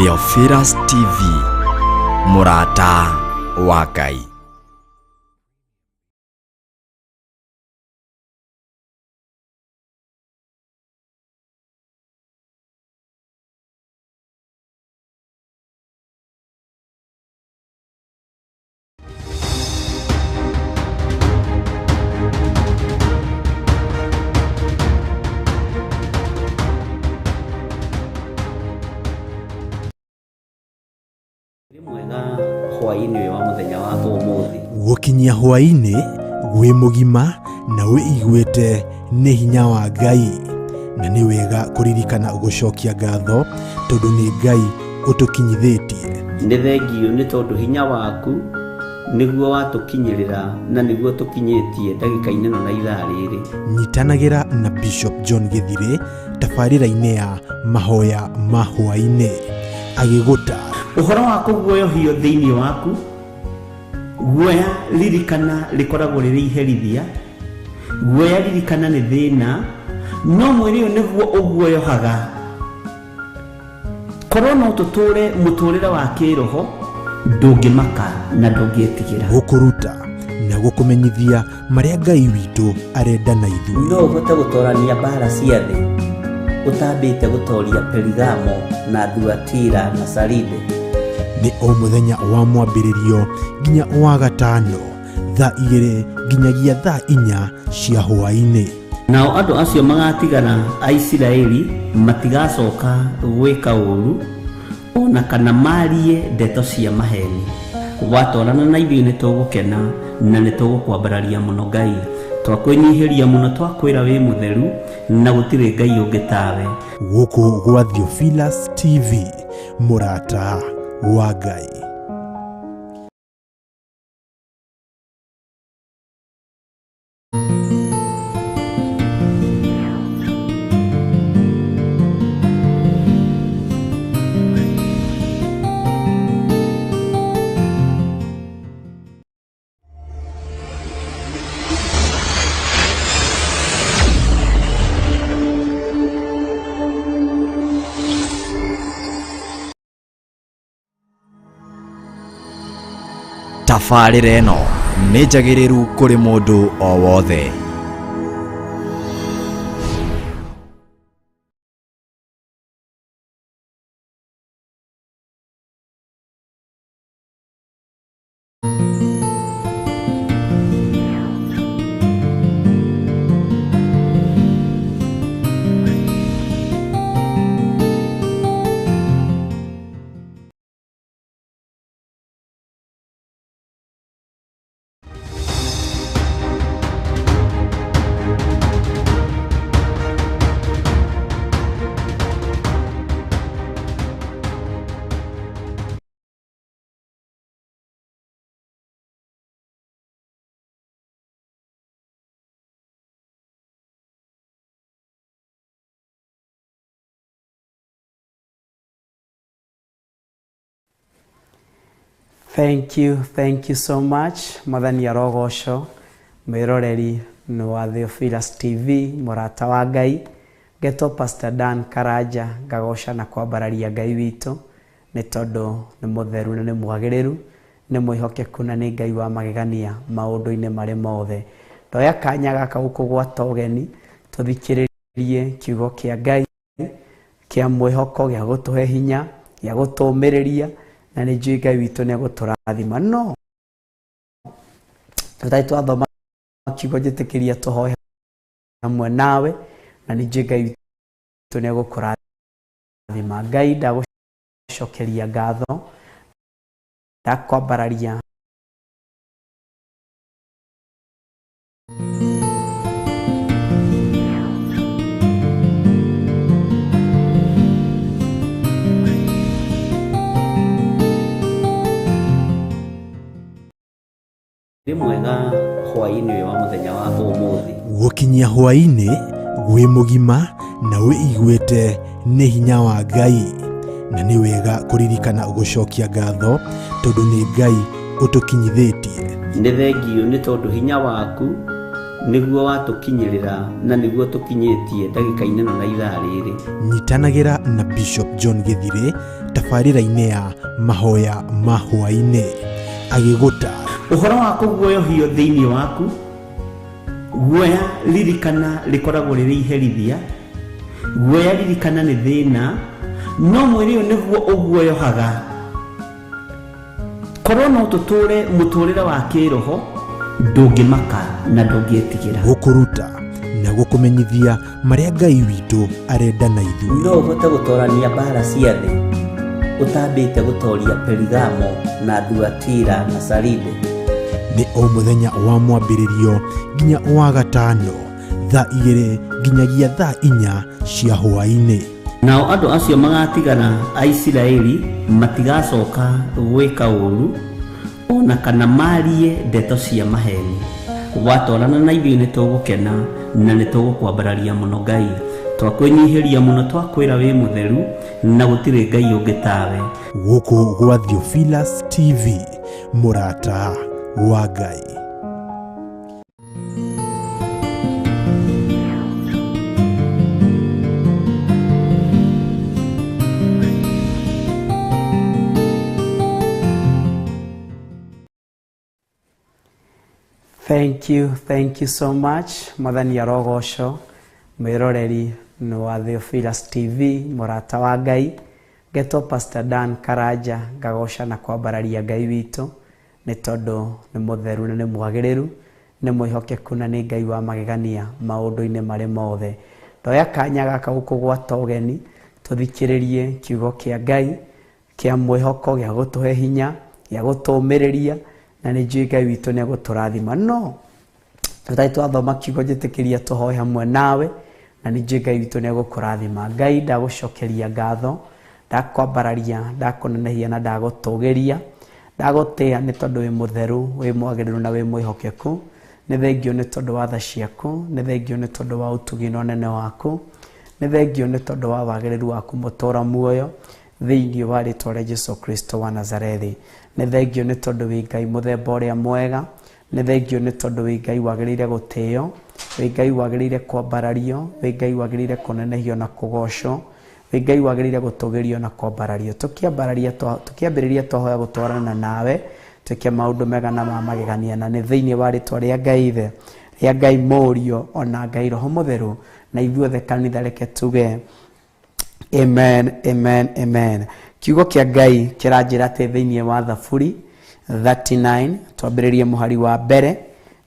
Theophilus TV, Murata wa Ngai. Gukinyia hwaini gwi mugima na wĩiguĩte nĩ hinya wa Ngai, na nĩ wega kuririkana gucokia ngatho tondu nĩ Ngai utukinyithĩtie. Nĩ thengio nĩ tondu hinya waku nĩguo watukinyĩrĩra na nĩguo tukinyĩtie ndagĩka-inĩ ĩno na ithaa rĩrĩ. Nyitanagĩra na Bishop John Githire tabarĩra-inĩ ya mahoya ma hwainĩ agĩgũta uhoro wa kuguoyohio thĩinĩ waku. Guoya ririkana rikoragwo rĩrĩ iherithia, guoya ririkana nĩ thĩna, no mwĩrĩ ũyũ nĩguo ũguoyohaga. Korwo no tũtũre mũtũrĩre wa kĩroho, ndũngĩmaka na ndũngĩtigĩra. Gũkũruta na gũkũmenyithia marĩa Ngai witũ arenda na ithuĩ. No ũhote gũtorania mbara cia thĩ, ũtambĩte gũtoria Perigamo na Thuatira na Saride. Nĩ o mũthenya wa mwambĩrĩrio nginya wa gatano, thaa 2 nginyagia thaa 4 cia hwainĩ. Nao andũ acio magatigana a Isiraeli matigacoka gwĩka ũru ona kana marie ndeto cia maheni. Watwarana na ithuĩ nĩ tũgũkena na nĩ tũgũkwambararia mũno Ngai. Twakwĩnyihĩria mũno, twakwĩra wĩ mũtheru na gũtirĩ Ngai ũngĩ tawe. Gũkũ gwa Theophilus TV, Murata wa Ngai. Tabarĩra ĩno nĩ njagĩrĩru kũrĩ mũndũ o wothe. Thank you so much. Mwathani arogocwo, mwĩroreri nĩ wa Theophilus TV, Murata wa Ngai. Ngetwo Pastor Dan Karanja, ngagoca na kwambararia Ngai witũ nĩ tondũ nĩ mũtheru na nĩ mwagĩrĩru, nĩ mwĩhokeku na nĩ Ngai wa magegania maũndũ-inĩ marĩ mothe. Ndoya kanya gaka gũkũ gwata ũgeni tũthikĩrĩrie kiugo kĩa Ngai kĩa mwĩhoko, gĩa gũtũhe hinya, gĩa gũtũũmĩrĩria, na nĩ njũĩ Ngai witũ nĩ egũtũrathima. No tũtarĩ twathoma kiugo njĩtĩkĩria tũhoe hamwe nawe, na nĩ njũĩ Ngai witũ nĩ egũkũrathima. Ngai ndagũcokeria ngatho, ndakwambararia mwega hwainĩ wa mũthenya wa ũmũthĩ. Gukinyia hwainĩ gwi mugima na wĩiguĩte nĩ hinya wa Ngai, na nĩ wega kuririkana gucokia ngatho tondu nĩ Ngai utukinyithĩtie. Nĩ thengio nĩ tondu hinya waku niguo watukinyirira na niguo tukinyitie ndagika-inĩ no na ithaa rĩrĩ. Nyitanagira na Bishop John Githire tabarĩra-inĩ ya mahoya ma hwaĩ-inĩ agĩgũta ũhoro wa kũguoyohio thĩinĩ waku. Guoya ririkana rĩkoragwo rĩrĩ iherithia, guoya ririkana nĩ thĩna, no mwĩrĩ ũyũ nĩguo ũguoyohaga. Korwo no tũtũre mũtũrĩre wa kĩroho, ndũngĩmaka na ndũngĩetigĩra. gũkũruta na gũkũmenyithia marĩa Ngai witũ arenda na ithuĩ. No ũhote gũtorania mbara cia thĩ ũtambĩte gũtoria Perigamo na Thuatira na Saride. Nĩ o mũthenya wa mwambĩrĩrio nginya wa gatano thaa 2 nginyagia thaa 4 cia hwaĩ-inĩ. Nao andũ acio magatigana a Isiraeli matigacoka gwĩka ũũru ona kana marie ndeto cia maheni. Watwarana na ithuĩ nĩ tũgũkena na nĩ tũgũkwambararia mũno Ngai. Twakwĩnyihĩria mũno, twakwĩra wĩ mũtheru na gũtirĩ Ngai ũngĩ tawe. Gũkũ gwa Theophilus TV, mũrata wa Ngai. Thank you so much. Mwathani arogocwo, mwĩroreri nĩ wa Theophilus TV, mũrata wa Ngai. Ngetwo Pastor Dan Karanja, ngagoca na kwambararia Ngai witũ nĩ tondũ nĩ mũtheru na nĩ mwagĩrĩru, nĩ mwĩhokeku na nĩ Ngai wa magegania maũndũ-inĩ marĩ mothe. Ndoya kanya gaka gũkũ gwata ũgeni tũthikĩrĩrie kiugo kĩa Ngai kĩa mwĩhoko, gĩa gũtũhe hinya, gĩa gũtũũmĩrĩria, na nĩ njũĩ Ngai witũ nĩ egũtũrathima. No tũtarĩ twathoma kiugo njĩtĩkĩria tũhoe hamwe nawe, na nĩ njũĩ Ngai witũ nĩ egũkũrathima. Ngai ndagũcokeria ngatho, ndakwambararia, ndakũnenehia na ndagũtũgĩria, ndagũtĩa nĩ tondũ wĩ mũtheru, wĩ mwagĩrĩru na wĩ mwĩhokeku. Nĩ thengio nĩ tondũ wa tha ciaku, nĩ thengio nĩ tondũ wa ũtugi na ũnene waku, nĩ thengio nĩ tondũ wa wagĩrĩru waku mũtũra muoyo thĩinĩ wa rĩĩtwa rĩa Jesũ Kristo wa Nazarethi. Nĩ thengio nĩ tondũ wĩ Ngai mũthemba ũrĩa mwega, nĩ thengio nĩ tondũ wĩ Ngai wagĩrĩire gũtĩo, wĩ Ngai wagĩrĩire kwambarario, wĩ Ngai wagĩrĩire kũnenehio na kũgocwo, wĩ Ngai wagĩrĩire gũtũgĩrio na kwambarario. Tũkĩambĩrĩria twahoya gũtwarana nawe, twĩke maũndũ mega na ma magegania, na nĩ thĩinĩ wa rĩĩtwa rĩa Ngai Ithe, rĩa Ngai Mũriũ, ona Ngai Roho Mũtheru, na ithuothe kanitha reke tuge amen, amen, amen. Kiugo kĩa Ngai kĩranjĩra atĩ thĩinĩ wa Thaburi 39 twambĩrĩrie mũhari wa mbere,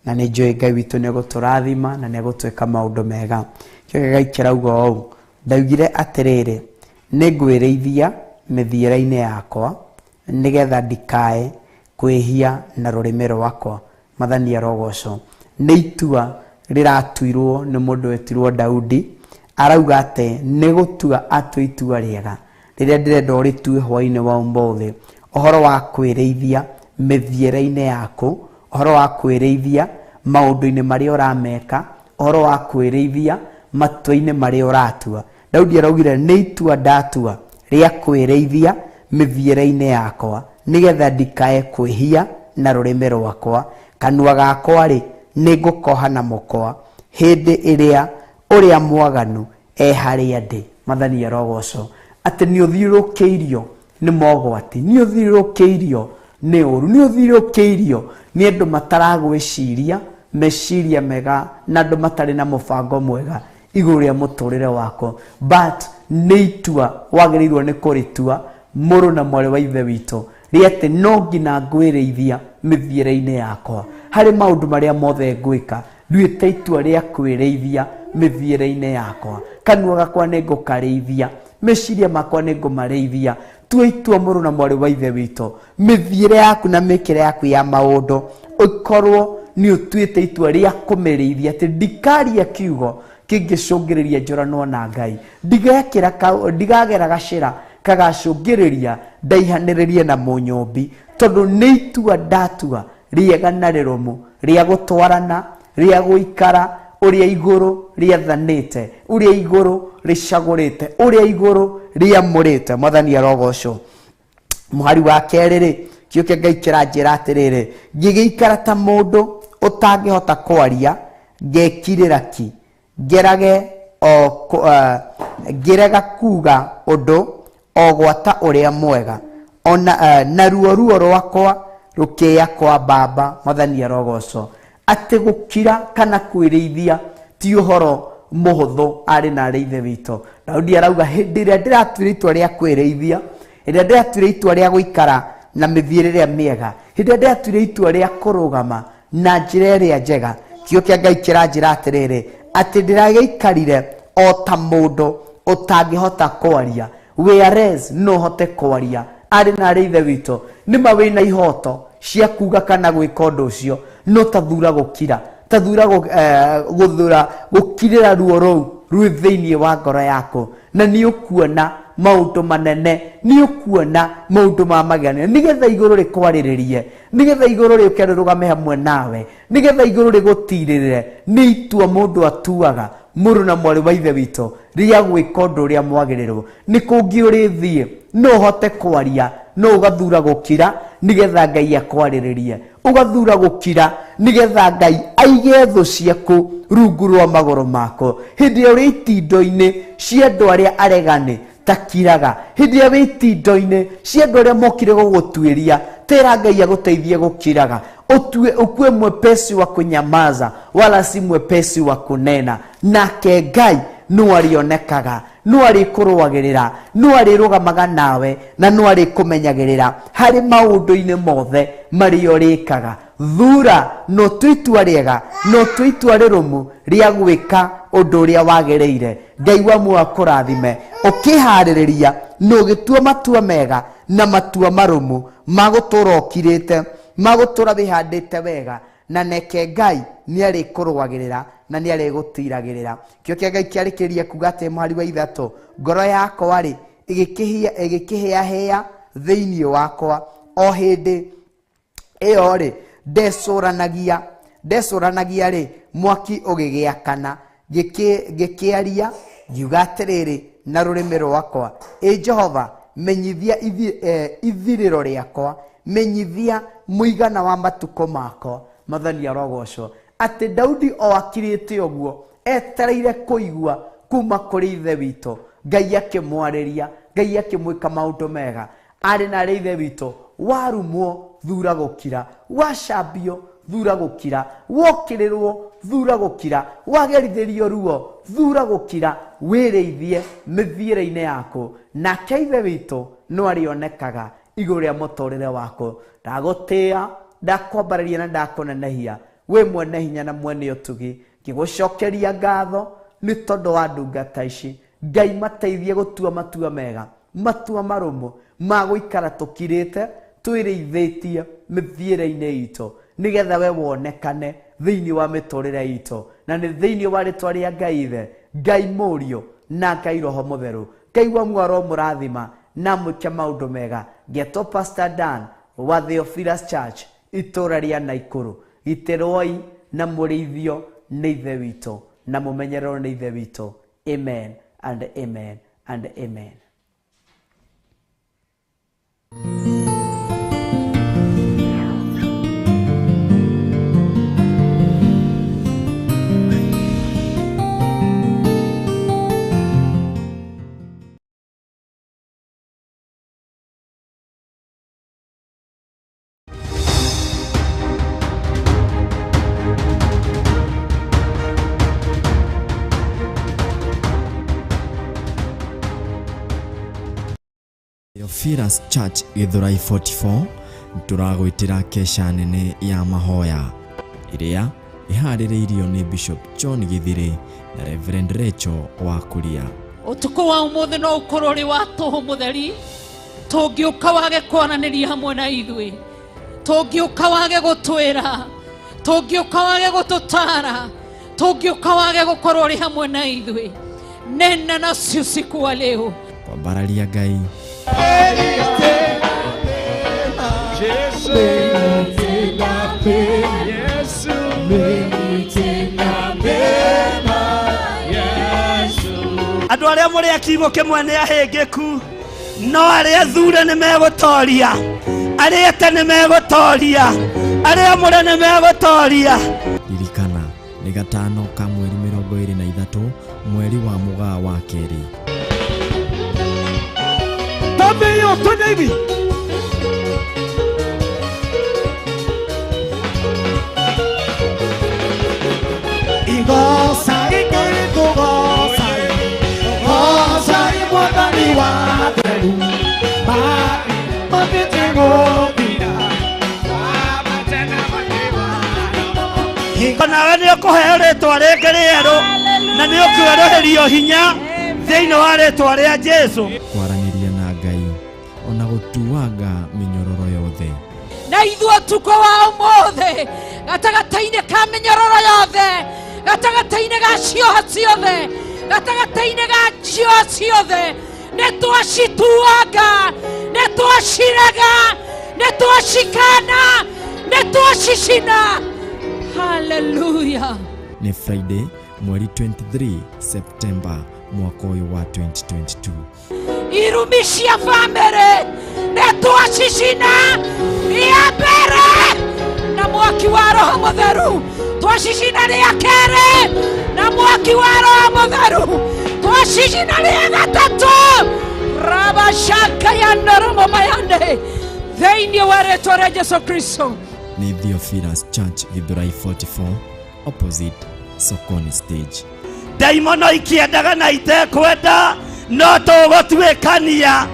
na nĩ njũĩ Ngai witũ nĩ egũtũrathima na nĩ egũtwĩka maũndũ mega. Kiugo kĩa Ngai kĩrauga ũũ: ndaugire atĩrĩrĩ, nĩ ngwĩrĩithia mĩthiĩre-inĩ yakwa nĩgetha ndikae kwĩhia na rũrĩmĩ rwakwa. Mwathani arogocwo. Nĩ itua rĩratuirwo nĩ mũndũ wetirwo Daudi, arauga atĩ nĩ gũtua atua itua rĩega rĩrĩa ndĩrenda ũrĩtue hwaĩ-inĩ wa ũmũthĩ, ũhoro wa kwĩrĩithia mĩthiĩre-inĩ yaku, ũhoro wa kwĩrĩithia maũndũ-inĩ marĩa ũrameka, ũhoro wa kwĩrĩithia matua-inĩ marĩa ũratua. Daudi araugire nĩ itua ndatua rĩa kwĩrĩithia mĩthiĩre-inĩ yakwa nĩgetha ndikae kwĩhia na rũrĩmĩ rwakwa, kanua gakwa-rĩ nĩ ngũkoha na mũkwa hĩndĩ ĩrĩa ũrĩa mwaganu harĩa ndĩ. Mwathani arogocwo. Atĩ nĩ ũthiũrũrũkĩirio nĩ mogwati, nĩ ũthiũrũrũkĩirio nĩ ũru, nĩ ũthiũrũrũkĩirio nĩ andũ mataragwĩciria meciria mega na andũ matarĩ na mũbango mwega igũrũ rĩa mũtũrĩre wako, but nĩ itua wagĩrĩirwo nĩ kũrĩtua mũrũ na mwarĩ wa ithe witũ rĩa atĩ no nginya ngwĩrĩithia mĩthiĩre-inĩ yakwa. Harĩ maũndũ marĩa mothe ngwĩka, nduĩte itua rĩa kwĩrĩithia mĩthiĩre-inĩ yakwa. Kanua gakwa nĩ ngũkarĩithia, meciria makwa nĩ ngũmarĩithia. Tua itua mũrũ na mwarĩ wa ithe witũ, mĩthiĩre yaku na mĩkĩre yaku ya maũndũ ũkorwo nĩ ũtuĩte itua rĩa kũmĩrĩithia, atĩ ndikaria kiugo kĩngĩcũngĩrĩria njũranwo na Ngai, ndigagera gacĩra kagacũngĩrĩria ndaihanĩrĩrie na mũnyũmbi, tondũ nĩ itua ndatua rĩega na rĩrũmu rĩa gũtwarana, rĩa gũikara ũrĩa igũrũ rĩathanĩte, ũrĩa igũrũ rĩcagũrĩte, ũrĩa igũrũ rĩamũrĩte. Mwathani arogocwo. Mũhari wa kerĩ-rĩ, kiugo kĩa Ngai kĩranjĩra atĩrĩrĩ, ngĩgĩikara ta mũndũ ũtangĩhota kwaria, ngekirira ki ngirega kuga undu ogwata uria mwega ona na ruo rwakwa rukeya kwa baba Mwathani arogocwo. Ati gukira kana kwirithia ti uhoro muhuthu ari na ithe witũ. Daudi arauga hindi ĩrĩa ndĩratuire itua rĩa kwĩrĩithia, hindi ĩrĩa ndĩratuire itua rĩa gũikara na mĩthiĩre ĩrĩa mĩega, hindi ĩrĩa ndĩratuire itua rĩa kũrũgama na njĩra ĩrĩa njega, kĩo kĩa Ngai kĩranjĩra atĩrĩrĩ atĩ ndĩragĩikarire o ta mũndũ ũtangĩhota kwaria, whereas no hote kwaria ari na ithe witũ. Nĩma wĩna ihoto cia kuga kana gwĩka ũndũ ũcio, no tathura gũkira, tathura gũkirĩra ruo rũu rwĩ thĩinĩ wa ngoro yaku, na nĩ ũkuona maũndũ manene, nĩ ũkuona maũndũ ma magania, nĩgetha igũrũ rĩkwarĩrĩrie, nĩgetha igũrũ rĩũke rĩrũgame hamwe nawe, nĩgetha igũrũ rĩgũtirĩrĩre. Nĩ itua mũndũ atuaga, mũrũ na mwarĩ wa ithe witũ, rĩa gwĩka ũndũ ũrĩa mwagĩrĩrwo. Nĩ kũngĩ ũrĩthiĩ, no ũhote kwaria, no ũgathura gũkira nĩgetha Ngai akwarĩrĩrie, ũgathura gũkira nĩgetha Ngai aige thũ ciaku rungu rwa magũrũ mako. Hĩndĩ ĩrĩa ũrĩ itindo-inĩ cia andũ arĩa aregani, takiraga. Hĩndĩ ĩrĩa wĩ itindo-inĩ cia andũ arĩa mokire gũgũtuĩria, tera Ngai agũteithie gũkiraga, ukue mwepesi wa kunyamaza wala si mwepesi wa kunena. Nake Ngai no arionekaga, no arĩkũrũagĩrĩra, no arĩrũgamaga nawe, na no arĩkũmenyagĩrĩra harĩ maũndũ-inĩ mothe marĩa ũrĩkaga. Thura no tu itua rĩega, no tu itua rĩrũmu rĩa gwĩka ũndũ ũrĩa wagĩrĩire. Ngai wa muoyo akũrathime ũkĩharĩrĩria no gĩtua matua mega na matua marũmu magũtũra ũkirĩte, magũtũra wĩhandĩte wega, na neke Ngai nĩ arĩkũrũagĩrĩra na nĩ arĩgũtiragĩrĩra. Kĩo kĩa Ngai kĩarĩkĩria kuga atĩ mũhari wa ithatũ, ngoro yakwa rĩ ĩgĩkĩhĩahĩa thĩinĩ wakwa o hĩndĩ ĩyo rĩ ndecũranagia rĩ mwaki ũgĩgĩakana, ngĩkĩaria ngiuga atĩrĩrĩ na rũrĩmĩ rwakwa, Jehova menyithia ithirĩro rĩakwa, menyithia mũigana wa matukũ makwa. Mwathani arogocwo. Atĩ Daudi o akirĩte ũguo etereire kũigua kuma kũrĩ ithe witũ, Ngai akĩmwarĩria, Ngai akĩmwĩka maũndũ mega. Arĩ na ithe witũ, warumwo thura gũkira, wacambio thura gũkira, wokĩrĩrwo thura gũkira, wagerithĩrio ruo thura gũkira, wĩrĩithie mĩthiĩre-inĩ yaku, nake ithe witũ no arĩonekaga igũrũ rĩa mũtũrĩre waku. Ndagũtĩĩa, ndakwambarĩria na ndakũnenehia, we mwene hinya na mwene ũtugi, ngĩgũcokeria ngatho nĩ tondũ wa ndungata ici. Ngai mateithie gũtua matua mega, matua marũmu ma gũikara tũkirĩte, twĩrĩithĩtie mĩthiĩre-inĩ itũ, nĩgetha we wonekane thĩinĩ wa mĩtũrĩre itũ, na nĩ thĩinĩ wa rĩtwa rĩa Ngai Ithe, Ngai Mũriũ na Ngai Roho Mũtheru. Ngai wa muoyo mũrathima na mwĩke maũndũ mega. Ngetwo Pastor Dan wa Theophilus Church itũra rĩa Naikuru, gitĩrwoi na mũrĩithio nĩ ithe witũ na mũmenyererwo nĩ ithe witũ. Amen and amen and amen. Theophilus Church Githurai 44 turagwitira kesha nene ya mahoya iria iharĩrĩirio nĩ Bishop John Githiri na Reverend Rachel Wakuria. Ũtukũ wa ũmũthĩ no ũkorwo ũrĩ wa tũhũ mũtheri, tũngĩũka wage kwaranĩria hamwe na ithuĩ, tũngĩũka wage gũtwĩra, tũngĩũka wage gũtũtara, tũngĩũka wage gũkorwo ũrĩ hamwe na ithuĩ. Nena nacio usiku wa leo kwambararia Ngai. Andũ arĩa mũrĩ akiugo kĩmwe nĩ ahĩngĩku, no arĩa thure nĩ megũtoria, arĩa ete nĩ megũtoria, arĩa mũrĩ nĩ megũtoria. Ririkana nĩ gatano 23 mweri wa Mugaa wa Keri. Tabiyo tunebi Igosa ikiri kugosa Gosa imwagani wa teru Mabitego bina Wabatena makiwa Nawe nĩ ũkũheo rĩtwa rĩngĩ rĩerũ na nĩ ũkweroherio hinya thĩinĩ wa rĩtwa rĩa Jesũ. Kwaranĩria na Ngai ona gũtuanga mĩnyororo yothe. Na ithuĩ ũtukũ wa ũmũthĩ gatagatĩ-inĩ ka mĩnyororo yothe, gatagatĩ-inĩ ga cioho ciothe, gatagatĩ-inĩ ga njioho ciothe, nĩtwacituanga, nĩtwacirega, nĩtwacikana, nĩtwacicina. Hallelujah. Ni Friday mweri 23 September mwaka ũyũ wa 2022. Irumi cia family nĩtwacicina rĩa mbere na mwaki wa Roho Mũtheru, twacicina rĩa kerĩ na mwaki wa Roho Mũtheru, twacicina rĩa gatatũ rabashaka ya noromo mayande thĩinĩ wa rĩtwa rĩa Jesũ Kristo. Ni Theophilus Church Githurai 44 opposite Sokoni stage. Daimono ikiendaga na itekwenda no tũgũtuĩkania,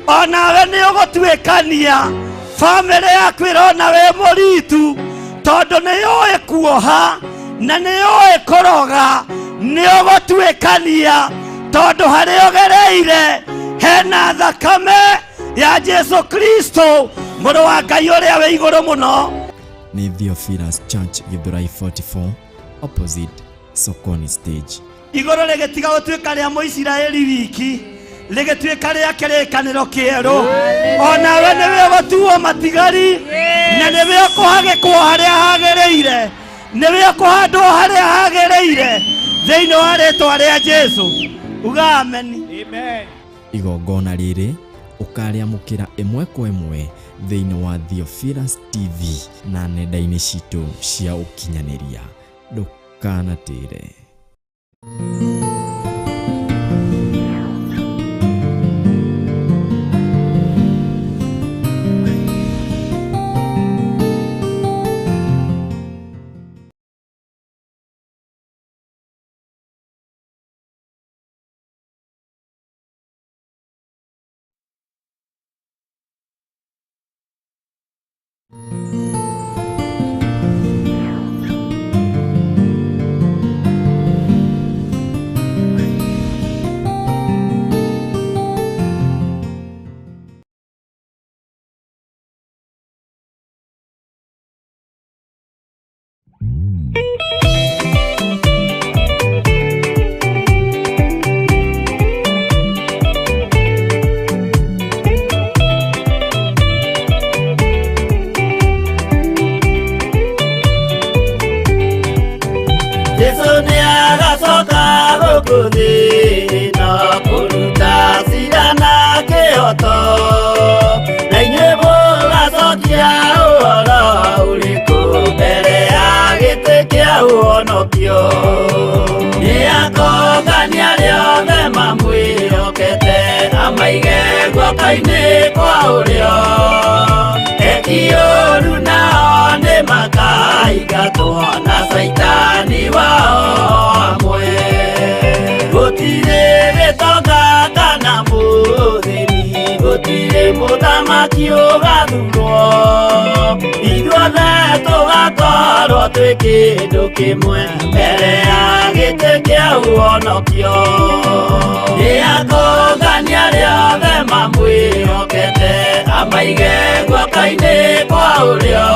onawe nĩ ũgũtuĩkania. Family yaku ĩrona wĩ mũritu tondũ nĩ yũĩ kuoha na nĩ yũĩ kũroga, nĩ ũgũtuĩkania tondũ harĩa ũgereire hena thakame ya Jesũ Kristo mũrũ wa Ngai ũrĩa wĩ igũrũ mũno. Ni Theophilus Church Githurai 44 opposite Sokoni stage. Igũrũ rĩgĩtiga gũtuĩka rĩa Mũisiraeli wiki, rĩgĩtuĩka rĩa kĩrĩkanĩro kĩerũ. Onawe nĩwe ũgũtuo matigari na nĩwe ũkũhagĩkwo harĩa hagĩrĩire, nĩwe ũkũhandwo harĩa hagĩrĩire thĩinĩ wa rĩtwa rĩa Jesũ. Uga ameni. Amen. Igongona rĩrĩ ũkarĩamũkĩra ĩmwe kwa ĩmwe thĩinĩ wa Theophilus TV na nenda-inĩ citũ cia ũkinyanĩria. Ndũkanatĩre. Kĩndũ kĩmwe mbere ya gĩtĩ kĩa ũhonokio, nĩakũngania rĩothe mamwĩhokete, amaige guoko-inĩ kwa ũrĩo.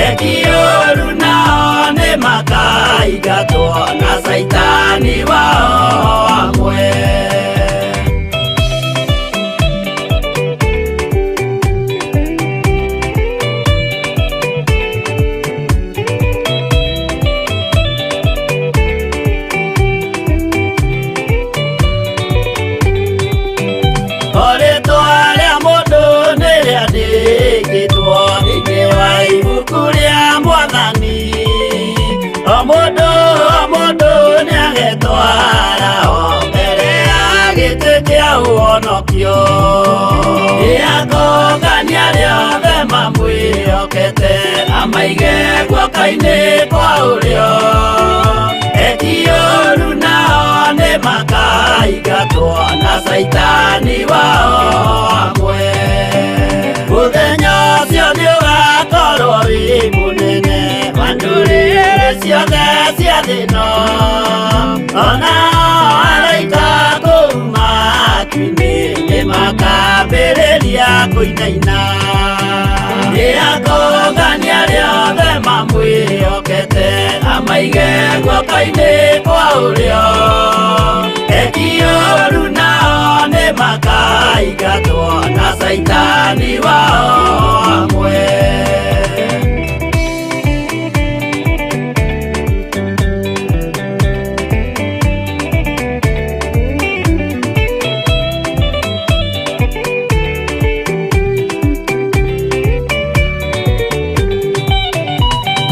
Eki ũũru nao nĩmakaingatwo na Saitani wao amwe. Omodo amaige guoka-inĩ kwa ũrĩo etiũru nao nĩ makaingatwo na Saitani wao amwe. Mũthenya ũcio nĩũgakorwo wĩ mũnene wa ndũrĩrĩ ciothe cia thĩ ĩno, onao araika kuuma matu-inĩ nĩmakambĩrĩria kũinaina. Nĩakongania arĩa othe mamwĩhokete amaige guoka-inĩ kwa ũrĩo etiũru nao nĩ makaingatwo na Saitani wao amwe.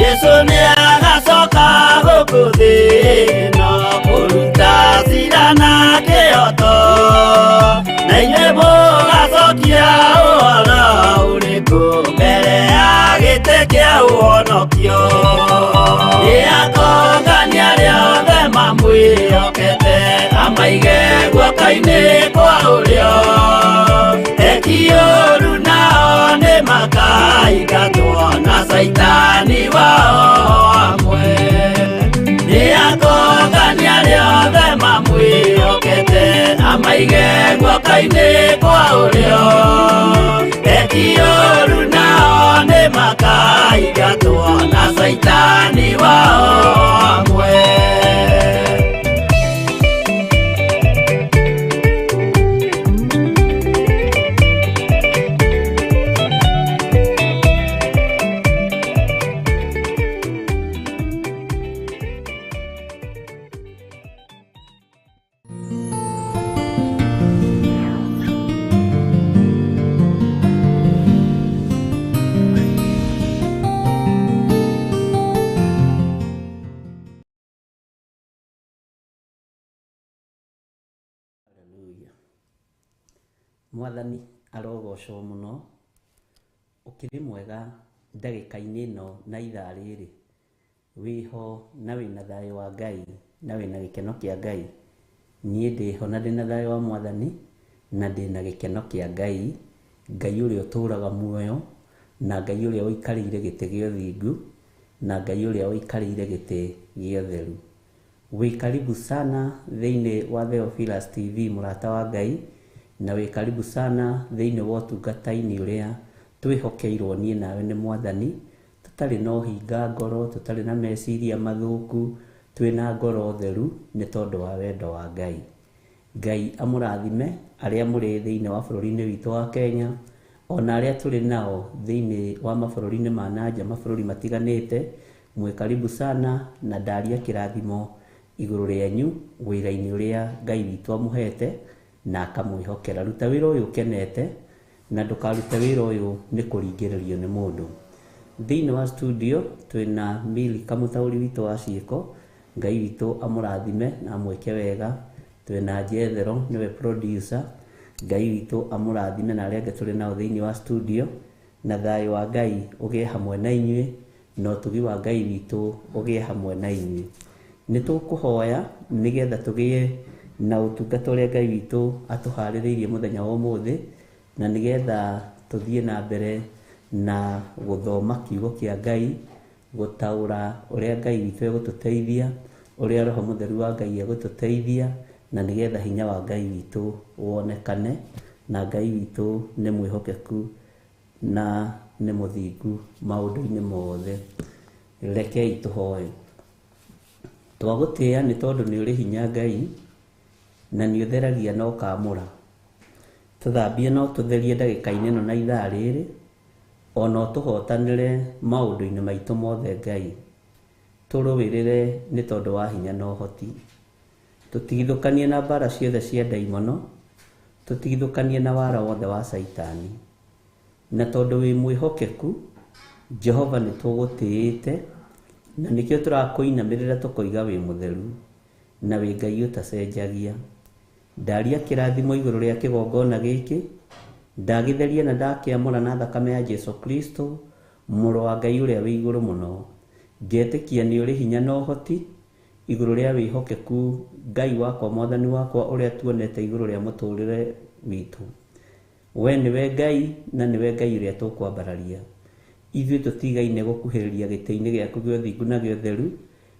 Jesu nĩagacoka gũkũ thĩ ĩno kũruta cira na kĩhooto, na inyuĩ mũgacokia ũhoro ũrĩkũ mbere ya gĩtĩ kĩa ũhonokio? Nĩakongania arĩa othe mamwĩhokete amaige guoka-inĩ kwa ũrĩo etiũru nao nĩ makaingatwo na Saitani wao amwe. Nĩakongania arĩa othe mamwĩhokete amaige guoka-inĩ kwa ũrĩo etiũru nao nĩ makaingatwo na Saitani wao amwe. Mwathani arogocwo mũno, ũkĩrĩ mwega ndagĩka-inĩ ĩno na ithaa rĩrĩ, wĩho na wĩna thayũ wa Ngai na wĩna gĩkeno kĩa Ngai. Niĩ ndĩho na ndĩna thayũ wa Mwathani na ndĩna gĩkeno kĩa Ngai, Ngai ũrĩa ũtũũraga muoyo, na Ngai ũrĩa ũikarĩire gĩtĩ gĩa ũthingu, na Ngai ũrĩa ũikarĩire gĩtĩ gĩa ũtheru. Wĩ karibu sana thĩinĩ wa Theophilus TV mũrata wa Ngai, na wĩ karibu sana thĩinĩ wa ũtungata-inĩ ũrĩa twĩhokeirwo niĩ nawe nĩ Mwathani, tũtarĩ na ũhinga ngoro, tũtarĩ na meciria mathũku, twĩna ngoro theru nĩ tondũ wa wendo wa Ngai. Ngai amũrathime arĩa mũrĩ thĩinĩ wa bũrũri-inĩ witũ wa Kenya, ona arĩa tũrĩ nao thĩinĩ wa mabũrũri-inĩ ma nanja, mabũrũri matiganĩte, mwĩ karibu sana na ndaria kĩrathimo igũrũ rĩanyu wĩra-inĩ ũrĩa Ngai witũ amũhete na akamwĩhokera. Ruta wĩra ũyũ ũkenete na ndũkarute wĩra ũyũ nĩ kũringĩrĩrio nĩ mũndũ. Thĩinĩ wa studio twĩna Milly kamũtaũri witũ wa ciĩko, Ngai witũ amũrathime na amwĩke wega. Twĩna Jethero nĩwe producer, Ngai witũ amũrathime na arĩa angĩ tũrĩ nao thĩinĩ wa studio, na thayũ wa Ngai ũgĩe hamwe na inyuĩ, na ũtugi wa Ngai witũ ũgĩe hamwe na inyuĩ. Nĩ tũkũhoya nĩgetha tũgĩe na ũtungata ũrĩa Ngai witũ atũharĩrĩirie mũthenya wa ũmũthĩ, na nĩgetha tũthiĩ na mbere na gũthoma kiugo kĩa Ngai, gũtaũra ũrĩa Ngai witũ egũtũteithia, ũrĩa Roho Mũtheru wa Ngai egũtũteithia, na nĩgetha hinya wa Ngai witũ wonekane, na Ngai witũ nĩ mwĩhokeku na nĩ mũthingu maũndũ-inĩ mothe. Rekei tũhoe. Twagũtĩĩa nĩ tondũ nĩ ũrĩ hinya Ngai, na nĩ ũtheragia na ũkamũra. Tũthambie no tũtherie ndagĩka-inĩ ĩno na ithaa rĩrĩ, ona ũtũhotanĩre maũndũ-inĩ maitũ mothe Ngai. Tũrũwĩrĩre nĩ tondũ wa hinya na ũhoti. Tũtigithũkanie na mbara ciothe cia ndaimono, tũtigithũkanie na wara wothe wa Saitani. Na tondũ wĩ mwĩhokeku, Jehova nĩ tũgũtĩĩte, na nĩkĩo tũrakũinamĩrĩra tũkoiga wĩ mũtheru, na wĩ Ngai ũtacenjagia. Ndaria kĩrathimo igũrũ rĩa kĩgongona gĩkĩ, ndagĩtheria na ndakĩamũra na thakame ya Jesu Kristo, mũrũ wa Ngai ũrĩa wĩ igũrũ mũno, ngetĩkia nĩ ũrĩ hinya na ũhoti igũrũ rĩa wĩhokeku Ngai wakwa Mwathani wakwa ũrĩa tuonete igũrũ rĩa mũtũrĩre witũ. We nĩwe Ngai na nĩwe Ngai ũrĩa tũkwambararia. Ithuĩ tũtigaine gũkuhĩrĩria gĩtĩ-inĩ gĩaku gĩa ũthingu na gĩa ũtheru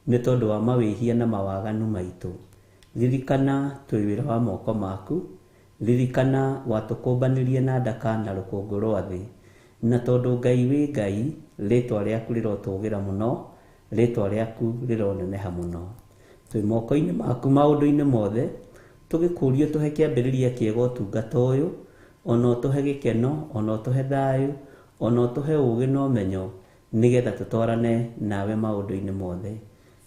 nĩ tondũ wa mawĩhia na mawaganu maitũ. Ririkana tũrĩ wĩra wa moko maku, ririkana watũkũmbanĩrie na ndaka na rũkũngũ rwa thĩ, na tondũ Ngai wĩ Ngai, rĩtwa rĩaku rĩrotũgĩra mũno, rĩtwa rĩaku rĩroneneha mũno. Twĩ moko-inĩ maku maũndũ-inĩ mothe, tũgĩkũrio tũhe kĩambĩrĩria kĩega ũtungata ũyũ, ona ũtũhe gĩkeno, ona ũtũhe thayũ, ona ũtũhe ũũgĩ na ũmenyo, nĩgetha tũtwarane nawe maũndũ-inĩ mothe.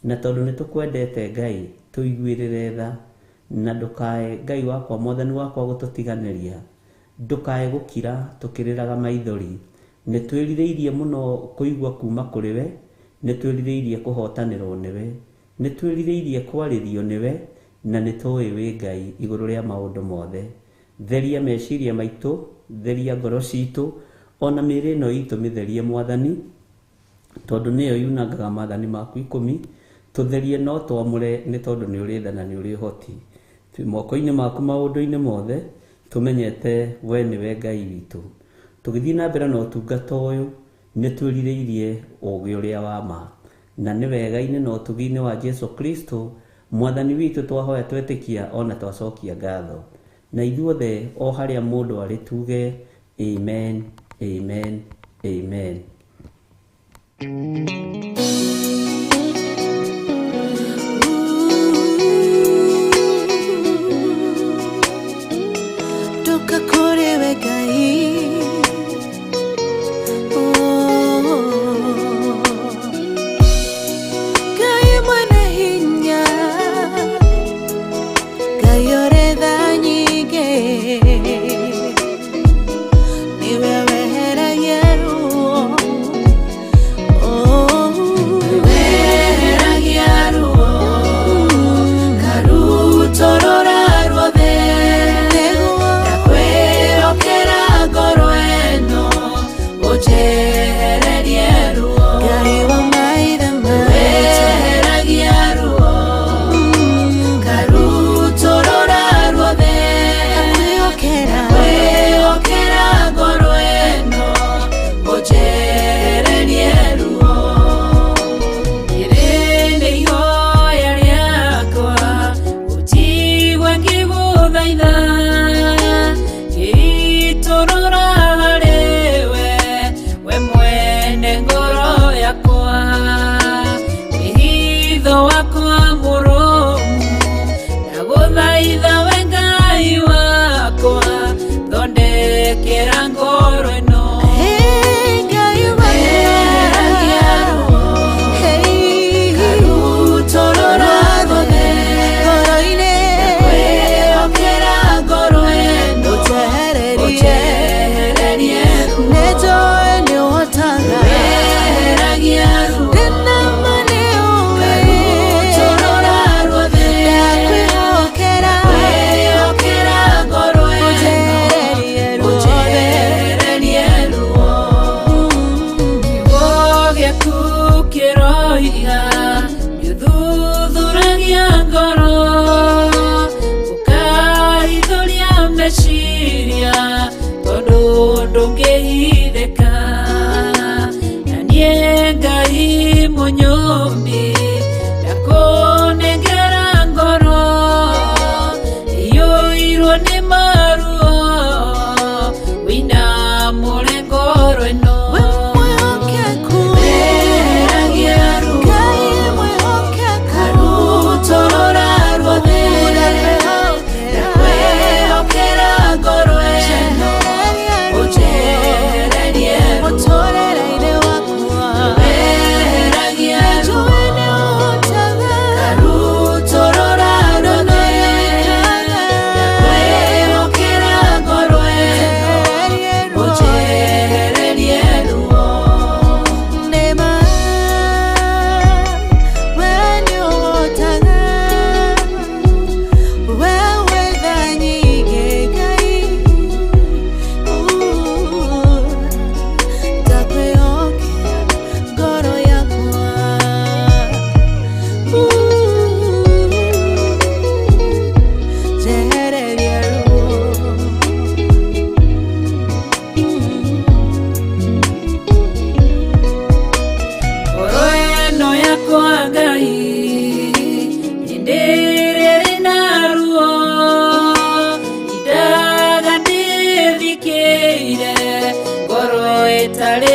Na tondũ nĩ tũkwendete Ngai, tũiguĩrĩre tha, na ndũkae Ngai wakwa Mwathani wakwa gũtũtiganĩria, ndũkae gũkira tũkĩrĩraga maithori. Nĩ twĩrirĩirie mũno kũigua kuma kũrĩ we, nĩ twĩrirĩirie kũhotanĩrwo nĩwe, nĩ twĩrirĩirie kwarĩrio nĩwe, na nĩ tũĩ wĩ Ngai igũrũ rĩa maũndũ mothe. Theria meciria maitũ, theria ngoro citũ, ona mĩĩrĩ ĩno itũ mĩtherie Mwathani, tondũ nĩyo yunangaga maathani maku 10, tũtherie no twamũre nĩ tondũ nĩ ũrĩ tha na nĩ ũrĩ ũhoti. Twĩ moko-inĩ maku maũndũ-inĩ mothe, tũmenyete we nĩwe Ngai witũ. Tũgĩthiĩ na mbere na ũtungata ũyũ, nĩ twĩrirĩirie ũũgĩ ũrĩa wa ma, na nĩ wega-inĩ na ũtugi-inĩ wa Jesu Kristo Mwathani witũ twahoya twetĩkia ona twacokia ngatho. Na ithuothe o harĩa mũndũ arĩ tuge amen, amen, amen. Toka kore we Ngai, Ngai mwene hinya, Ngai ũrĩ tha nyingĩ, niwe weheragia ruo, weheragia ruo, karutorora ruothe, ndakwĩhokera ngoro ĩno, ũnjehererie ruo, Ngai wa maithe maitũ, weheragia ruo, karutorora ruothe, ndakwĩhokera ngoro ĩno, ũnjehererie ruo. Ĩrĩ nĩ ihoya rĩakwa, ũnjigue ngĩgũthaitha, ngĩitũrũra harĩ we, we mwene ngoro yakwa, wĩhitho wakwa mũrũmu, ndagũthaitha we Ngai wakwa, thondekera ngoro ĩno. Weheragia ruo, karutorora ruothe, ndakwĩhokera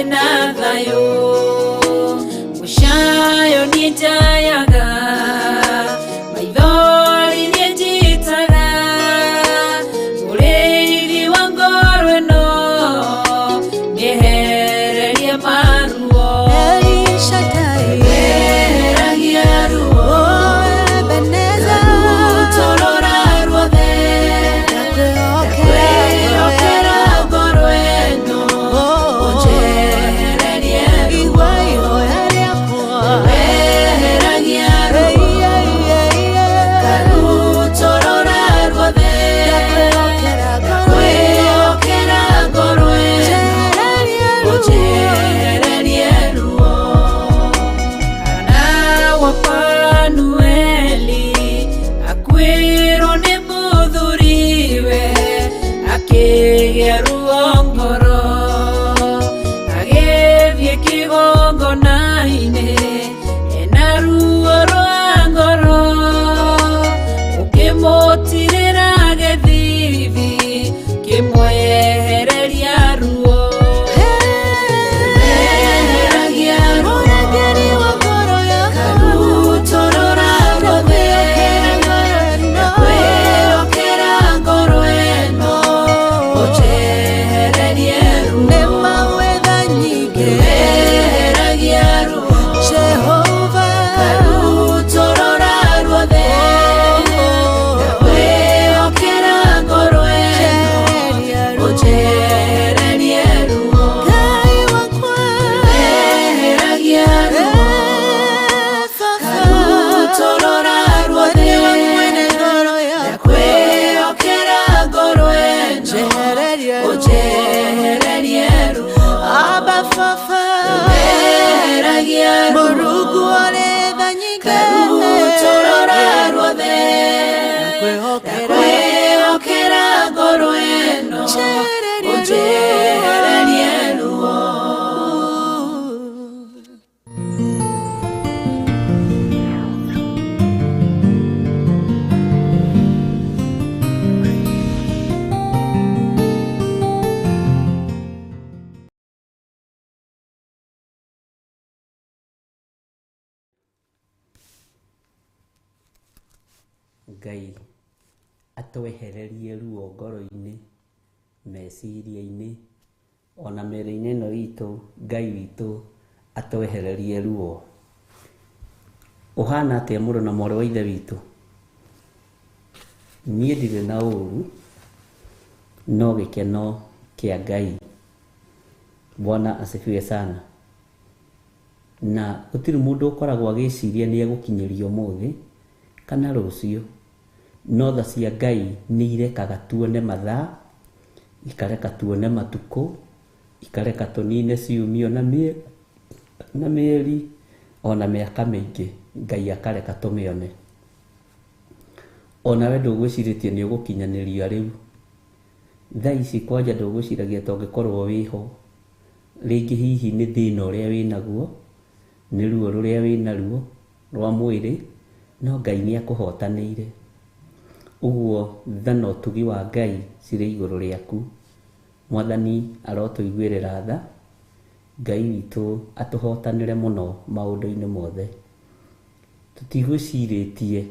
wena thayo mushayo nitayaga maithori nititaga uriri wa ngoro ino nihererie maruo weragia ruo Ebeneza torora ruothe okera ngoro ino ojererie ruo weragia ruo karutorora ruothe okera ngoro ino ojererie ruo Ana wa Panueli akwiro ni muthuriwe akigĩa ruo ngoro agĩthiĩ kĩgongona-inĩ ena ruo rwa ngoro ũkĩmũtirĩra gĩthithi kĩmwehereria ruo weheragia ruo karutorora ruothe kwĩokera ngoro ĩno ũjehererie ruo weheragia ruo karutorora ruothe kwĩokera ngoro ĩno ũjehererie ruo weheragia ruo karutorora ruothe kwĩokera ngoro ĩno ũjehererie ruo weheragia ruo karutorora ruothe kwĩokera ngoro ĩno ũjehererie ruo Ngai atwehererie ruo ngoro-inĩ meciria-inĩ ona mĩĩrĩ-inĩ ĩno itũ. Ngai witũ atwehererie ruo. Ũhana atĩa mũrũ na mwarĩ wa ithe witũ? Niĩ ndirĩ na ũru, no gĩkeno kĩa Ngai. Bwana asifiwe sana. Na gũtirĩ mũndũ ũkoragwo agĩciria nĩ egũkinyĩrio ũmũthĩ kana rũciũ, no tha cia Ngai nĩ irekaga tuone mathaa, ikareka tuone matukũ, ikareka tũnine ciumio na mĩeri ona mĩaka mĩingĩ, Ngai akareka tũmĩone. Ona we ndũgwĩcirĩtie nĩ ũgũkinyanĩria rĩu. Thaa ici kwanja ndũgwĩciragia tũngĩkorwo wĩho, rĩngĩ hihi nĩ thĩna ũrĩa wĩnaguo, nĩ ruo rũrĩa wĩnaruo rwa mwĩrĩ, no Ngai nĩ akũhotanĩire. Ũguo tha na ũtugi wa Ngai cirĩ igũrũ rĩaku. Mwathani arotũiguĩrĩra tha, Ngai witũ atũhotanĩre mũno maũndũ-inĩ mothe. Tũtigwĩcirĩtie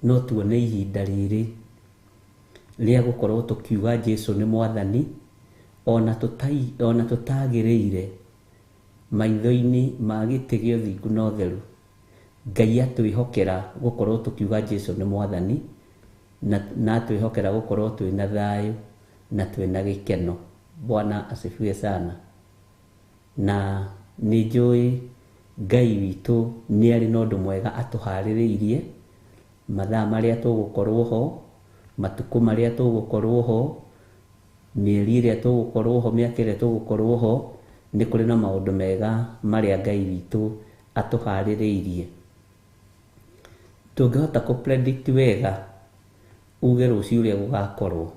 no tuone ihinda rĩrĩ rĩa gũkorwo tũkiuga Jesũ nĩ Mwathani, ona tũtagĩrĩire maitho-inĩ ma gĩtĩ gĩa ũthingu na ũtheru. Ngai atwĩhokera gũkorwo tũkiuga Jesũ nĩ Mwathani, na atwĩhokera gũkorwo twĩna thayũ na twĩna gĩkeno. Bwana asifiwe sana. Na nĩ njũĩ Ngai witũ nĩ arĩ na ũndũ mwega atũharĩrĩirie, mathaa marĩa tũgũkorwo ho, matukũ marĩa tũgũkorwo ho, mĩeri ĩrĩa tũgũkorwo ho, mĩaka ĩrĩa tũgũkorwo ho. Nĩ kũrĩ na maũndũ mega marĩa Ngai witũ atũharĩrĩirie. Tũngĩhota kũ-predict wega uge rũciũ ũrĩa gũgakorwo,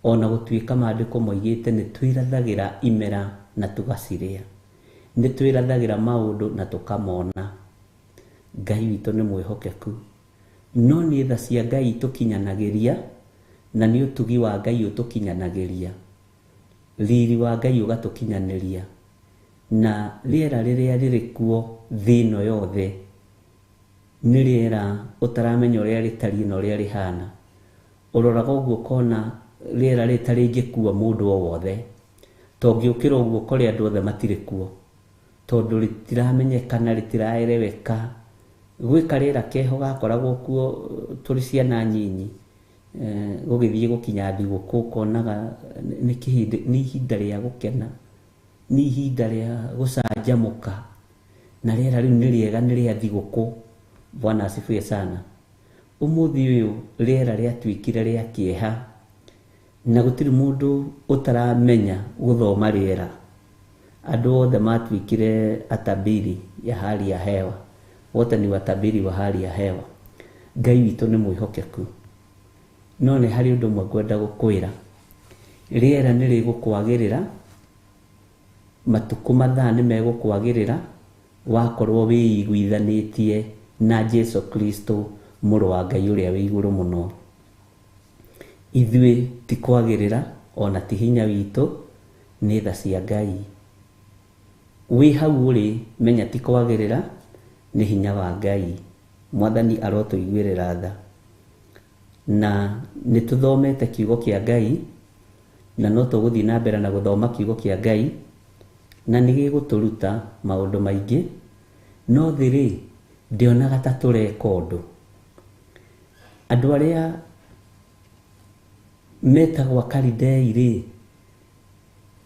ona gũtuĩka maandĩko moigĩte nĩ twĩrathagĩra imera na tũgacirĩa, nĩ twĩrathagĩra maũndũ na tũkamona. Ngai witũ nĩ mwĩhokeku, no nĩ tha cia Ngai tũkinyanagĩria, na nĩ ũtugi wa Ngai ũtũkinyanagĩria, riri wa Ngai ũgatũkinyanĩria. na rĩera rĩrĩa rĩrĩ kuo thĩ ĩno yothe nĩ rĩera ũtaramenya ũrĩa rĩtariĩ na ũrĩa rĩhana. Ũroraga ũguo ũkona rĩera rĩtarĩ rĩngĩkua mũndũ o wothe, tongĩũkĩra ũguo ũkore andũ othe matirĩ kuo, tondũ rĩtiramenyekana, rĩtiraereweka. Gwĩ karĩera keho gakoragwo kuo tũrĩ ciana nyinyi, gũgĩthiĩ gũkinya thigũkũ ũkonaga nĩ ihinda rĩa gũkena, nĩ ihinda rĩa gũcanjamũka, na rĩera rĩu nĩ rĩega, nĩ rĩa thigũkũ. Bwana asifiwe sana. Ũmũthĩ ũyũ rĩera rĩatuĩkire rĩa kĩeha, na gũtirĩ mũndũ ũtaramenya gũthoma rĩera. Andũ othe matuĩkire atabiri ya hali ya hewa, wote ni watabiri wa hali ya hewa. Ngai witũ nĩ mwĩhokeku, no nĩ harĩ ũndũ ũmwe ngwenda gũkwĩra. Rĩera nĩ rĩgũkwagĩrĩra, matukũ mathaa nĩ megũkwagĩrĩra wakorwo wĩiguithanĩtie na Jesu Kristo, mũrũ wa Ngai ũrĩa wĩ igũrũ mũno. Ithuĩ ti kwagĩrĩra, ona ti hinya witũ, nĩ tha cia Ngai. Wĩ hau ũrĩ, menya ti kwagĩrĩra, nĩ hinya wa Ngai. Mwathani arotũiguĩrĩra tha. Na nĩ tũthomete kiugo kĩa Ngai, na no tũgũthiĩ na mbere na gũthoma kiugo kĩa Ngai, na nĩ gĩgũtũruta maũndũ maingĩ, no thĩ-rĩ ndĩonaga ta tũreka ũndũ. Andũ arĩa metagwo Akalidei-rĩ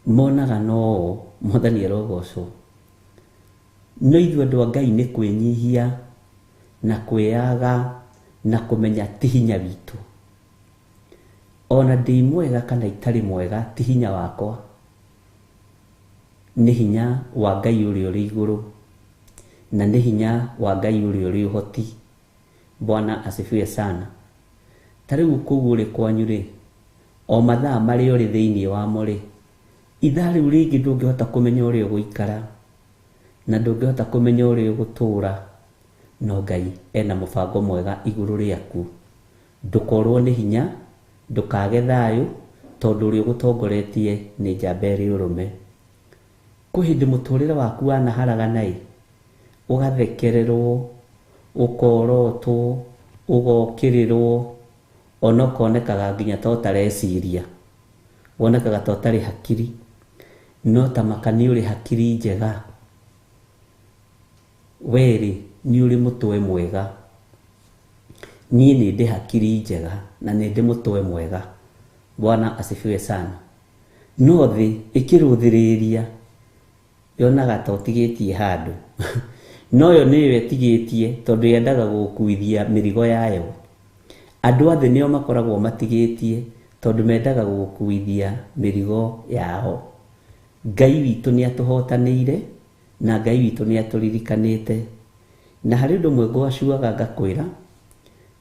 monaga no Mwathani arogocwo. No ithuĩ andũ a Ngai nĩ kwĩnyihia na kwĩyaga na kũmenya ti hinya witũ. Ona ndĩ mwega kana itarĩ mwega, ti hinya wakwa, nĩ hinya wa Ngai ũrĩa ũrĩ igũrũ, na nĩ hinya wa Ngai ũrĩa ũrĩ ũhoti. Bwana asifiwe sana. Ta rĩu kũu ũrĩ kwanyu-rĩ, o mathaa marĩa ũrĩ thĩinĩ wamo-rĩ, ithaa rĩu rĩngĩ ndũngĩhota kũmenya ũrĩa ũgũikara, na ndũngĩhota kũmenya ũrĩa ũgũtũũra, no Ngai ena mũbango mwega igũrũ rĩaku. Ndũkorwo nĩ hinya, ndũkage thayũ, tondũ ũrĩa ũgũtongoretie nĩ njamba ĩrĩ ũrũme. Kwĩ hĩndĩ mũtũrĩre waku wanaharagana-ĩ, ũgathekererwo, ũkorotwo, ũgokĩrĩrwo, ona ũkonekaga nginya ta ũtareciria, wonekaga ta ũtarĩ hakiri, no ta makani ũrĩ hakiri njega. Weri nĩ ũrĩ mũtwe mwega. Niĩ nĩ ndĩ hakiri njega na nĩ ndĩ mũtwe mwega. Bwana asifiwe sana. No thĩ ĩkĩrũthĩrĩria yonaga ta ũtigĩtie handũ. No yo nĩyo ĩtigĩtie, tondũ yendaga gũkuithia mĩrigo yayo. Andũ athĩ nĩo makoragwo matigĩtie, tondũ mendaga gũkuithia mĩrigo yao. Ngai witũ nĩ atũhotanĩire, na Ngai witũ nĩ atũririkanĩte. Na harĩ ũndũ ũmwe ngwacuaga ngakwĩra,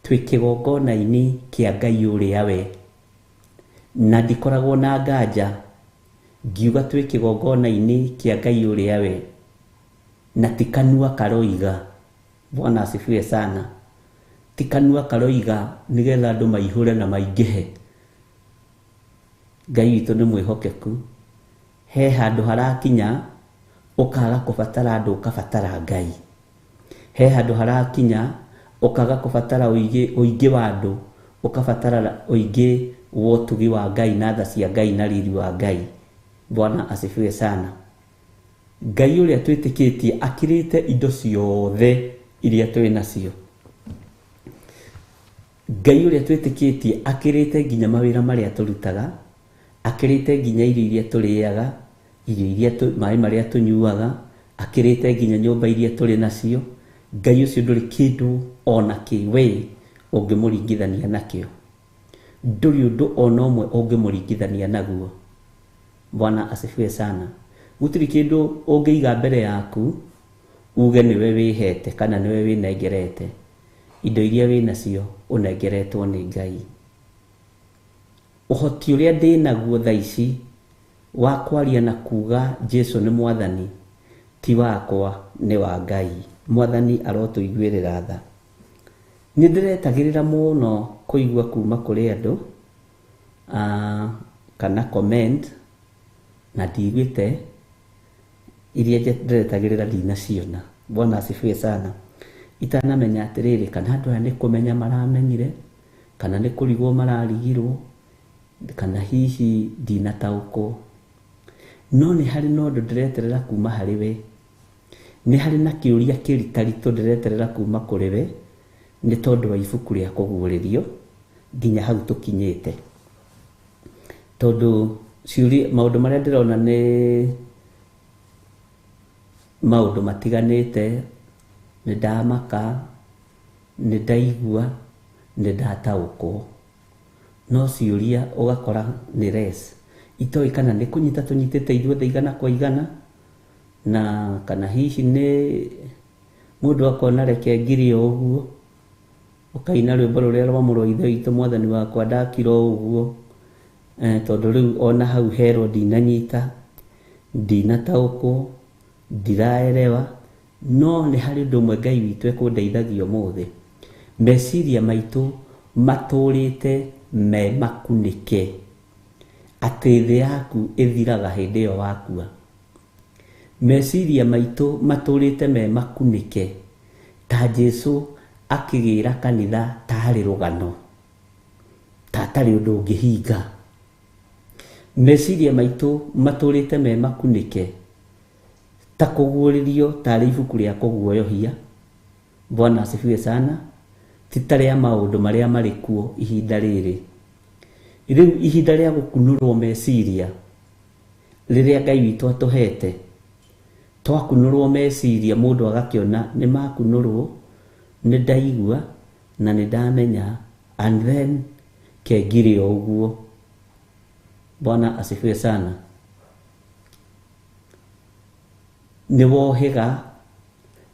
twĩ kĩgongona-inĩ kĩa Ngai ũrĩa we. Na ndikoragwo na nganja ngiuga twĩ kĩgongona-inĩ kĩa Ngai ũrĩa we, na ti kanua karoiga. Bwana asifiwe sana. Ti kanua karoiga nĩgetha andũ maihũre na maingĩhe. Ngai witũ nĩ mwĩhokeku. He handũ harakinya ũkaga kũbatara andũ, ũkabatara Ngai. He handũ harakinya ũkaga kũbatara ũingĩ wa andũ, ũkabatara ũingĩ wa ũtugi wa Ngai na tha cia Ngai na riri wa Ngai. Bwana asifiwe sana. Ngai ũrĩa twĩtĩkĩtie akĩrĩte indo ciothe iria twĩ nacio. Ngai ũrĩa twĩtĩkĩtie akĩrĩte nginya mawĩra marĩa tũrutaga, akĩrĩte nginya irio iria tũrĩaga, irio iria maĩ marĩa tũnyuaga, akĩrĩte nginya nyũmba iria tũrĩ nacio. Ngai ũcio ndũrĩ kĩndũ ona kĩ we ũngĩmũringithania nakĩo. Ndũrĩ ũndũ ona ũmwe ũngĩmũringithania naguo. Bwana asifiwe sana. Gũtirĩ kĩndũ ũngĩiga mbere yaku uge nĩwe wĩhete kana nĩwe wĩnengerete. Indo iria wĩ nacio ũnengeretwo nĩ Ngai. Ũhoti ũrĩa ndĩ naguo thaa ici wa kwaria na kuga Jesu nĩ Mwathani, ti wakwa, nĩ wa Ngai. Mwathani arotũiguĩrĩra tha. Nĩ ndĩretagĩrĩra mũno kũigua kuma kũrĩ andũ kana comment, na ndigwĩte iria ndiretagĩrĩra ndinaciona. Bwana asifiwe sana. Itanamenya atĩrĩrĩ, kana andũ aya nĩ kũmenya maramenyire, kana nĩ kũrigwo mararigirwo, kana hihi ndinataũkwo. No nĩ harĩ na ũndũ ndĩreterera kuma harĩ we, nĩ harĩ na kĩũria kĩritaritũ ndĩreterera kuma kũrĩ we, nĩ tondũ wa ibuku rĩa kũguũrĩrio nginya hau tũkinyĩte. Tondũ maũndũ marĩa ndĩrona nĩ maũndũ matiganĩte, nĩ ndamaka, nĩ ndaigua, nĩ ndataũkwo. No ciũria ũgakora nĩ res, itoĩ kana nĩ kũnyita tũnyitĩte ithuothe igana kwa igana, na kana hihi nĩ mũndũ akona reke ngiri o ũguo, ũkaina rwĩmbo rũrĩa rwa mũrũ wa ithe witũ mwathani wakwa ndakira o ũguo, tondũ rĩu ona hau herwo ndinanyita, ndinataũkwo, ndiraerewa. No nĩ harĩ ũndũ ũmwe Ngai witũ ekũndeithagia ũmũthĩ. Meciria maitũ matũrĩte me makunĩke atĩ thĩ yaku ĩthiraga hĩndĩ ĩyo wakua. Meciria maitũ matũrĩte me makunĩke ta Jesũ akĩgĩra kanitha tarĩ rũgano, tatarĩ ũndũ ũngĩhinga. Meciria maitũ matũrĩte me makunĩke ta kũguũrĩrio tarĩ ibuku rĩa kũguoyohia. Bwana asifiwe sana. Ti ta rĩa maũndũ marĩa marĩ kuo ihinda rĩrĩ. Rĩu ihinda rĩa gũkunũrwo meciria rĩrĩa Ngai witũ atũhete, twakunũrwo meciria mũndũ agakĩona nĩ makunũrwo, nĩ ndaigua na nĩ ndamenya, and then kengire o ũguo. Bwana asifiwe sana. Nĩ wohĩga,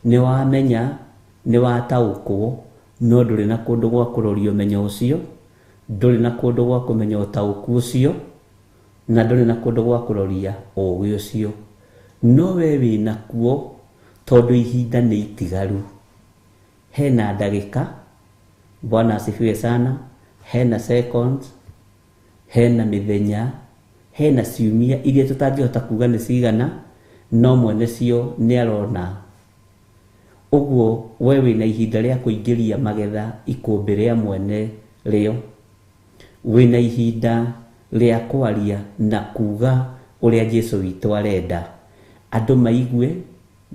nĩ wamenya, nĩ wataũkwo, no ndũrĩ na kũndũ gwa kũroria ũmenyo ũcio, ndũrĩ na kũndũ gwa kũmenya ũtaũku ũcio, na ndũrĩ na kũndũ gwa kũroria ũũgĩ ũcio. No we wĩna kuo tondũ ihinda nĩ itigaru. Hena ndagĩka, Bwana asifiwe sana, hena seconds, hena mĩthenya, hena ciumia iria tũtangĩhota kuga nĩ cigana, no mwene cio nĩ arona. Ũguo we wĩna ihinda rĩa kũingĩria magetha ikũmbĩ rĩa mwene rĩo. Wĩna ihinda rĩa kwaria na kuga ũrĩa Jesũ witũ arenda. Andũ maigue,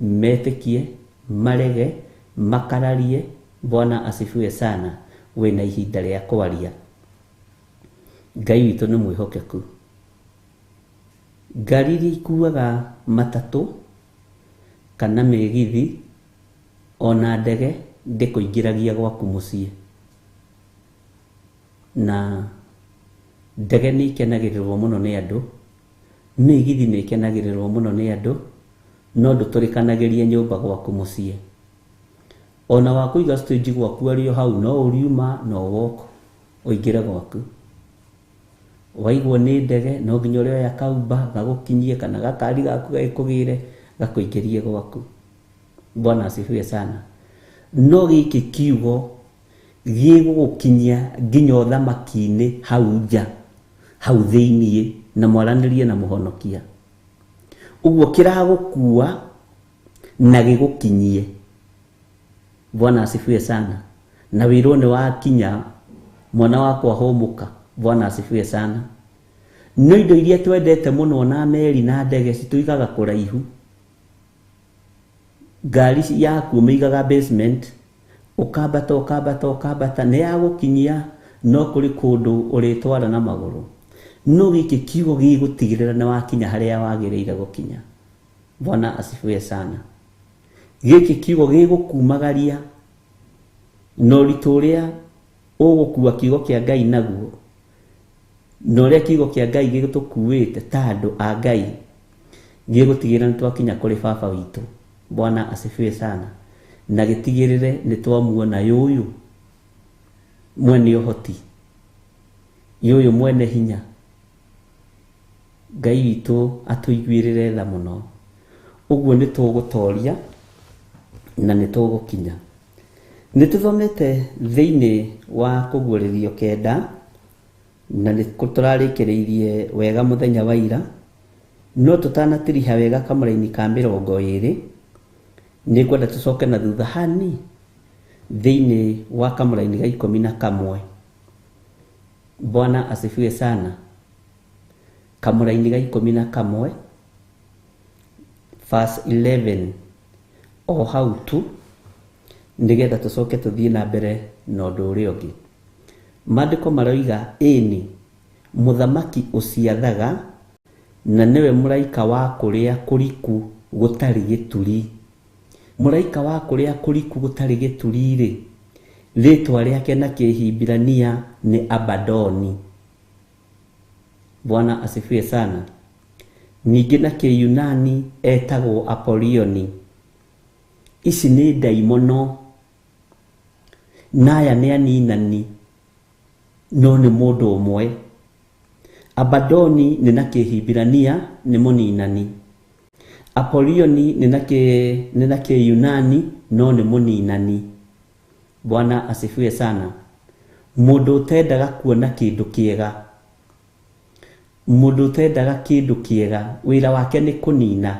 metĩkie, marege, makararie. Bwana asifiwe sana. Wĩna ihinda rĩa kwaria. Ngai witũ nĩ mwĩhokeku. Ngari iria ikuaga matatũ kana mĩgithi ona ndege ndĩkũingĩragia gwaku mũciĩ. Na ndege nĩ ikenagĩrĩrwo mũno nĩ andũ, mĩgithi nĩ ikenagĩrĩrwo mũno nĩ andũ, no ndũtũrĩkanagĩrie nyũmba gwaku mũciĩ. Ona wakũiga stage gwaku arĩ o hau, no ũriuma no woko ũingĩre gwaku. Waigwo nĩ ndege no nginya ũrĩa oya kaumba gagũkinyie, kana gakari gaku gagĩkũgĩre gakũingĩrie gwaku. Bwana asifiwe sana. No gĩkĩ kiugo gĩgũgũkinyia nginya ũthamaki-inĩ hau nja, hau thĩiniĩ, na mwaranĩrie na mũhonokia. Ũguo kĩragũkua na gĩgũkinyie. Bwana asifiwe sana. Na wĩrwo nĩ wakinya, mwana wakwa hũmũka. Bwana asifiwe sana. No indo iria twendete mũno na meri na ndege citũigaga kũraihu. Ngari yaku ũmĩigaga basement, ũkambata nĩ yagũkinyia, no kũrĩ kũndũ ũrĩtwara na magũrũ. No gĩkĩ kiugo gĩgũtigĩrĩra nĩ wakinya harĩa wagĩrĩire gũkinya. Bwana asifiwe sana. Gĩkĩ kiugo gĩgũkumagaria na ũritũ ũrĩa ũgũkua kiugo kĩa Ngai naguo, na ũrĩa kiugo kĩa Ngai gĩgũtũkuĩte ta andũ a Ngai, gĩgũtigĩrĩra nĩ twakinya kũrĩ baba witũ. Bwana asifiwe sana. Na gĩtigĩrĩre nĩ twamuona yũyũ mwene ũhoti, yũyũ mwene hinya. Ngai witũ atũiguĩrĩre tha mũno. Ũguo nĩ tũgũtoria na nĩ tũgũkinya. Nĩ tũthomete thĩinĩ wa kũguũrĩrio 9, na nĩ tũrarĩkĩrĩirie wega mũthenya wa ira, no tutanatiriha wega kamũra-inĩ ka 20 nĩ ngwenda tũcoke na thutha hani thĩinĩ wa kamũra-inĩ ga 11. Bwana asifiwe sana. Kamũra-inĩ ga 11 verse 11 o hau tu nĩgetha tũcoke tũthiĩ na mbere na ũndũ ũrĩa ũngĩ. Maandĩko maroiga ĩni mũthamaki ũciathaga na nĩwe mũraika wa kũrĩa kũriku gũtarĩ gĩturi. Mũraika wa kũrĩa kũriku gũtarĩ gĩturi rĩ, rĩtwa rĩake na Kĩhibirania nĩ Abadoni. Bwana asifiwe sana. Ningĩ na Kĩyunani etagwo Apolioni. Ici nĩ ndaimono, naya nĩ aninani, no nĩ mũndũ ũmwe. Abadoni nĩ na Kĩhibirania nĩ mũninani. Apolioni nĩ na Kĩyunani no nĩ mũninani. Bwana asifiwe sana. Mũndũ ũtendaga kuona kĩndũ kĩega, mũndũ ũtendaga kĩndũ kĩega, wĩra wake nĩ kũnina,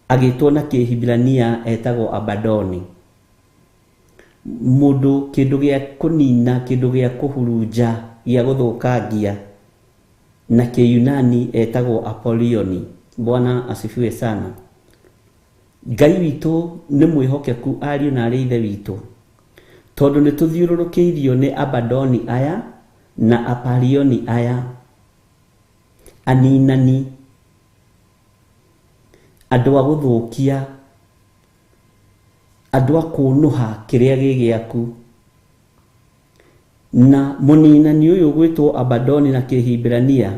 agĩtwo na Kĩhibirania etagwo Abadoni. Mũndũ kĩndũ gĩa kũnina, kĩndũ gĩa kũhurunja, gĩa gũthũkangia, na Kĩyunani etagwo Apolioni. Bwana asifiwe sana. Ngai witũ nĩ mwĩhokeku ariũ na arĩ ithe witũ, tondũ nĩ tũthiũrũrũkĩirio nĩ Abadoni aya na Apolioni aya, aninani, andũ a gũthũkia, andũ a kũnũha kĩrĩa gĩ gĩaku. Na mũninani ũyũ gwĩtwo Abadoni na Kĩhibirania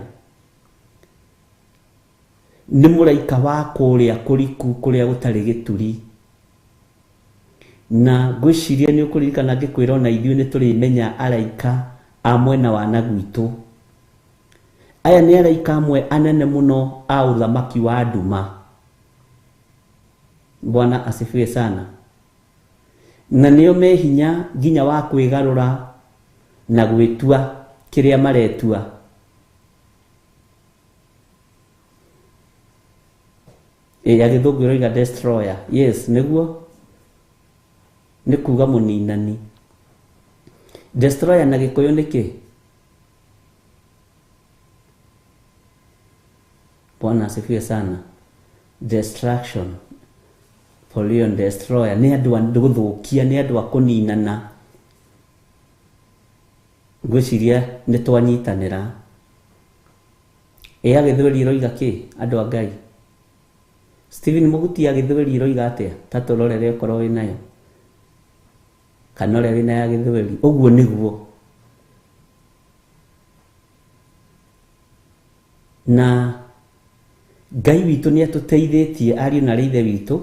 nĩ mũraika wa kũrĩa kũriku kũrĩa gũtarĩ gĩturi. Na ngwĩciria nĩ ũkũririkana ngĩkwĩra ona ithuĩ nĩ tũrĩmenya araika a mwena wa na gwitũ. Aya nĩ araika amwe anene mũno a ũthamaki wa nduma. Bwana asifiwe sana. Na nĩo me hinya nginya wa kwĩgarũra na gwĩtua kĩrĩa maretua. Agĩthũngũ ĩroiga destroyer. Yes, nĩguo nĩ kuga mũninani. Destroyer na Gĩkũyũ nĩ kĩ? Bwana asifiwe sana. Destruction. Polion destroyer nĩ andũ a gũthũkia, nĩ andũ a kũninana. Ngwĩciria nĩ twanyitanĩra. Agĩthweri ĩroiga kĩ? Andũ a Ngai. Stephen Mũguti agĩthweri ĩroiga atĩa? Ta tũrorere okorwo wĩ nayo. Kana ũrĩa wĩ nayo agĩthweri. Ũguo nĩguo. Na Ngai witũ nĩ atũteithĩtie ariũ na ithe witũ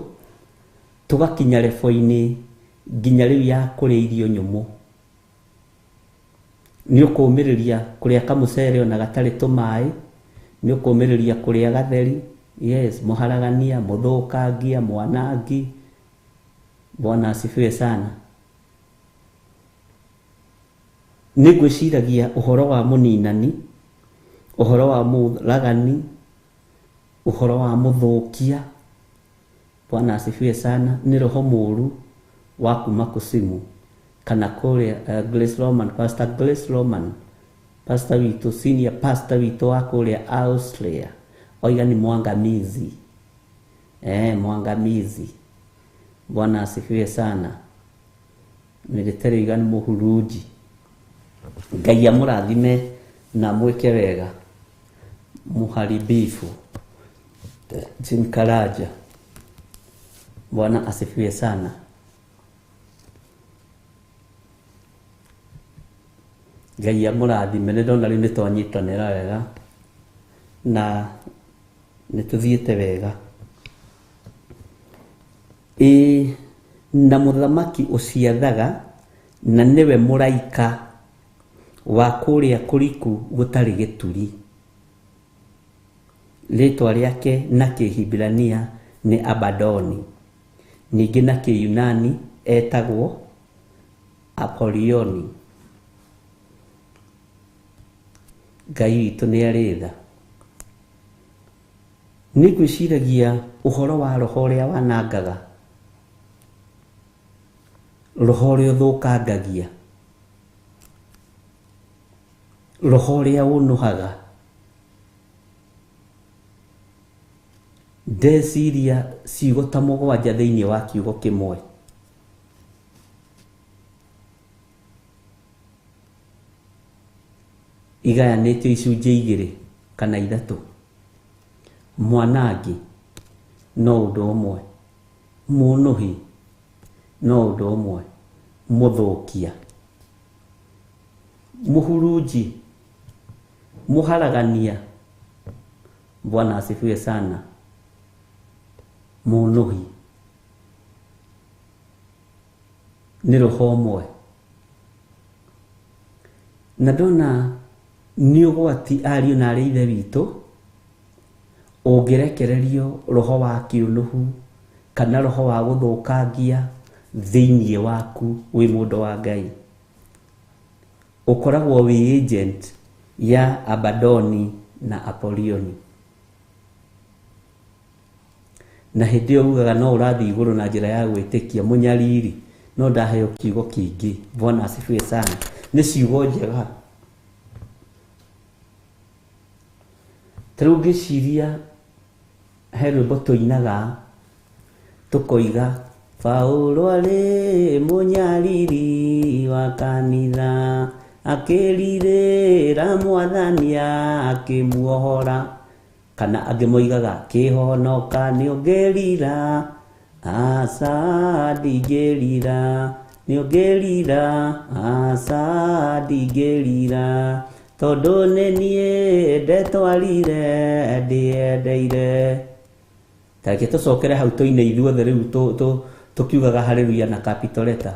tũgakinya level-inĩ nginya rĩu ya kũrĩa irio nyũmũ. Nĩ ũkũmĩrĩria kũrĩa kamũcere ona gatarĩ tũmaĩ, nĩ ũkũmĩrĩria kũrĩa gatheri, yes, mũharagania, mũthũkangia, mwanangi. Bwana asifiwe sana. Nĩ ngwĩciragia ũhoro wa mũninani, ũhoro wa mũragani, ũhoro wa mũthũkia. Bwana asifiwe sana. Nĩ roho mũru wa kuma kũsimu kana kũrĩa Grace Roman, Pastor Grace Roman, pastor witũ, senior pastor witũ wa kũrĩa Austria, oiga ni mwangamizi. Mwangamizi. Bwana asifiwe sana. Military oiga ni mũhuruji. Ngai amũrathime na mwĩke wega. Muharibifu Jim Karaja. Bwana asifiwe sana. Ngai amũrathime. Nĩ ndona rĩu nĩ twanyitanĩra wega na nĩ tũthiĩte wega. Na mũthamaki ũciathaga na nĩwe mũraika wa kũrĩa kũriku gũtarĩ gĩturi. Rĩtwa rĩake na Kĩhibirania nĩ Abadoni. Ningĩ na Kĩyunani etagwo Apolioni. Ngai witũ nĩ arĩ tha. nĩngwĩciragia ũhoro wa roho ũrĩa wanangaga, roho ũrĩa ũthũkangagia, roho ũrĩa ũnũhaga, ndeciria ciugo ta mũgwanja thĩinĩ wa kiugo kĩmwe. Igayanĩtio icunjĩ igĩrĩ kana ithatũ. Mwanangi no ũndũ ũmwe, mũnũhi no ũndũ ũmwe, mũthũkia, mũhurunji, mũharagania, Bwana asifiwe sana, mũnũhi nĩ roho ũmwe. Na ndona nĩ ũgwati ariũ na arĩ ithe witũ ũngĩrekererio roho wa kĩũnũhu kana roho wa gũthũkangia thĩinĩ waku wĩ mũndũ wa Ngai. Ũkoragwo wĩ agent ya Abadoni na Apolioni. Na hĩndĩ ĩyo ugaga no ũrathiĩ igũrũ na njĩra ya gwĩtĩkia mũnyariri, no ndaheo kiugo kĩngĩ. Bwana asifiwe sana. Nĩ ciugo njega. Tarĩu ngĩciria he rwĩmbo tũinaga tũkoiga, Paulo arĩ mũnyariri wa kanitha, akĩrirĩra Mwathani akĩmuohora. Kana angĩ moigaga, kĩhonoka nĩongerira, aca ndingĩrira, nĩongerira, aca ndingĩrira, tondũ nĩ niĩ ndetwarire ndĩendeire. Tareke tũcokere hau tũine ithuothe rĩu tũkiugaga haleluya na capital letter.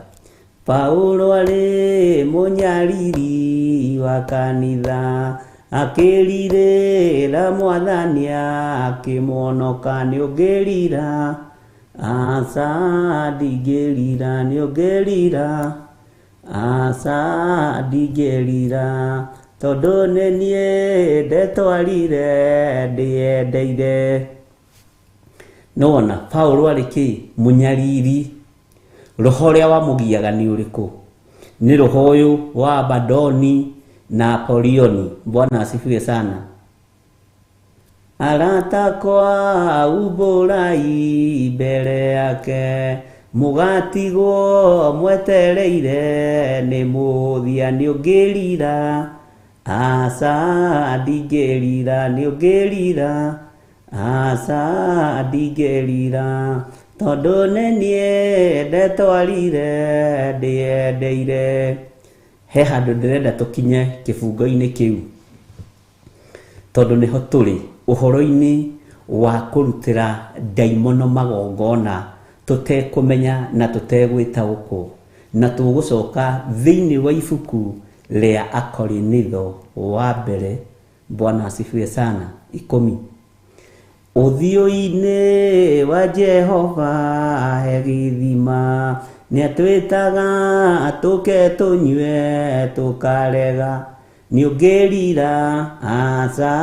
Paulo arĩ mũnyariri wa kanitha, akĩrirĩra Mwathani akĩmuonoka, nĩongerira, aca ndingĩrira, nĩongerira, aca ndingĩrira, tondũ nĩ niĩ ndetwarire ndĩendeire. Nona Paulo arĩ kĩ? Mũnyariri. Roho ũrĩa wamũgiaga nĩ ũrĩkũ? Nĩ roho ũyũ wa Abadoni na Apolioni. Bwana asifiwe sana. Aratakwa umbũrai mbere yake, mũgatigwo mwetereire nĩ mũthia, nĩongerira, aca ndingĩrira, nĩongerira, aca ndingĩrira, tondũ nĩ niĩ ndetwarire ndĩendeire. He handũ ndĩrenda tũkinye kĩbungo-inĩ kĩu, tondũ nĩho tũrĩ ũhoro-inĩ wa kũrutĩra ndaimono magongona tũtekũmenya na tũtegwĩtaũkwo, na tũgũcoka thĩinĩ wa ibuku rĩa Akorinitho wa mbere. Bwana asifiwe sana. 10. Ũthiũ-inĩ wa Jehova he gĩthima, nĩatwĩtaga tũke tũnyue tũkarega, nĩongerira, aca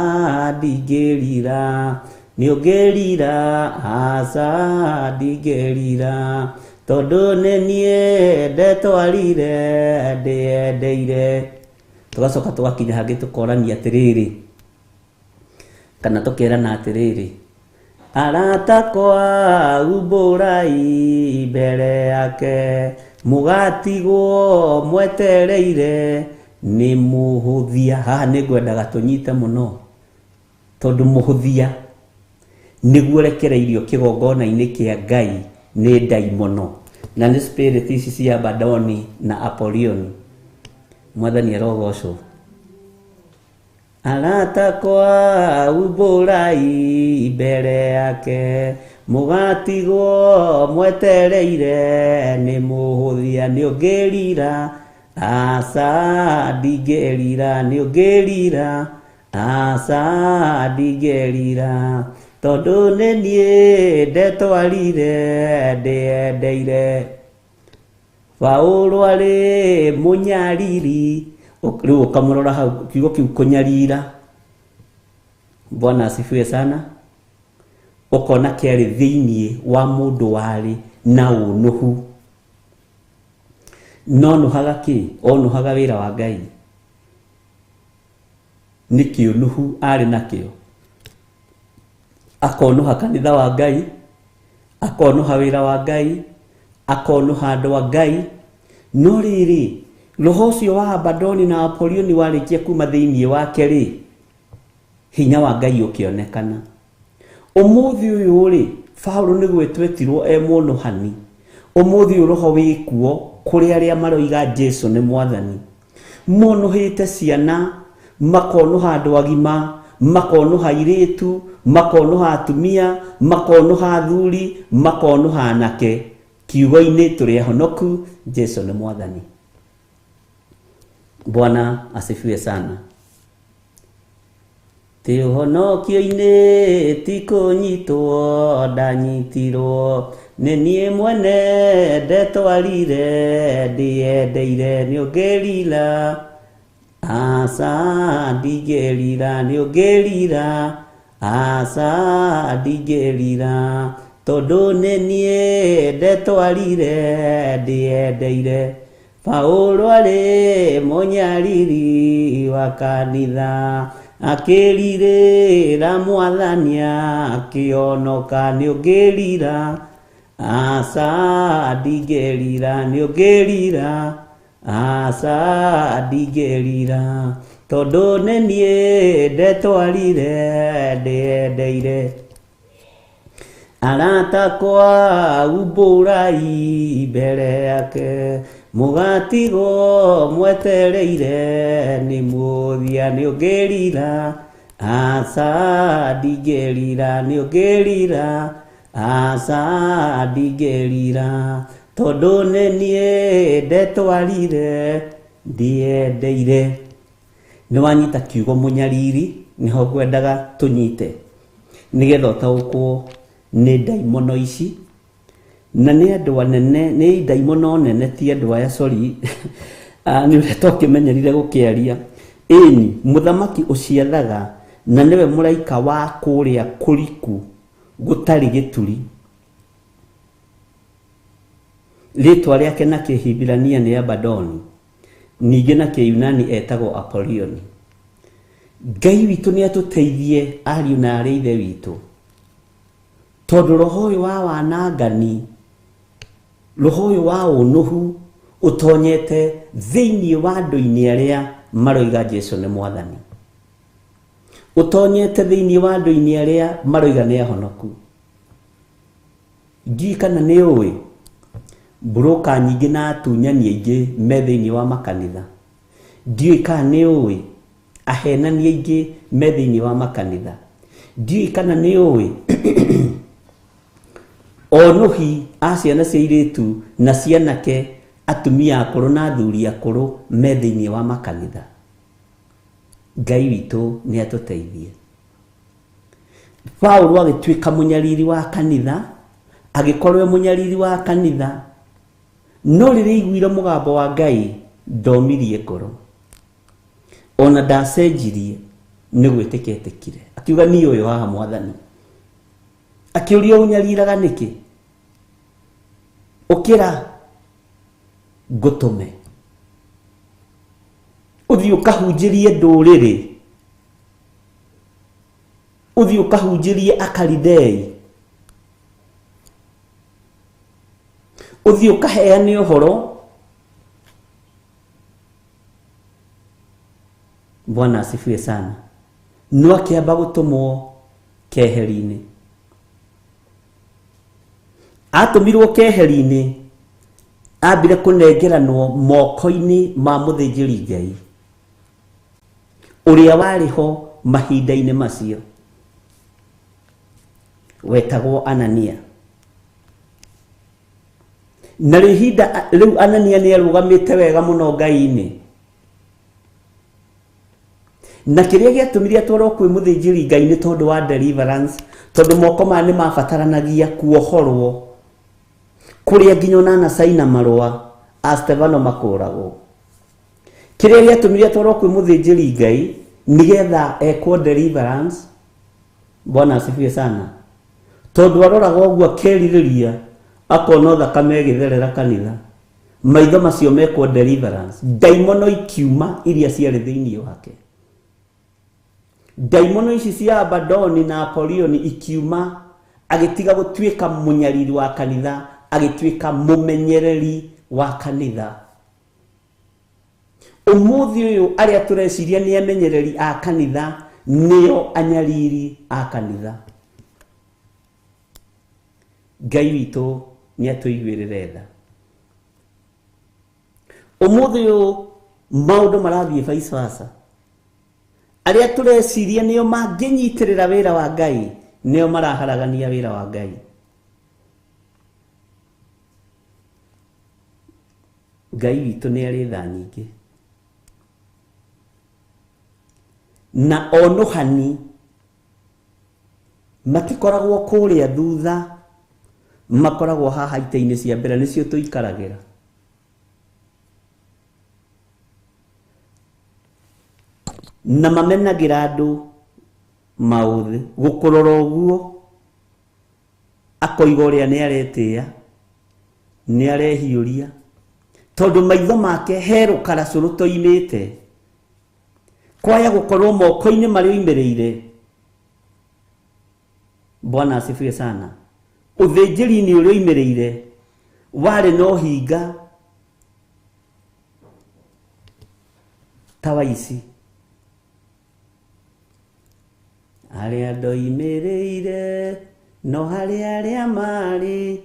ndingĩrira, nĩongerira, aca ndingĩrira, tondũ nĩ niĩ ndetwarire ndĩendeire. Tũgacoka tũgakinya hangĩ tũkorania atĩrĩrĩ, kana tũkerana atĩrĩrĩ, aratakwa umbũrai mbere yake, mũgatigwo mwetereire nĩ mũhũthia. Haha nĩngwendaga tũnyite mũno, tondũ mũhũthia nĩguo rekereirio kĩgongona-inĩ kĩa Ngai nĩ ndaimono, na nĩ spirit ici cia Abadoni na Apolioni. Mwathani arogocwo. Aratakwa umbũrai mbere yake, mũgatigwo mwetereire nĩ mũhũthia, nĩongerira, aca ndingĩrira, nĩongerira, aca ndingĩrira, tondũ nĩ niĩ ndetwarire ndĩendeire. Paulo arĩ mũnyariri. Rĩu ũkamũrora hau kiugo kĩu kũnyarira. Bwana asifiwe sana. ukona kiari thiini wa mundu wari na unuhu no nuhaga ki onuhaga wira wa Ngai nikio nuhu ari nakio akonuha kanitha wa Ngai akonuha wira wa Ngai akonuha andu wa Ngai no riri roho ucio wa Abadoni na Apolioni warikia kuma thiini wake ri hinya wa Ngai ukionekana umuthi uyu ri Paulo ni gwetwetirwo munuhani umuthi roho wikuo kuri aria maroiga Jesu ni mwathani munuhite ciana makonuha andu agima makonuha iritu makonuha atumia makonuha athuri makonuha anake kiugo-ini turi ahonoku Jesu ni mwathani. Bwana asifiwe sana. Ti uhonokio-ini ti kunyitwo ndanyitirwo ni nie mwene ndetwarire ndiendeire niungerira asa ndigerira niungerira asa ndigerira tondu ni nie ndetwarire ndiendeire. Paulo ari munyariri wa kanitha akirira mwathania akionoka niungerira asa ndigerira niungerira asa ndigerira tondu ni nie ndetwarire ndiendeire. Aratakwa uburai mbere yake mugatigo mwetereire ni muthia niungerira asa ndigerira niungerira asa ndigerira tondu ni nie ndetwarire ndiendeire. Niwanyita kiugo munyariri niho ngwendaga tunyite nigetha utaukwo ni daimono ici na ni andu anene ni daimono nene ti andu aya sorry ni uretwo kimenyerire gukiaria ini muthamaki uciathaga na niwe muraika wa kuria kuriku gutari gituri. Ritwa riake na Kihibirania ni Abadoni ningi na Kiyunani etagwo Apolioni. Ngai witu ni atuteithie ariu na ari ithe witu tondu roho uyu wa wanangani roho uyu wa unuhu utonyete thiini wa andu-ini aria maroiga Jesu ni mwathani utonyete thiini wa andu-ini aria maroiga ni ahonoku. Ngi kana ni uwi broka nyingi na atunyani aingi me thiini wa makanitha. Ngi kana ni uwi ahenani aingi me thiini wa makanitha. Ngi kana ni uwi onuhi aciana cia iritu na cianake atumia akuru na athuri akuru me thiini wa makanitha. Ngai witu ni atuteithie. Paulo agituika munyariri wa kanitha agikorwo munyariri wa kanitha no riri igwire mugambo wa Ngai ndomirie ngoro ona ndacenjirie ni gwitikitikire akiuga ni uyu haha mwathani. Akiuria unyariraga niki ukira gutume uthi ukahunjirie nduriri uthi ukahunjirie Akalidei uthi ukaheane uhoro. Bwana asifiwe sana. No akiamba gutumwo keheri-ini atumirwo keheri-ini ambire kunengeranwo moko-ini ma muthinjiri Ngai uria wariho mahinda-ini macio wetagwo Anania. Na rihinda riu Anania ni arugamite wega muno Ngai-ini na kiria giatumiria atwarwo kwi muthinjiri Ngai ni tondu wa deliverance tondu moko ma ni mabataranagia kuohorwo kuria nginya na saina marua a Stefano makuragwo. Kiria giatumiria atwarwo kwi muthinjiri Ngai nigetha ekwo deliverance. Bwana asifiwe sana. tondu aroraga ũguo akerirĩria akona thakame ĩgĩtherera kanitha, maitho macio mekwo deliverance, daimono ikiuma iria ciarĩ thĩinĩ wake. Daimono ici cia Abadoni na Apolioni ikiuma, agĩtiga gũtuĩka mũnyariri wa kanitha, agĩtuĩka mũmenyereri wa kanitha. Ũmũthĩ ũyũ arĩa tũreciria nĩ amenyereri a kanitha nĩo anyariri a kanitha. Ngai witũ nĩ atũiguĩrĩre tha. Ũmũthĩ ũyũ maũndũ marathiĩ vice versa. Arĩa tũreciria nĩo mangĩnyitĩrĩra wĩra wa Ngai nĩo maraharagania wĩra wa Ngai. Ngai witũ nĩ arĩ tha nyingĩ. Na onuhani matikoragwo kũrĩa thutha, makoragwo haha ita-inĩ cia mbere nĩcio tũikaragĩra. Na mamenagĩra andũ maũthĩ, gũkũrora ũguo akoiga ũrĩa nĩ aretĩĩa, nĩ arehiũria, tondũ maitho make he rũkaracu rũtoimĩte, kwaya gũkorwo moko-inĩ marĩ oimĩrĩire. Bwana asifiwe sana. Ũthĩnjĩri-inĩ ũrĩa oimĩrĩire warĩ na ũhinga ta wa ici. Arĩa ndoimĩrĩire no harĩ arĩa marĩ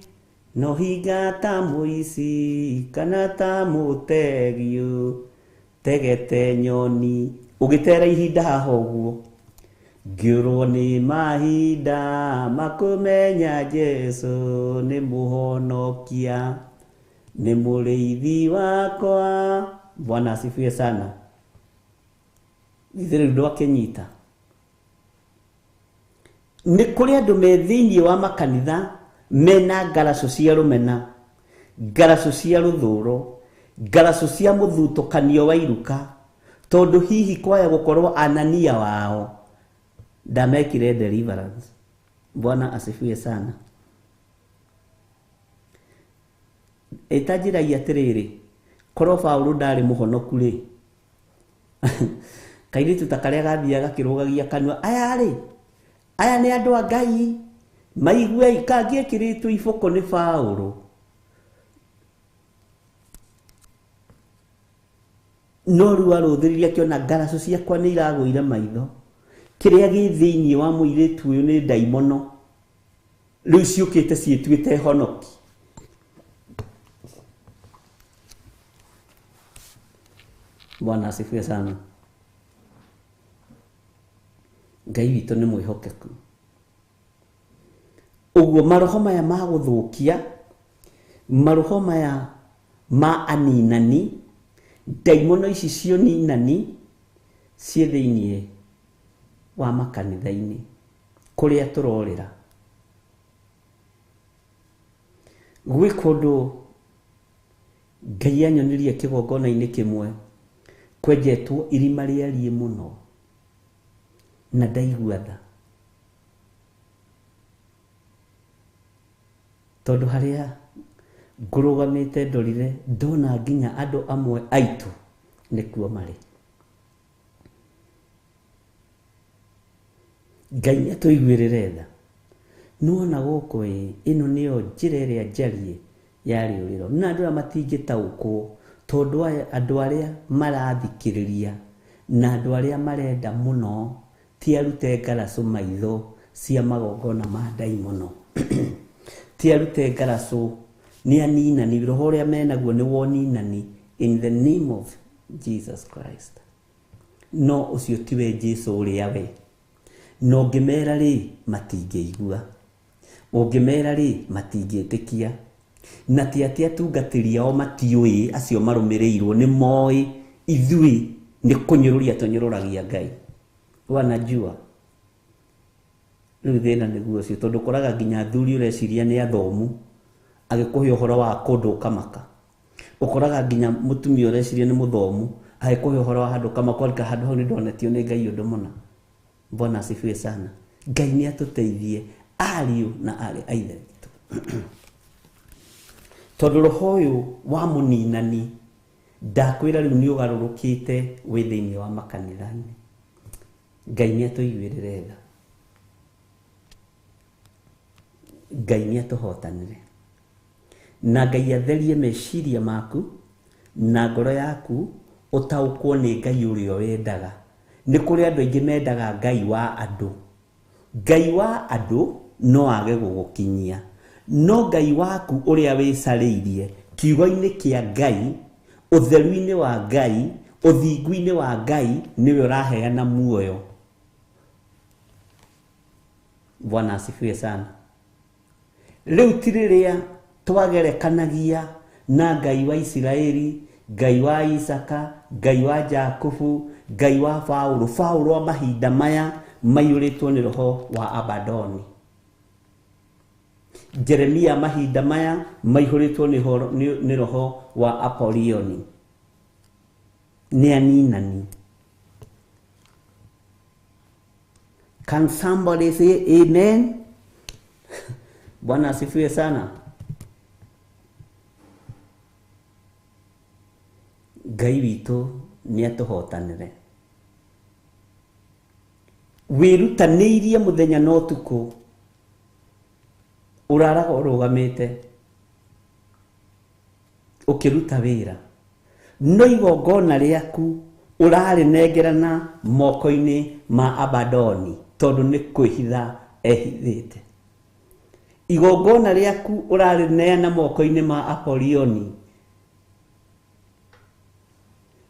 no hinga ta mũici kana ta mũtegio tegete nyoni. Ũgĩtera ihinda haha ũguo, ngĩũrwo nĩ mahinda makũmenya Jesu nĩ mũhonokia, nĩ mũrĩithi wakwa. Bwana asifiwe sana. Githĩ rĩu akĩnyita. Nĩ kũrĩ andũ me thĩinĩ wa makanitha mena ngaraco cia rũmena, ngaraco cia rũthũro, ngaraco cia mũthutũkanio wa iruka, tondu hihi kwaya gũkorwo Anania wao ndamekire deliverance. Bwana asifiwe sana. Etajiragia atĩrĩrĩ, korwo Paulo ndarĩ mũhonoku rĩ, kairĩtu ta karĩa gathiaga gakĩrũgagia kanua, aya nĩ andũ a Ngai, maigue kangĩekĩrĩtwo iboko nĩ Paulo. No rĩu arũthĩrĩria akĩona ngaraco ciakwa nĩ iragũire maitho, kĩrĩa gĩ thĩinĩ wa mũirĩtu ũyũ nĩ daimono, rĩu ciũkĩte ciĩtuĩte honoki. Bwana asifiwe sana. Ngai witũ nĩ mwĩhokeku. Ũguo maroho maya ma gũthũkia, maroho maya ma aninani, daimono ici cio ninani ciĩ thĩinĩ wa makanitha-inĩ kũrĩa tũrorĩra. Gwĩ kũndũ Ngai anyonirie kĩgongona-inĩ kĩmwe kwenjetwo irima rĩariĩ mũno na ndaigua tha, tondũ harĩa ngũrũgamĩte ndorire ndona nginya andũ amwe aitũ nĩkuo marĩ. Ngai nĩatũiguĩrĩre tha. Nuona gũkũ ĩno nĩyo njĩra ĩrĩa njariĩ ya rĩũrĩro, na andũ arĩa matingĩtaũkwo, tondũ andũ arĩa marathikĩrĩria na andũ arĩa marenda mũno ti arute ngaraco maitho cia magongona ma daimono. Ti arute ngaraco nĩ aninani, roho ũrĩa menaguo nĩ woninani in the name of Jesus Christ. No ũcio tiwe Jesu ũrĩa we. No ngĩmera rĩ matingĩigua, ũngĩmera rĩ matingĩtĩkia, na ti atĩ atungatĩri ao matiũĩ acio marũmĩrĩirwo nĩ moĩ ithuĩ nĩ kũnyũrũria tũnyũrũragia Ngai. Wanajua rĩu thĩna nĩguo ũcio, tondũ ũkoraga nginya athuri ũreciria nĩ athomu agĩkũhe ũhoro wa kũndũ ũkamaka. Ũkoraga nginya mũtumia ũreciria nĩ mũthomu agĩkũhe ũhoro wa handũ ũkamaka, handũ hau nĩ ndonetio nĩ Ngai ũndũ mũna. Bwana asifiwe sana. Ngai nĩ atũteithie ariũ na arĩ a ithe witũ tondũ roho ũyũ wa mũninani ndakwĩra rĩu nĩ ũgarũrũkĩte wĩ thĩinĩ wa makanitha-inĩ. Ngai nĩ atũiguĩrĩre tha, Ngai nĩ atũhotanĩre, na Ngai atherie meciria maku na ngoro yaku ũtaũkwo nĩ Ngai ũrĩa wendaga. Nĩ kũrĩ andũ aingĩ mendaga Ngai wa andũ. Ngai wa andũ no age gũgũkinyia, no Ngai waku ũrĩa wĩcarĩirie kiugo-inĩ kĩa Ngai, ũtheru-inĩ wa Ngai, ũthingu-inĩ wa Ngai, nĩwe ũraheana muoyo. Bwana asifiwe sana. Rĩu ti rĩrĩa twagerekanagia na Ngai wa Isiraeli, Ngai wa Isaka, Ngai wa Jakubu, Ngai wa Paulo. Paulo wa mahinda maya maiyũrĩtwo nĩ roho wa Abadoni. Jeremia mahinda maya maihũrĩtwo nĩ roho wa Apolioni. Nĩ aninani. Can somebody say amen? Bwana asifiwe sana. Ngai witũ nĩ atũhotanĩre. Wĩrutanĩirie mũthenya na ũtukũ, ũraraga ũrũgamĩte ũkĩruta wĩra, no igongona rĩaku ũrarĩnengerana moko-inĩ ma Abadoni tondũ nĩ kwĩhitha ehithĩte. Igongona rĩaku ũrarĩneana moko-inĩ ma Apolioni.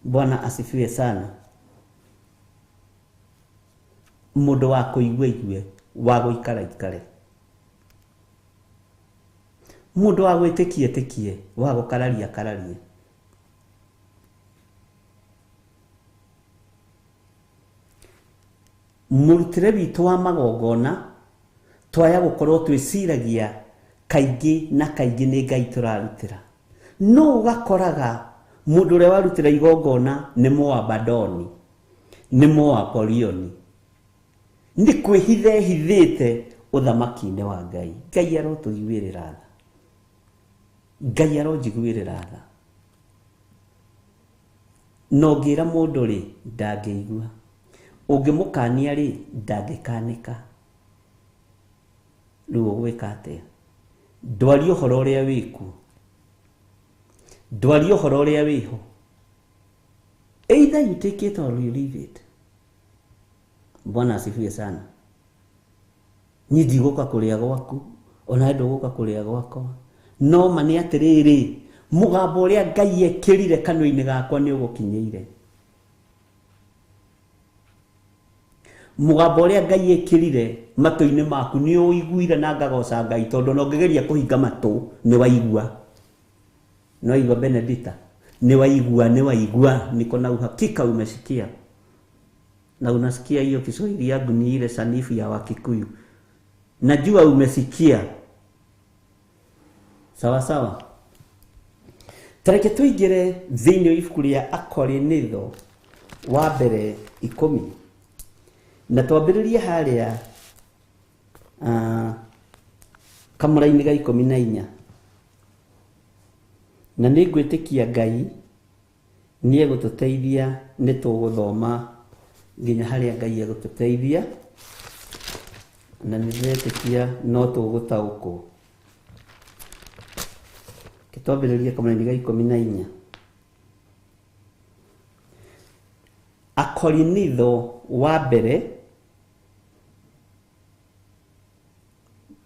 Bwana asifiwe sana. Mũndũ wa kũigua igue, wa gũikara ikare. Mũndũ wa gwĩtĩkia tĩkie, wa gũkararia kararie. Mũrutĩre witũ wa magongona twaya gũkorwo twĩciragia kaingĩ na kaingĩ nĩ Ngai tũrarutĩra, no ũgakoraga mũndũ ũrĩa warutĩra igongona nĩ Mũabadoni, nĩ Mũapolioni, nĩ kwĩhitha ehithĩte ũthamaki-inĩ wa Ngai. Ngai arotũiguĩrĩra tha, Ngai aronjiguĩrĩra tha. No ngĩra mũndũ rĩ ndangĩigua, ũngĩmũkania rĩ ndangĩkanĩka. Rĩu ũgwĩka atĩa? Ndwaria ũhoro ũrĩa wĩku, ndwaria ũhoro ũrĩa wĩho. Either you take it or you leave it. Bwana asifiwe sana. Niĩ ndigũka kũrĩa gwaku, ona ndũgũka kũrĩa gwakwa, no ma nĩ atĩrĩrĩ, mũgambo ũrĩa Ngai ekĩrire kanua-inĩ gakwa nĩ ũgũkinyĩire. Mũgambo ũrĩa Ngai ekĩrire matũ-inĩ maku nĩ ũiguire na ngagoca Ngai, tondũ no ngĩgeria kũhinga matũ nĩ waigua. Nĩ waigua Benedita? Nĩ waigua, niko na uhakika umesikia. Na unasikia hiyo Kiswahili yangu ni ile sanifu ya Wakikuyu. Najua umesikia. Sawa sawa. Tareke tuingĩre thĩinĩ wa ibuku rĩa Akorinitho wa mbere 10. Na twambĩrĩrie harĩa kamũra-inĩ ga 14. Na nĩ ngwĩtĩkia Ngai nĩ egũtũteithia nĩ tũgũthoma nginya harĩa Ngai egũtũteithia, na nĩ ndĩretĩkia no tũgũtaũkwo. Twambĩrĩrie kamũra-inĩ ga 14. Akorinitho wa mbere,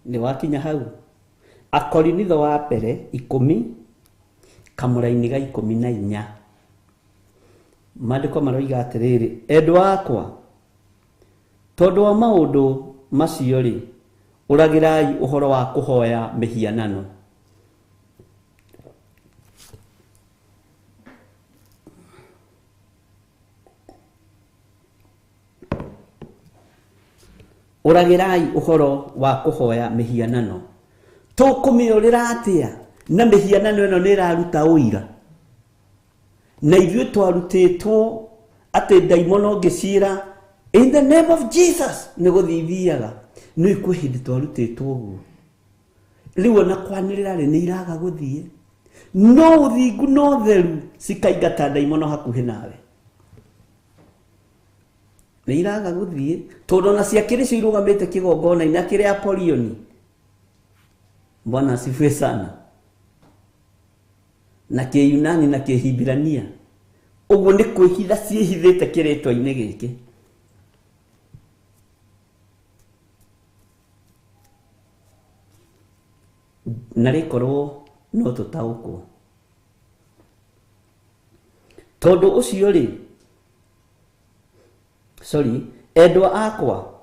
nĩ wakinya hau? Akorinitho wa mbere 10 kamũra-inĩ ga 14. Maandĩko maroiga atĩrĩrĩ, endwa akwa, tondũ wa maũndũ macio rĩ, ũragĩrai ũhoro wa kũhoya mĩhianano. Ũragĩrai ũhoro wa kũhoya mĩhianano. Tũkũmĩũrĩra atĩa? Na mĩhianano ĩno nĩ ĩraruta ũira. Na ithuĩ twarutĩtwo atĩ ndaimono ngĩciĩra in the name of Jesus nĩ gũthithiaga. nä kwä hä ndä twarutä two å guo rä u ona kwanä rä rarä nä iraga gå thiä no å thingu no theru cikaingata ndaimono hakuhä nawe nä iraga gå thiä tondå ona ciakä rä cio irå gamä te kä gongona-inä akä rä Apolioni. Bwana asifiwe sana. Na kä Yunani na kä Hibirania å guo nä kwä hitha ciĩhithä te kä rä twa-inä gä kä. Na rä korwo no tå taå kwo tondå å cio rä endwa akwa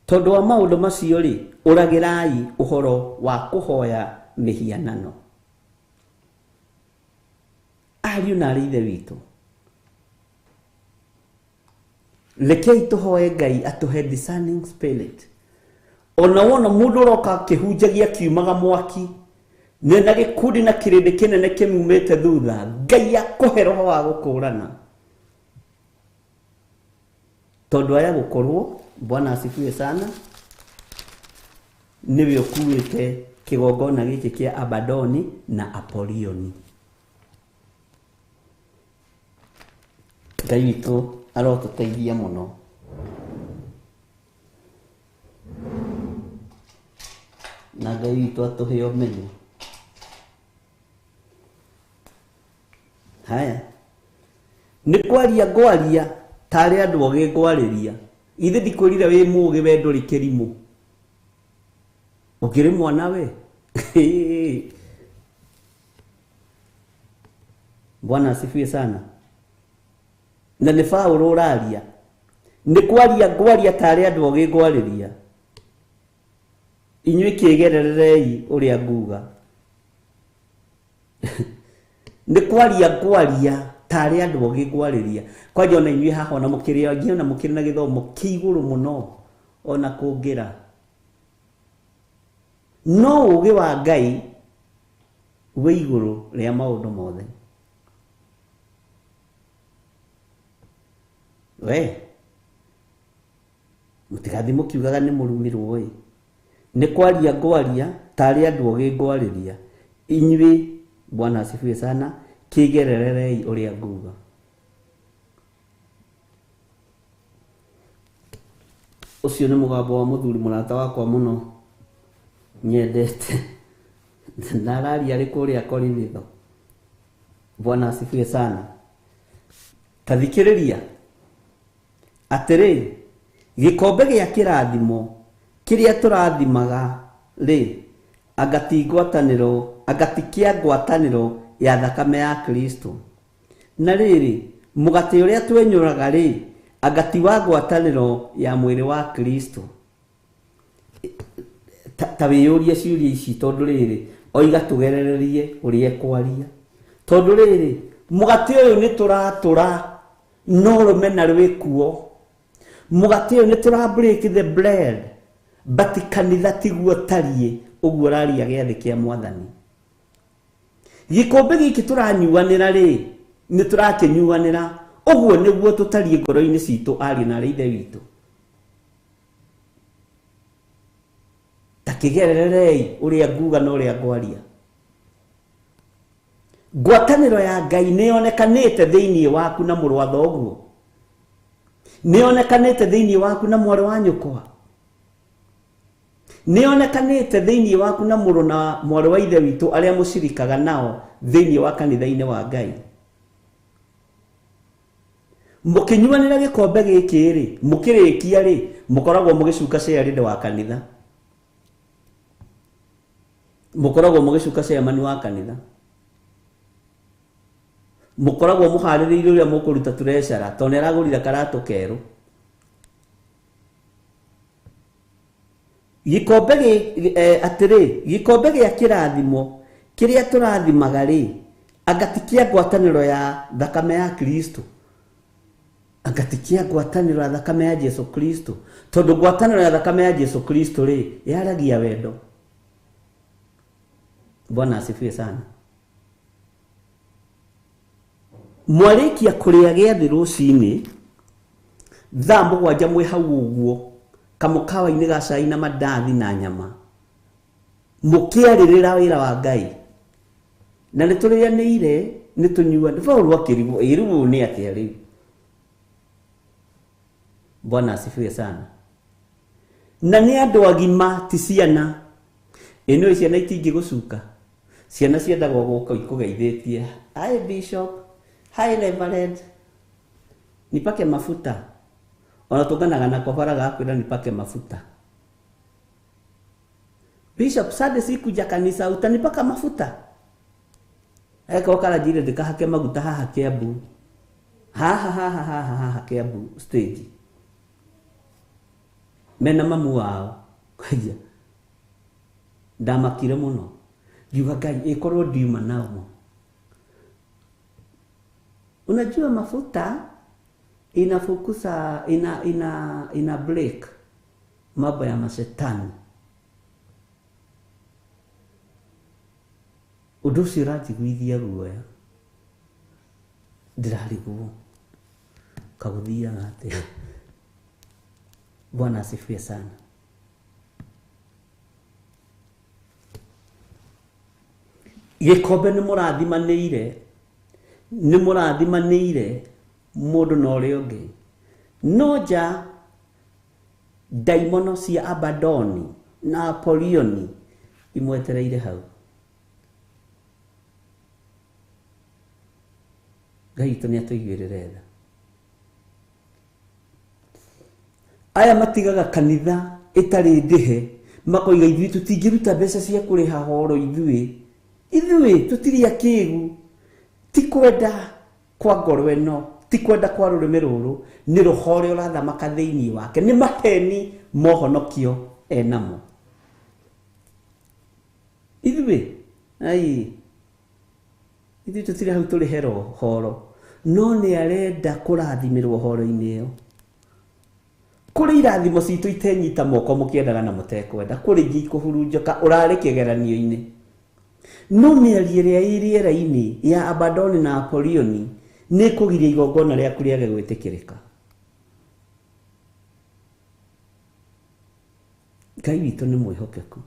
tondå wa maå ndå macio rä å ragä rai å horo wa kå hoya mä hianano. Ariå na arä ithe witå rekei tå hoe Ngai atå he discerning spirit. Ona wona mundu roka kihunjagia kiumaga mwaki nena gikundi na kirindi kinene kimumite thutha Ngai akuhe roho wa gukurana tondu aya gukorwo Bwana asifiwe sana niwe ukuite kigongona giki kia Abadoni na Apolioni. Ngai witu arotuteithia muno. Na Ngai witu atuhe umenyo. Haya ni kwaria ngwaria tari andu oge ngwariria ithe ndikwirire wi mugi we nduri kirimu ukiri mwana we. Bwana asifiwe sana. Na ni Paulo uraria ni kwaria ngwaria tari andu oge ngwariria inywe kigerererei uria nguga. Ni kwaria ngwaria tari andu oge ngwariria kwaje ona inywe haha ona mukiri angi ona mukiri na githomo kiiguru muno ona kungira no ugi wa Ngai we iguru ria maundu mothe. We mutigathi mukiugaga ni murumirwo ii ni kwaria ngwaria tari andu oge ngwariria inywe Bwana asifiwe sana kigerererei uria nguga. Ucio ni mugambo wa muthuri murata wakwa muno nyendete na araria ari kuria Korintho. Bwana asifiwe sana. Tathikiriria atiri gikombe gia kirathimo kiria turathimaga ri agatikia ngwataniro ya thakame ya Kristo na riri mugati uria twenyuraga ri agati wa ngwataniro ya mwiri wa Kristo. Ta wiyurie ciuria ici tondu riri oiga tugerererie uria kwaria tondu riri mugati uyu ni turatura no rumena rwikuo mugati uyu ni tura break the bread but kanitha tiguo tarie uguo raria giathi kia Mwathani. Gikombe giki turanyuanira ri ni turakinyuanira uguo niguo tutarie ngoro-ini citu ari na ithe witu. Takigerererei uria nguga no uria ngwaria. Ngwataniro ya Ngai ni onekanite thiini waku na muru wa thoguo ni onekanite thiini waku na mwaru wa nyukwa ni onekanite thiini waku na muru na mwaru wa ithe witu aria mucirikaga nao thiini wa kanitha-ini wa Ngai. Mukinyuanira gikombe giki ri mukirikia ri mukoragwo mugicuka share ndi wa kanitha mukoragwo mugicuka share mani wa kanitha mukoragwo muhaririire uria mukuruta turecera tonera agurira karatu keru. Gikombe gia kirathimo kiria turathimaga ri agatikia ngwataniro ya thakame ya Kristo agatikia ngwataniro ya thakame ya Jesu Kristo tondu ngwataniro ya thakame ya Jesu Kristo ri yaragia wendo. Bwana asifiwe sana. Mwarikia kuria giathi rucini thaa 7 mwi hau uguo kamukawa-inĩ ga cai na mandathi na nyama mũkĩarĩrĩra wĩra wa Ngai na nĩ tũrĩanĩire nĩ tũnyuanĩire Paulo akĩrigwo rĩu nĩ atĩa rĩu. Bwana asifiwe sana. Na nĩ andũ agima ti ciana. Ĩno ciana itingĩgũcuka. Ciana ciendagwo gũka ikũgeithĩtie. Hi Bishop, hi Reverend. Nipake mafuta. Ona tunganaga na kobara gakwĩra nipake mafuta. Bishop, sade sikuja kanisa utanipaka mafuta. Eka wakala jire ndikahake maguta haha Kiambu. Ha Kiambu stage. Mena mamu wao. Kaja. Ndamakire muno. Yuga Ngai ikorwo ndiuma nao. Unajua mafuta inafukuza ina break mambo ya mashetani. Udusi rati gwithia ruoya. Ndirarigwo. Kaguthia ate. Bwana asifiwe sana. Gĩkombe nĩ mũrathimanĩire mũndũ na ũrĩa ũngĩ. No nja ndaimono cia Abadoni na Apolioni imwetereire hau. Ngai witũ nĩ atũiguĩrĩre tha. Aya matigaga kanitha ĩtarĩ ndĩhe makoiga ithuĩ tũtingĩruta mbeca cia kũrĩha horo ithuĩ tũtirĩ akĩĩgu. Ti kwenda kwa ngoro ĩno, ti kwenda kwa rũrĩmĩ rũrũ, nĩ roho ũrĩa ũrathamaka thĩinĩ wake, nĩ maheni mohonokio enamo. Ithuĩ tũtirĩ hau tũrĩhe horo, no nĩ arenda kũrathimirwo horo-inĩ ĩyo. Kũrĩ irathimo citũ itenyita moko mũkĩendaga na mũtekwenda, kũrĩ ingĩ ikũhurunjũka ũrarĩ kĩgeranio-inĩ. No mĩario ĩrĩa ĩ rĩera-inĩ ya Abadoni na Apolioni nĩ kũgiria igongona rĩaku rĩage gwĩtĩkĩrĩka. Ngai witũ nĩ mwĩhokeku.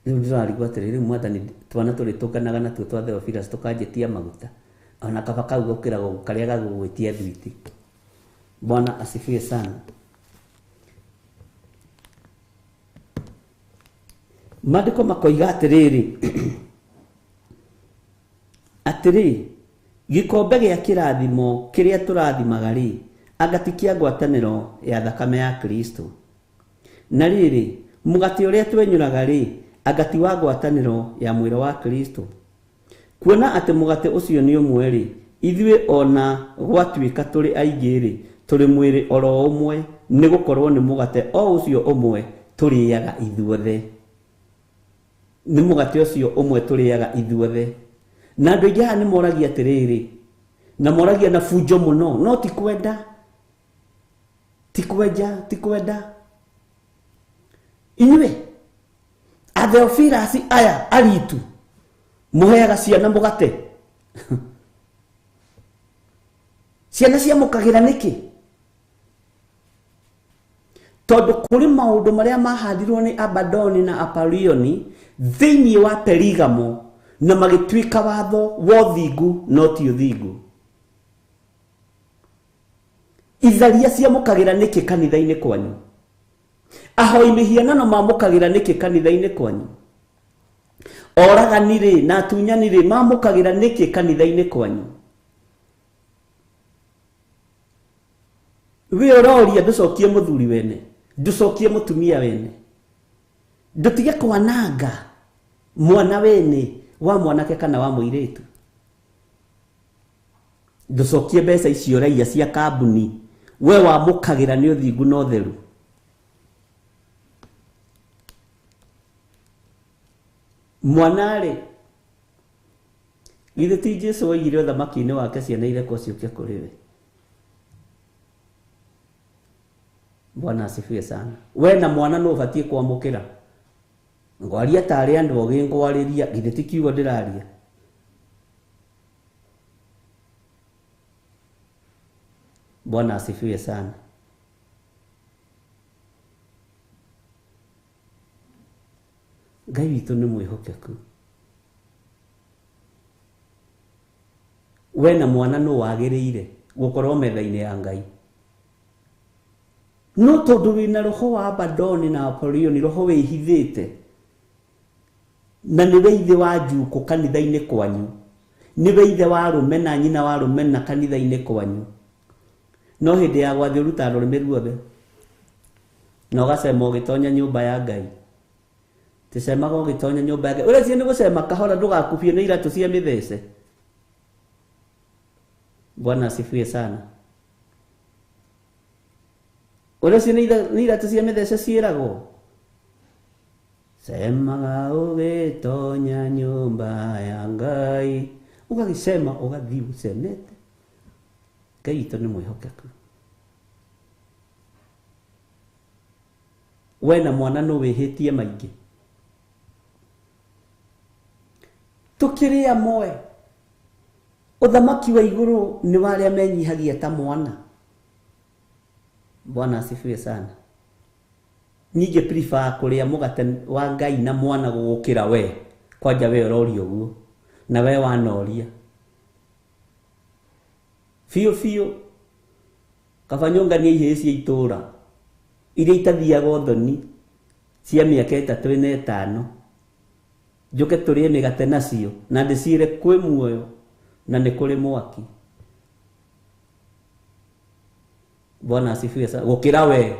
Rĩu ndĩrarigwo atĩrĩrĩ, Mwathani twana tũrĩtũnganaga natuo twa Theophilus tũkanjĩtia maguta, ona kaba kau gũkĩragwo karĩa gagũgwĩtia thwiti. Bwana asifiwe sana. Maandĩko makoiga atĩrĩ gĩkombe gĩa kĩrathimo kĩrĩa tũrathimaga rĩ, anga ti kĩa ngwatanĩro ya thakame ya Kristo. Na rĩrĩ mũgate ũrĩa twenyũraga rĩ, anga ti wa ngwatanĩro ya mwĩrĩ wa Kristo. Kuona atĩ mũgate ũcio nĩ ũmwe rĩ, ithuĩ ona gwatuĩka tũrĩ aingĩ rĩ, tũrĩ mwĩrĩ oro ũmwe, nĩ gũkorwo nĩ mũgate o ũcio ũmwe tũrĩaga ithuothe. Nĩ mũgate ũcio ũmwe tũrĩaga ithuothe. Na andũ aingĩ haha nĩ moragia atĩrĩrĩ, na moragia na bunjo mũno, no ti kwenda, ti kwenda. Inyuĩ Atheophilus aya aritu mũheaga ciana mũgate. Ciana ciamũkagĩra nĩkĩ? Tondũ kũrĩ maũndũ marĩa mahandirwo nĩ Abadoni na Apolioni thĩinĩ wa Perigamo na magĩtuĩka watho wa ũthingu no ti ũthingu. Itharia ciamũkagĩra nĩkĩ kanitha-inĩ kwanyu? Ahoi mĩhianano mamũkagĩra nĩkĩ kanitha-inĩ kwanyu? Oragani rĩ na atunyani rĩ mamũkagĩra nĩkĩ kanitha-inĩ kwanyu? We ũroria ndũcokie mũthuri wene, ndũcokie mũtumia wene, ndũtige kwananga mwana wene wa mwanake kana wa mũirĩtu, ndũcokie mbeca icio raia cia kambuni we wamũkagĩra nĩ ũthingu na ũtheru. Mwana rĩ, githĩ ti Jesũ oigire ũthamaki-inĩ wake ciana irekwo ciũke kũrĩ we? Bwana asifiwe sana. We na mwana no ũbatiĩ kwamũkĩra. Ngwaria tarĩ andũ ogĩ ngwarĩria, githĩ ti kiugo ndĩraria? Bwana asifiwe sana. Ngai witũ nĩ mwĩhokeku. We na mwana nũ wagĩrĩire gũkorwo metha-inĩ ya Ngai. No tondũ wĩna roho wa Abadoni na Apolioni, roho wĩhithĩte, na nĩwe ithe wa Njuko kanitha-inĩ kwanyu, nĩwe ithe wa arũme na nyina wa arũme na kanitha-inĩ kwanyu, no hĩndĩ ya gwathi ũruta rũrĩmĩ ruothe na ũgacema ũgĩtonya nyũmba ya Ngai. Tĩcemaga ũgĩtonya nyũmba ya Ngai. Ũrecirie nĩ gũcema kahora ndũgakubie nĩ iratũ cia mĩthece. Bwana asifiwe sana. Ũrecirie nĩ iratũ cia mĩthece ciĩragwo. Semaga ũgĩtonya nyũmba ya Ngai. Ũgagĩcema ũgathiĩ ũcemete. Ngai witũ nĩ mwĩhokeku. We na mwana no wĩhĩtie maingĩ. Tũkĩrĩ amwe, ũthamaki wa igũrũ nĩ warĩa menyihagia ta mwana. Bwana asifiwe sana. Ningĩ prefer kũrĩa mũgate wa Ngai na mwana gũgũkĩra we. Kwanja we ũroria ũguo na we wanoria. Biũ kabanyongania ihĩĩ cia itũũra iria itathiaga ũthoni cia mĩaka 35 njoke tũrĩe mĩgate nacio na ndĩciĩre kwĩ muoyo na nĩ kũrĩ mwaki. Bwana asifiwe sana. Gũkĩra we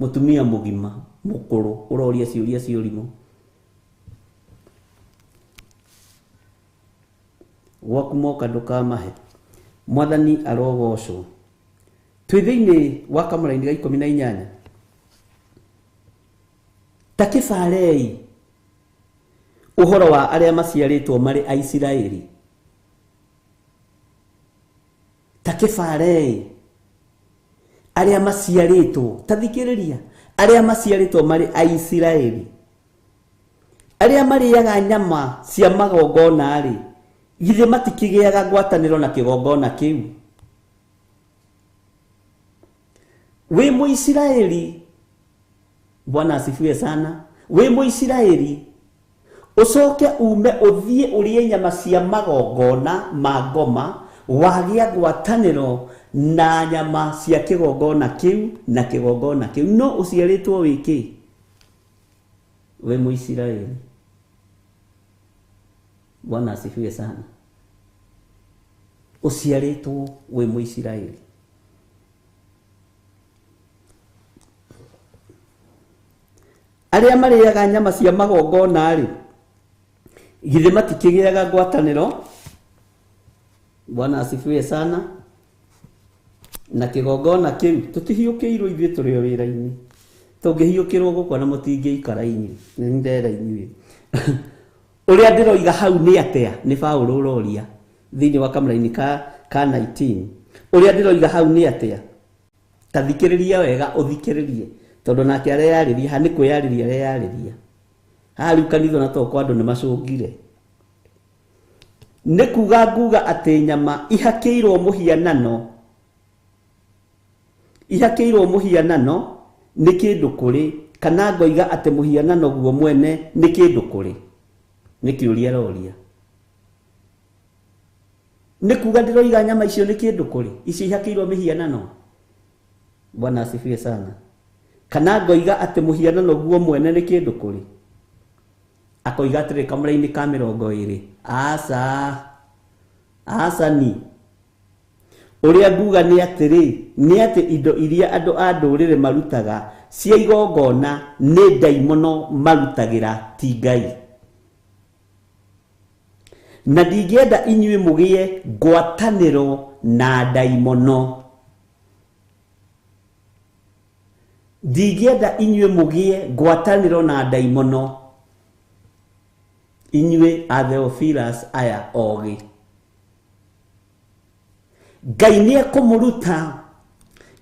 mũtumia mũgima mũkũrũ ũroria ciũria cia ũrimũ. Gwaku moka ndũkamahe. Mwathani arogocwo. Twĩ thĩinĩ wa Kamũra-inĩ ga 18. Ta kĩbarei ũhoro wa arĩa maciarĩtwo marĩ Aisiraeli. Ta kĩbarei arĩa maciarĩtwo, ta thikĩrĩria, arĩa maciarĩtwo marĩ Aisiraeli, arĩa marĩaga nyama cia magongona-rĩ, githĩ matikĩgĩaga ngwatanĩro na kĩgongona kĩu? Wĩ Mũisiraeli, Bwana asifiwe sana, wĩ Mũisiraeli, ũcoke ume ũthiĩ ũrĩe nyama cia magongona ma ngoma, wagĩa ngwatanĩro na nyama cia kĩgongona kĩu na kĩgongona kĩu. No ũciarĩtwo wĩkĩ? Wĩ Mũisiraeli. Bwana asifiwe sana. Ũciarĩtwo wĩ Mũisiraeli. Arĩa marĩaga nyama cia magongona-rĩ, githĩ matikĩgĩaga ngwatanĩro, Bwana asifiwe sana, na kĩgongona kĩu? Tũtihiũkĩirwo ithuĩ tũrĩ o wĩra-inĩ. Tũngĩhiũkĩrwo gũkũ na mũtingĩikara inyuĩ, nĩ ndera inyuĩ. Ũrĩa ndĩroiga hau nĩ atĩa? Nĩ Paũlũ ũroria thĩinĩ wa Kamũra-inĩ ka 19. Ũrĩa ndĩroiga hau nĩ atĩa? Ta thikĩrĩria wega, ũthikĩrĩrie, tondũ nake areyarĩria, ha nĩ kwĩyarĩria areyarĩria. Haha rĩu kanitha na toko andũ nĩ macũngire. Nĩ kuga nguga atĩ nyama ihakĩirwo mũhianano nĩ kĩndũ kũrĩ, kana ngoiga atĩ mũhianano guo mwene nĩ kĩndũ kũrĩ? Nĩ kĩũria roria. Nĩ kuga ndĩroiga nyama icio nĩ kĩndũ kũrĩ, icio ihakĩirwo mĩhianano? Bwana asifiwe sana. Kana ngoiga atĩ mũhianano guo mwene nĩ kĩndũ kũrĩ? Akoiga atĩrĩ Kamũra-inĩ ka 20, aca ni. Ũrĩa nguga nĩ atĩrĩ, nĩ atĩ indo iria andũ a ndũrĩrĩ marutaga cia igongona nĩ ndaimono marutagĩra, ti Ngai. Na ndingĩenda inyuĩ mũgĩe ngwatanĩro na ndaimono. Ndingĩenda inyuĩ mũgĩe ngwatanĩro na ndaimono. Inyuĩ a Theophilus aya ogĩ. Ngai nĩ ekũmũruta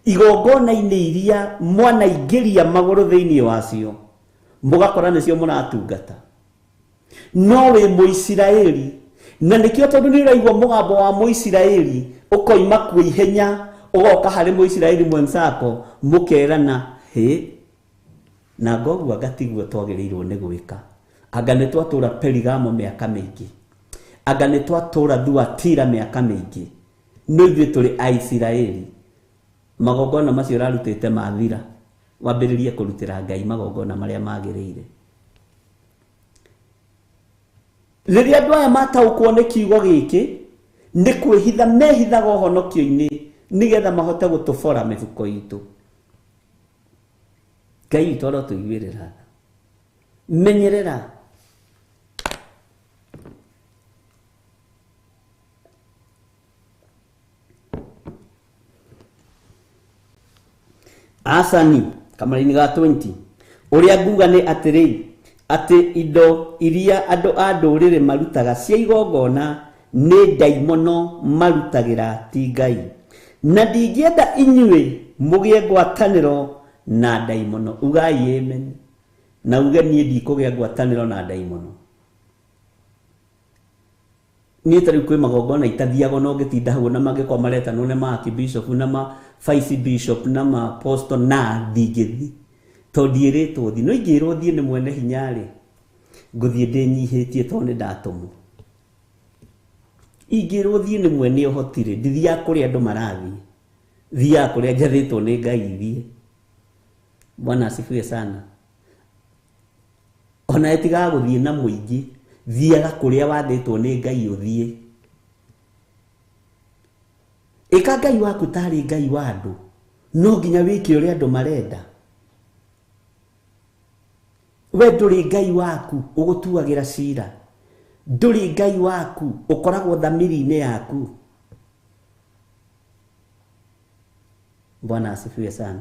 igongona-inĩ iria mwanaingĩria magũrũ thĩinĩ wacio, mũgakora nĩcio mũratungata. No wĩ Mũisiraeli, na nĩkĩo tondũ nĩ ũraigua mũgambo wa Mũisiraeli ũkoima kwĩ ihenya, ũgoka harĩ Mũisiraeli mwenzako, mũkerana, na ngoguo ngatiguo twagĩrĩirwo nĩ gwĩka. anga nĩ twatũra Perigamo mĩaka mĩingĩ, anga nĩ twatũra Thuatira mĩaka mĩingĩ, no ithuĩ tũrĩ Aisiraeli. Magongona macio ũrarutĩte mathira, wambĩrĩrie kũrutĩra Ngai magongona marĩa magĩrĩire. Rĩrĩa andũ aya mataũkwo nĩ kiugo gĩkĩ, nĩ kwĩhitha mehithaga ũhonokio-inĩ nĩgetha mahote gũtũbora mĩhuko itũ. Ngai witũ arotũiguĩrĩra. Menyerera. Asani kamari-inĩ ga 20 ũrĩa nguga nĩ atĩrĩ, atĩ indo iria andũ a ndũrĩrĩ marutaga cia igongona nĩ ndaimono marutagĩra ti Ngai, na ndingĩenda inyuĩ mũgĩe ngwatanĩro na ndaimono. Ugai amen. Na uge niĩ ndikũgĩa ngwatanĩro na ndaimono. Niĩ tarĩu kwĩ magongona itathiago na ũngĩtinda hau na mangĩkorwo maretanwo nĩ ma archbishop na ma vice bishop na ma apostle na ndingĩthi, tondũ ndierĩtwo thi. No ingĩrwo thiĩ nĩ mwene hinya rĩ, ngũthiĩ ndĩnyihĩtie tondũ nĩ ndatũmwo. Ingĩrwo thiĩ nĩ mwene ũhoti rĩ, ndithiaga kũrĩa andũ marathiĩ, thiaga kũrĩa njathĩtwo nĩ Ngai thiĩ. Bwana asifiwe sana. Ona etigaga gũthiĩ na mũingĩ, thiaga kũrĩa wathĩtwo nĩ Ngai ũthiĩ. Ĩka Ngai waku tarĩ Ngai wa andũ, no nginya wĩke ũrĩa andũ marenda. We ndũrĩ Ngai waku ũgũtuagĩra cira, ndũrĩ Ngai waku ũkoragwo thamiri-inĩ yaku. Bwana asifiwe sana.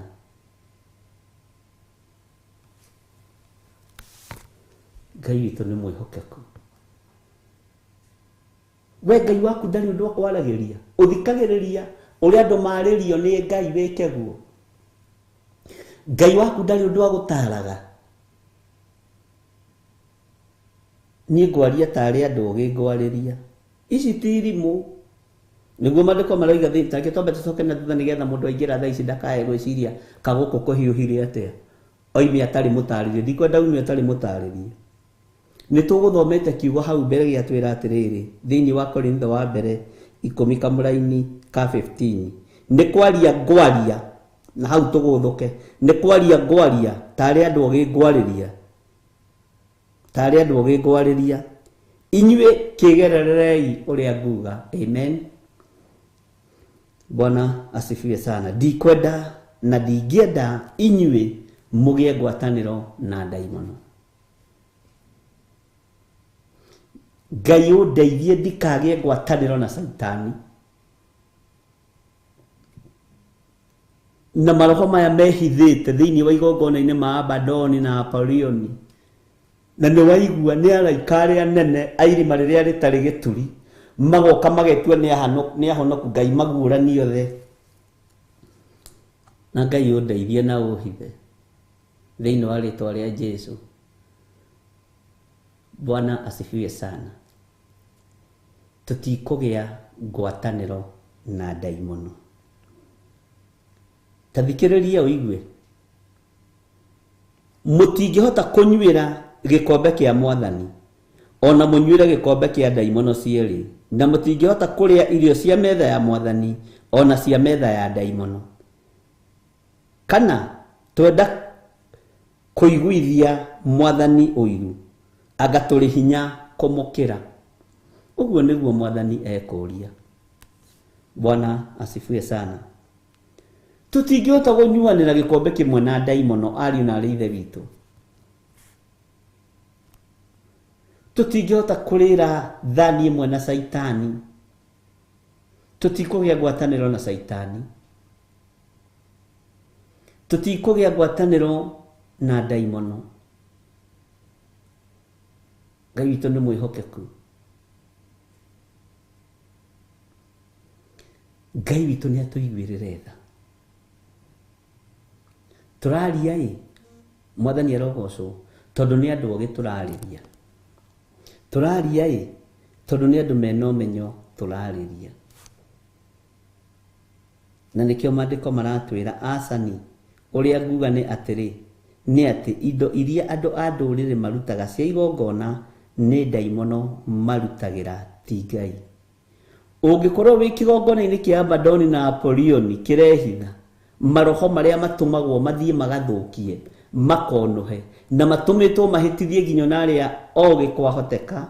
Ngai witũ nĩ mwĩhokeku. We Ngai waku ndarĩ ũndũ wa kwaragĩria, ũthikagĩrĩria ũrĩa andũ marĩrio nĩ Ngai wĩke guo. Ngai waku ndarĩ ũndũ wa gũtaraga. Niĩ ngwaria tarĩ andũ ũgĩ ngwarĩria. Ici ti irimũ. Nĩguo maandĩko maroiga tareke twambe tũcoke na thutha nĩgetha mũndũ aingĩra thaa ici ndakae gwĩciria kagũkũ kũhiũhire atĩa. Oime atarĩ mũtarĩrie, ndikwenda ume atarĩ mũtarĩrie. Nĩ tũgũthomete kiugo hau mbere gĩatwĩra atĩrĩrĩ thĩinĩ wa Korintho wa mbere 10 kamũra-inĩ ka 15. Nĩ kwaria ngwaria, na hau tũgũthũke, nĩ kwaria ngwaria tarĩ andũ ũgĩ ngwarĩria. Tarĩ andũ ũgĩ ngwarĩria. Inyuĩ kĩgererei ũrĩa nguga. Amen. Bwana asifiwe sana. Ndikwenda na ndingĩenda inyuĩ mũgĩe ngwatanĩro na ndaimono. Ngai ũndeithie ndikagĩe ngwatanĩro na Saitani. Na maroho maya mehithĩte thĩinĩ wa igongona-inĩ ma Abadoni na Apolioni. Na nĩ waigua nĩ araika arĩa nene a irima rĩrĩa rĩtarĩ gĩturi magoka magetua nĩ ahonoku Ngai maguũrani othe. Na Ngai ũndeithie na ũhithe thĩinĩ wa rĩtwa rĩa Jesu. Bwana asifiwe sana. Tutikũgĩa ngwatanĩro na ndaimono. Tathikĩrĩria ũigue. Mũtingĩhota kũnyuĩra gĩkombe kĩa Mwathani, ona mũnyuĩre gĩkombe kĩa ndaimono cierĩ, na mũtingĩhota kũrĩa irio cia metha ya Mwathani ona cia metha ya ndaimono. Kana twenda kũiguithia Mwathani ũiru, anga tũrĩ hinya kũmũkĩra. Ũguo nĩguo Mwathani ekũria. Bwana asifiwe sana. Tũtingĩhota kũnyuanĩra gĩkombe kĩmwe na ndaimono, ariũ na arĩ ithe witũ. Tũtingĩhota kũrĩra thani ĩmwe na Saitani. Tũtikũgĩa ngwatanĩro na Saitani. Tũtikũgĩa ngwatanĩro na ndaimono. Ngai witũ nĩ mwĩhokeku. Ngai witũ nĩ atũiguĩrĩra tha. Tũraria Mwathani arogocwo tondũ nĩ andũ ũgĩ tũrarĩria. Tũraria tondũ nĩ andũ mena ũmenyo tũrarĩria. Na nĩkĩo maandĩko maratwĩra Asani ũrĩa nguga nĩ atĩrĩ, nĩ atĩ indo iria andũ a ndũrĩrĩ marutaga cia igongona nĩ ndaimono marutagĩra ti Ngai. Ũngĩkorwo wĩ kĩgongona-inĩ kĩa Abadoni na Apolioni kĩrehitha maroho marĩa matũmagwo mathiĩ magathũkie makonohe na matũmĩtwo mahĩtithie nginya narĩa ogĩ kwahoteka,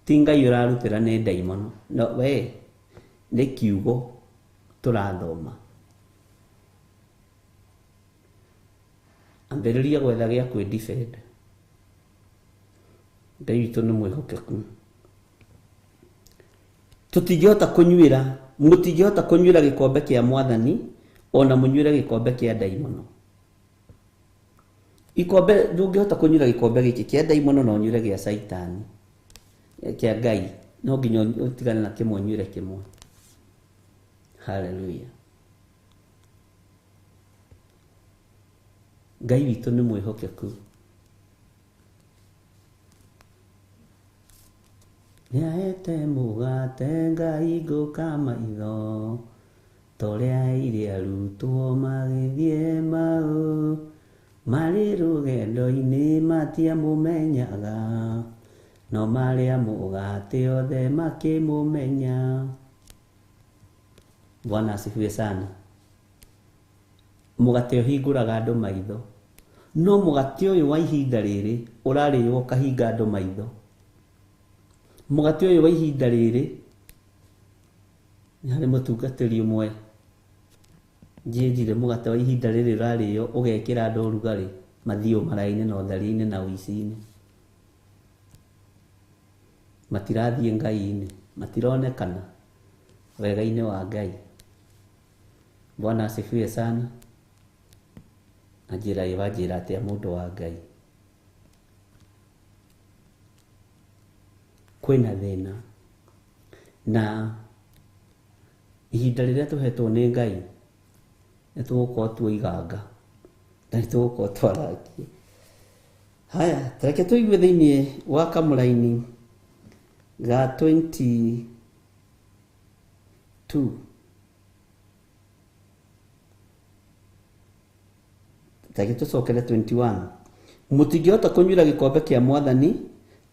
ti Ngai ũrarutĩra, nĩ ndaimono. No we nĩ kiugo tũrathoma. Ambĩrĩria gwetha gĩa kwĩdefend. Ngai witũ nĩ mwĩhokeku. Tũtingĩhota kũnyuĩra, mũtingĩhota kũnyuĩra gĩkombe kĩa Mwathani ona mũnyuĩre gĩkombe kĩa ndaimono. Ikombe ndũngĩhota kũnyuĩra gĩkombe gĩkĩ kĩa ndaimono na ũnyuĩre gĩa Saitani, kĩa Ngai. No nginya ũtigane na kĩmwe ũnyuĩre kĩmwe. Hallelujah. Ngai witũ nĩ mwĩhokeku. Nĩahete mũgate Ngai ngũka maitho, torĩa irĩ arutwo magĩthiĩ mau, marĩ rũgendo-inĩ matiamũmenyaga, no marĩa mũgate othe makĩmũmenya. Bwana asifiwe sana. Mũgate ũhingũraga andũ maitho, no mũgate ũyũ wa ihinda rĩrĩ ũrarĩo kahinga andũ maitho. Mũgate ũyũ wa ihinda rĩrĩ nĩ harĩ mũtungatĩri ũmwe njĩrire mũgate wa ihinda rĩrĩ ũrarĩo ũgekĩra andũ ũrugarĩ mathiĩ marainĩ na ũtheri-inĩ na ũici-inĩ. Matirathiĩ Ngai-inĩ, matironekana wega-inĩ wa Ngai. Bwana asifiwe sana. Na njĩra ĩwanjĩra atĩa mũndũ wa Ngai? Kwĩna thĩna na ihinda rĩrĩa tũhetwo nĩ Ngai nĩ tũgũkorwo tuoiganga na nĩ tũgũkorwo twaragie. Haya, tareke tũigue thĩinĩ wa kamũraini ga 22. Tareke tũcokere 21. Mũtingĩhota kũnyuĩra gĩkombe kĩa Mwathani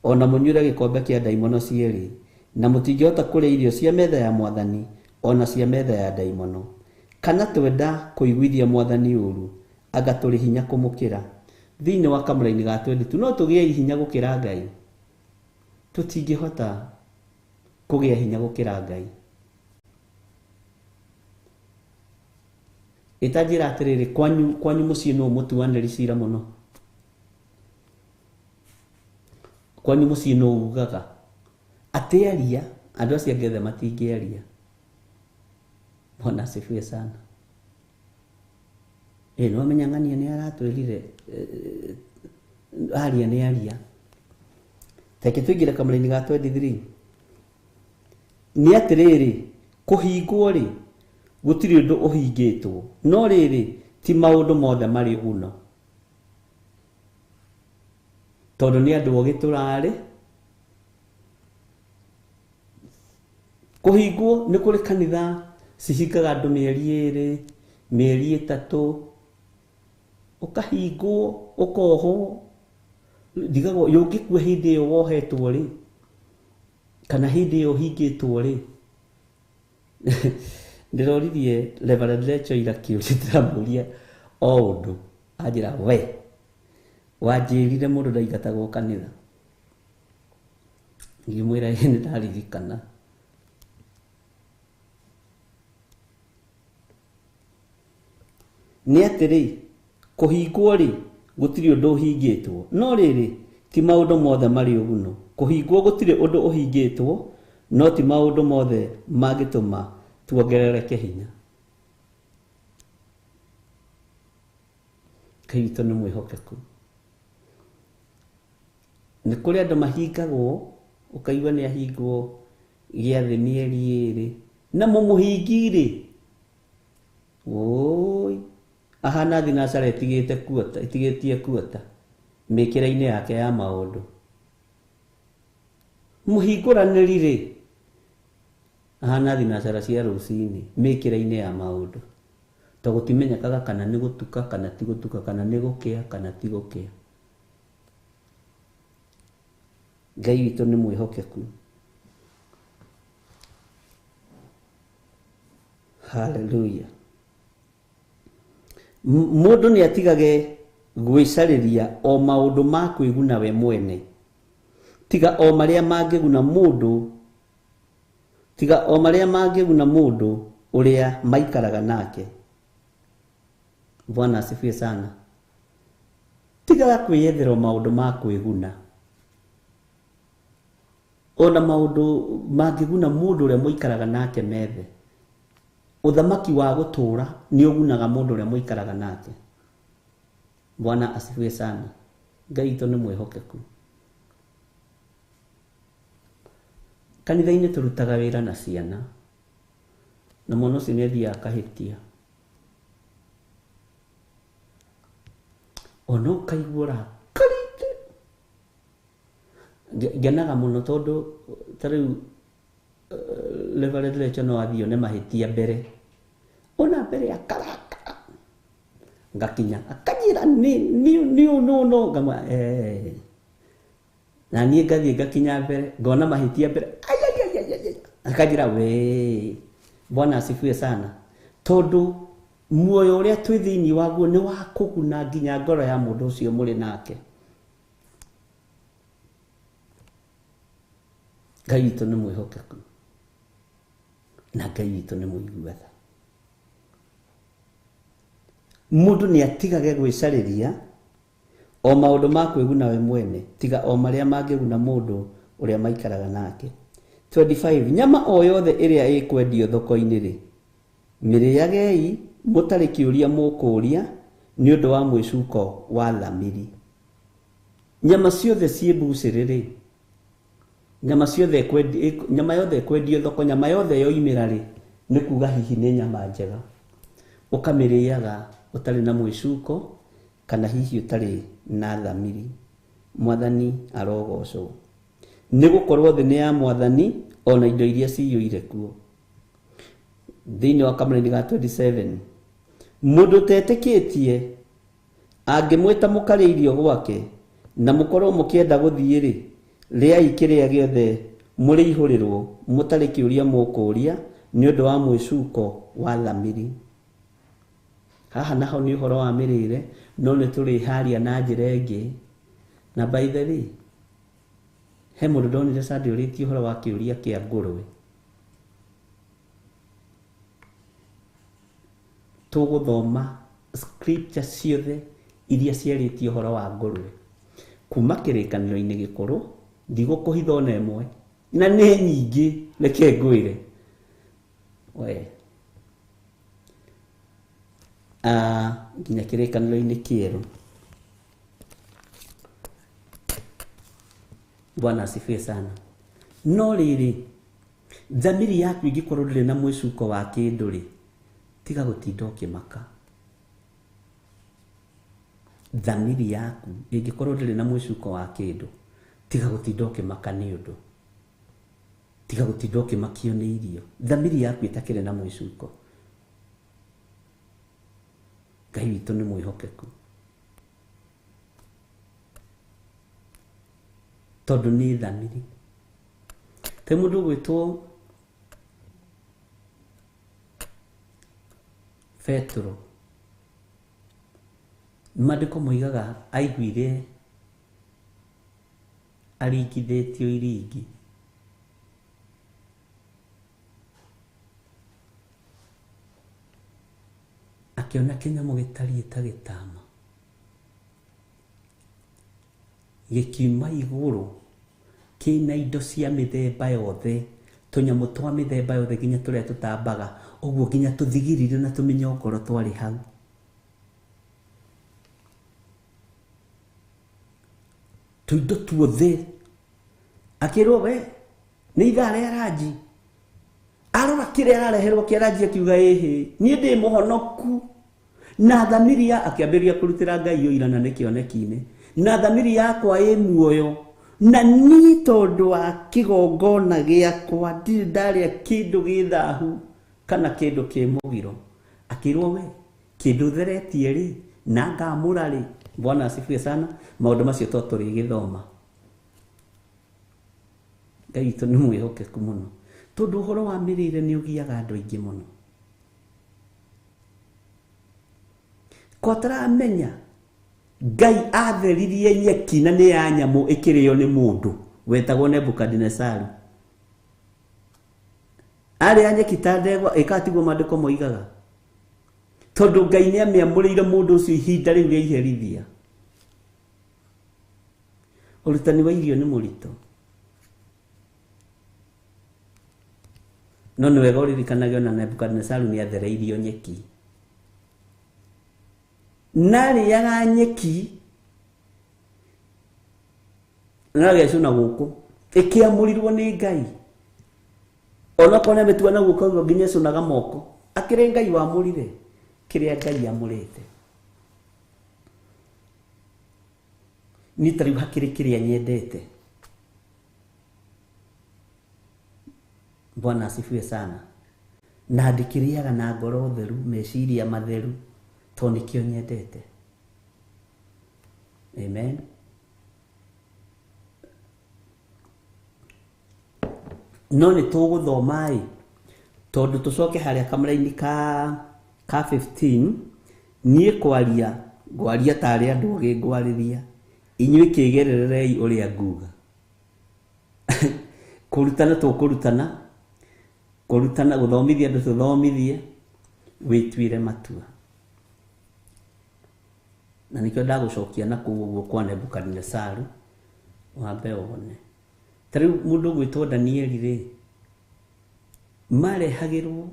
ona mũnyuĩre gĩkombe kĩa ndaimono cierĩ, na mũtingĩhota kũrĩa irio cia metha ya Mwathani ona cia metha ya ndaimono. Kana twenda kũiguithia Mwathani ũru anga tũrĩ hinya kũmũkĩra. Thĩinĩ wa kamũraini ga 22, no tũgĩe hinya gũkĩra Ngai? Tũtingĩhota kũgĩa hinya gũkĩra Ngai. Itanjĩra atĩrĩrĩ, kwanyu mũciĩ nũũ mũtuanĩri cira mũno? Kwanyu mũciĩ nũũ ugaga atĩaria? Andũ acio angĩ othe matingĩaria. Bwana asifiwe sana. No amenya ng'ania nĩ aratwĩrire aria nĩ aria. Teke tũingĩre kamũraini ga 23. Nĩ atĩrĩrĩ, kũhingwo rĩ gũtirĩ ũndũ ũhingĩtwo, no rĩrĩ ti maũndũ mothe marĩ ũguno, tondũ nĩ andũ ogĩ tũrarĩ. Kũhingwo nĩ kũrĩ kanitha cihingaga andũ mĩeri 2, mĩeri 3, ũkahingwo ũkohwo. Ndigagwo yũngĩkua hĩndĩ ĩyo wohetwo rĩ, kana hĩndĩ ĩyo ũhingĩtwo rĩ. Ndĩroririe Reverend Rachel ira kĩũria ndĩramũria o ũndũ, anjĩra we wanjĩrire mũndũ ndaigatagwo kanitha. Ngĩmwĩra ĩ nĩ ndaririkana. Nĩ atĩrĩ, kũhingwo rĩ gũtirĩ ũndũ ũhingĩtwo, no rĩrĩ ti maũndũ mothe marĩ ũguno. Kũhingwo gũtirĩ ũndũ ũhingĩtwo, no ti maũndũ mothe mangĩtũma tuongerereke hinya. Ngai witũ nĩ mwĩhokeku. Nĩ kũrĩ andũ mahingagwo, ũkaigua nĩ ahingwo gĩathĩ mĩeri 2 na mũmũhingi rĩ, oi ahana thinacara itigĩtie kuota mĩkĩra-inĩ yake ya maũndũ. Mũhingũranĩri rĩ ahana thinacara cia rũcinĩ mĩkĩra-inĩ ya maũndũ, to gutimenyekaga kana nĩ gũtuka kana ti gũtuka kana nĩ gũkĩa kana ti gũkĩa. Ngai witũ nĩ mwĩhokeku. Hallelujah. Mũndũ nĩ atigage gwĩcarĩria o maũndũ ma kwĩguna we mwene, tiga o marĩa mangĩguna mũndũ, tiga o marĩa mangĩguna mũndũ ũrĩa maikaraga nake. Bwana asifiwe sana. Tiga kwĩyethera maũndũ ma kwĩguna, ona maũndũ mangĩguna mũndũ ũrĩa mũikaraga nake methe. Uthamaki wa gũtũũra nĩ ũgunaga mũndũ ũrĩa mũikaraga nake. Bwana asifiwe sana. Ngai witũ nĩ mwĩhokeku. Kanitha-inĩ tũrutaga wĩra na ciana, na mũno ũcio nĩ athiaga akahĩtia. Ona ũkaigua ũrakarĩte. Ngenaga mũno tondũ ta rĩu Reverend Rachel no athiĩ one mahĩtia mbere. Ona mbere akarakara. Ngakinya akanyĩra no ngama na niĩ ngathiĩ ngakinya mbere ngona mahĩtia mbere. Akanyĩra we. Bwana asifiwe sana. Tondũ muoyo ũrĩa twĩ thĩinĩ waguo nĩ wa kũguna nginya ngoro ya mũndũ ũcio mũrĩ nake. Ngai witũ nĩ mwĩhokeku. Na Ngai witũ nĩ mũiguatha. Mũndũ nĩ atigage gwĩcarĩria o maũndũ ma kwĩguna we mwene, tiga o marĩa mangĩguna mũndũ ũrĩa maikaraga nake. 25. Nyama o yothe ĩrĩa ĩkwendio thoko-inĩ rĩ, mĩrĩagei mũtarĩ kĩũria mũkũũria nĩ ũndũ wa mwĩcuko wa thamiri. Nyama ciothe ciĩ mbucĩrĩ rĩ, nyama yothe kwendio thoko, nyama yothe yoimĩra rĩ, nĩ kuga hihi nĩ nyama njega. Ũkamĩrĩaga ũtarĩ na mwĩcuko kana hihi ũtarĩ na thamiri. Mwathani arogocwo. Nĩ gũkorwo thĩ nĩ ya Mwathani ona indo iria ciyũire kuo. Thĩinĩ wa Kamũra-inĩ ga 27. Mũndũ tetĩkĩtie angĩmwĩta mũkarĩa irio gwake na mũkorwo mũkĩenda gũthiĩ rĩ, rĩai kĩrĩa gĩothe mũrĩihũrĩrwo mũtarĩ kĩũria mũkũũria nĩ ũndũ wa mwĩcuko wa thamiri. Haha naho nĩ ũhoro wa mĩrĩre, no nĩ tũrĩharia na njĩra ĩngĩ. Na by the way, he mũndũ ndonire Sunday ũrĩtie ũhoro wa kĩũria kĩa ngũrwe. Tũgũthoma scripture ciothe iria ciarĩtie ũhoro wa ngũrwe kuma kĩrĩkanĩro-inĩ gĩkũrũ, ndigũkũhitha ona ĩmwe, na nĩ nyingĩ, reke ngwĩre. Nginya kĩrĩkanĩro-inĩ kĩerũ. Bwana asifiwe sana. No rĩrĩ, thamiri yaku ingĩkorwo ndĩrĩ na mwĩcuko wa kĩndũ rĩ, tiga gũtinda ũkĩmaka. Thamiri yaku ingĩkorwo ndĩrĩ na mwĩcuko wa kĩndũ, tiga gũtinda ũkĩmaka nĩ ũndũ. Tiga gũtinda ũkĩmakio nĩ irio. Thamiri yaku ĩtakĩrĩ na mwĩcuko. Ngai witũ nĩ mwĩhokeku. Tondũ nĩ thamiri. Te mũndũ gwĩtwo Petro, maandĩko moigaga aiguire aringithĩtio iringi. Akĩona kĩnyamũ gĩtariĩ ta gĩtama gĩkiuma igũrũ kĩna indo cia mĩthemba yothe, tũnyamũ twa mĩthemba yothe nginya tũrĩa tũtambaga, ũguo nginya tũthigirire na tũmĩnyongoro twarĩ hau. Tũindo tuothe. Akĩrwo we, nĩ ithaa rĩa ranji. Arora kĩrĩa arareherwo kĩa ranji akiuga ĩhĩ, niĩ ndĩ mũhonoku. Na thamiri akĩambĩrĩria kũrutĩra Ngai ũira na nĩ kĩoneki-inĩ. Na thamiri yakwa ĩ muoyo. Na niĩ tondũ wa kĩgongona gĩakwa ndirĩ ndarĩa kĩndũ gĩ thahu kana kĩndũ kĩ mũgiro. Akĩrwo we, kindu theretie ri na ngamura ri. Bwana asifiwe sana. Maundu macio to turi githoma. Ngai witũ nĩ mwĩhokeku mũno, tondũ ũhoro wa mĩrĩre nĩ ũgiaga andũ aingĩ mũno. Ko tũramenya Ngai atheririe nyeki na nĩ ya nyamũ ĩkĩrĩo nĩ mũndũ wetagwo Nebukadinezaru. Arĩa nyeki ta ndegwa ĩkatigwo maandĩko moigaga, tondũ Ngai nĩ amĩamũrĩire mũndũ ũcio ihinda rĩu rĩa iherithia. Ũrutani wa irio nĩ mũritũ, no nĩ wega ũririkanage ona Nebukadinezaru nĩ athereirio nyeki. Narĩaga nyeki na agecũna gũkũ ĩkĩamũrirwo nĩ Ngai. Ona kone metua na guko nginya cunaga moko akire Ngai wamũrire kĩrĩa Ngai amũrĩte. Ni tariu hakiri kĩrĩa nyendete. Bwana asifiwe sana. Na ndikiriaga na ngoro theru, meciria matheru, to nikio nyendete. Amen. No nĩ tũgũthoma tondũ tũcoke harĩa kamera-inĩ ka 15 niĩ ngwaria tarĩ andũ angĩ ngwarĩria, inyuĩ kĩgererei ũrĩa nguga. Kũrutana gũthomithia andũ tũthomithie, wĩtuire matua. Na nĩkĩo ndagũcokia na kũu ũguo kwa Nebukadinezaru wambe wone. Tarĩu mũndũ gwĩtwo Danieli rĩ, marehagĩrwo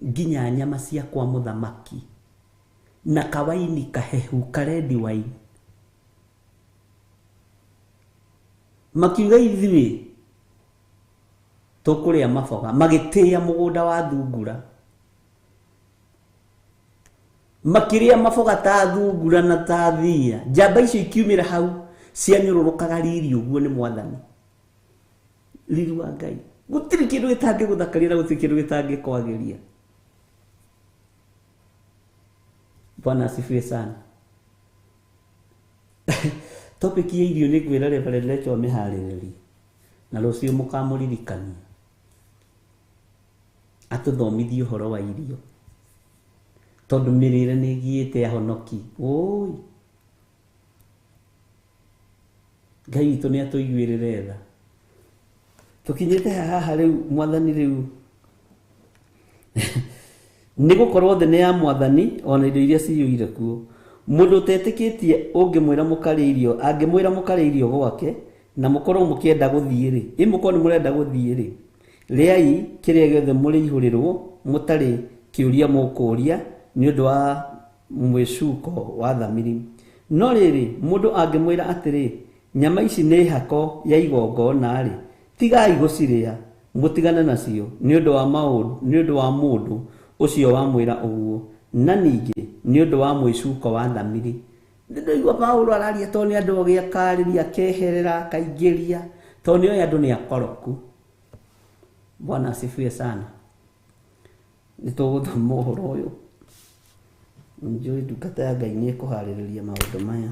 nginya nyama cia kwa mũthamaki na kawaini kahehu karedi waini. Makiuga ithuĩ tũkũrĩa maboga, magĩtĩĩa mũgũnda wa thungura. Makĩrĩa maboga ta thungura na ta thia. Njamba icio ikiumĩra hau cianyũrũrũkaga riri ũguo nĩ Mwathani. Riri wa Ngai. Gũtirĩ kĩndũ gĩtangĩgũthakaria na gũtirĩ kĩndũ gĩtangĩkwagĩria. Bwana asifiwe sana. Topic ya irio nĩ ngwĩra Reverend Rachel mĩharĩrĩrie. Na rũciũ mũkamũririkania atũthomithie ũhoro wa irio. Tondũ mĩrĩre nĩ ĩgiĩte ahonoki. Oi. Ngai witũ nĩ atũiguĩrĩre tha. Tũkinyĩte haha rĩu Mwathani rĩu nĩ gũkorwo thĩ nĩ ya Mwathani ona indo iria ciyũire kuo. Mũndũ ũtetĩkĩtie ũngĩmwĩra mũkarĩa irio, angĩmwĩra mũkarĩa irio gwake na mũkorwo mũkĩenda gũthiĩ rĩ, mũkorwo nĩ mũrenda gũthiĩ rĩ, rĩai kĩrĩa gĩothe mũrĩihũrĩrwo mũtarĩ kĩũria mũkũria nĩ ũndũ wa mwĩcuko wa thamiri. No rĩrĩ mũndũ angĩmwĩra atĩrĩ, nyama ici nĩ hako ya igongona rĩ, tigai gũcirĩa, mũtigane nacio nĩ ũndũ wa mũndũ ũcio wamwĩra ũguo, na ningĩ nĩ ũndũ wa mwĩcuko wa thamiri. Ndĩraigua Paulo araria to nĩ andũ ogĩ akarĩria, akeherera, akaingĩria, to nĩ oĩ andũ nĩ akoroku. Bwana asifiwe sana. Nĩ tũgũthoma ũhoro ũyũ. Njũĩ ndungata ya Ngai nĩ ĩkũharĩrĩria maũndũ maya.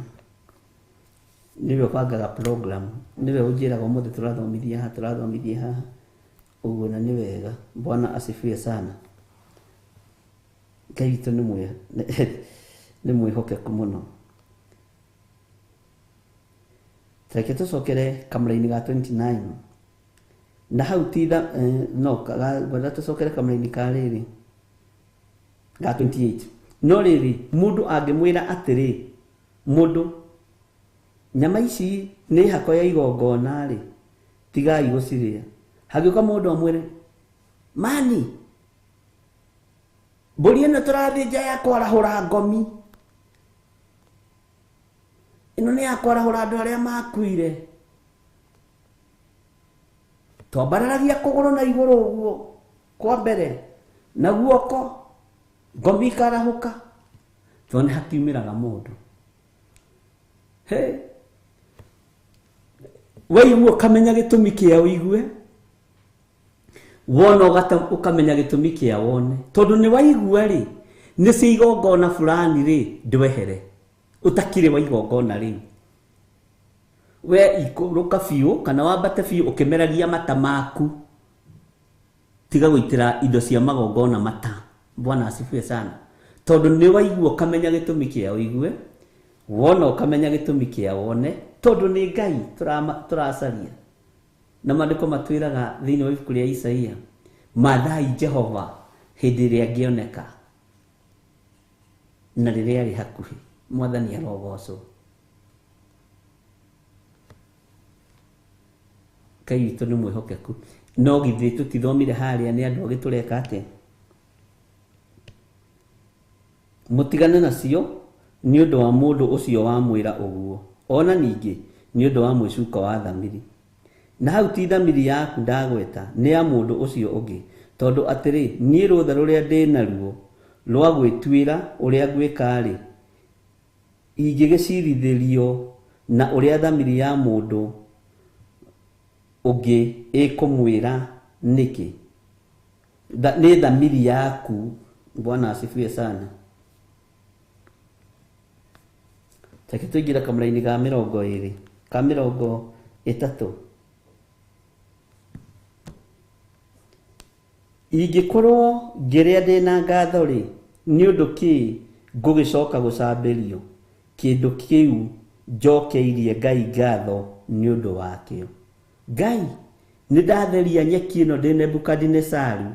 Niwe ũbangaga program, niwe ũnjĩraga ũmũthĩ tũrathomithia haha, ũguo na nĩ wega. Bwana asifiwe sana. Ngai witũ nĩ mwĩhokeku mũno. Reke tũcokere kamera-inĩ ga 29 na hau gwenda tũcokere kamera-inĩ ka rĩrĩ ga 28. No rĩrĩ mũndũ angĩmwĩra atĩrĩ, mũndũ nyama ici nĩ hako ya igongona rĩ, tigai gũcirĩa. Hagĩũka mũndũ amwĩre, mani mbũri ĩno tũrathĩnja ya kwarahũra ngomi, ĩno nĩ ya kwarahũra andũ arĩa makuire, twambararagia kũgũrũ na igũrũ ũguo kwa mbere na guoko, ngomi ikarahũka. To nĩ hakiumĩraga mũndũ, waigua ũkamenya gĩtũmi kĩa ũigue, wona ukamenya gitumi kia wone tondu ni waigua ri ni cia igongona fulani ri ndwehere utakire wa igongona ri we ikuruka biu kana wambate biu ukimeragia mata maku tiga guitira indo cia magongona mata. Bwana asifiwe sana. Tondu ni waigua ukamenya gitumi kia uigue wona ukamenya gitumi kia wone tondu ni Ngai turacaria na maandiko matwiraga thiini wa ibuku ria Isaia mathai Jehova hindi ria ngioneka na riria ari hakuhi. Mwathani arogocwo. Ngai witũ nĩ mwĩhokeku. No githĩ tũtithomire harĩa nĩ andũ agĩtũreka atĩa? Mũtigane nacio nĩ ũndũ wa mũndũ ũcio wamwĩra ũguo. Ona ningĩ nĩ ũndũ wa mwĩcuka wa thamiri. Na hau ti thamiri yaku ndagweta nĩ ya mũndũ ũcio ũngĩ. Tondũ atĩrĩ niĩ rũtha rũrĩa ndĩ naruo rwa gwĩtuĩra ũrĩa ngwĩka-rĩ ingĩgĩcirithĩrio na ũrĩa thamiri ya mũndũ ũngĩ ĩkũmwĩra nĩkĩ? Nĩ thamiri yaku. Bwana asifiwe sana. Take tuingira kamũra-inĩ ga 20 ka 30. Ingĩkorwo ngĩrĩa ndĩna ngatho-rĩ nĩ ũndũ kĩ ngũgĩcoka gũcambĩrio kĩndũ kĩu njokeirie Ngai ngatho nĩ ũndũ wakĩo? Ngai nĩ ndatheria nyeki ĩno ndĩ Nebukadinezaru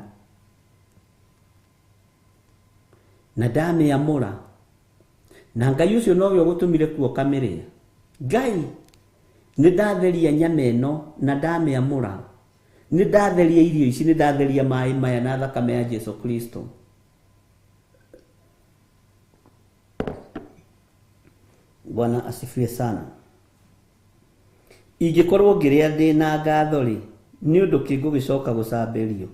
na ndamĩamũra na Ngai ũcio nowe ũgũtũmire kuo kamĩrĩa? Ngai nĩ ndatheria nyama ĩno na ndamĩamũra, nĩ ndatheria irio ici, nĩ ndatheria maĩ maya na thakame ya Jesu Kristo? Bwana asifiwe sana. Ingĩkorwo ngĩrĩa ndĩna ngatho-rĩ nĩ ũndũ kĩ ngũgĩcoka gũcambĩrio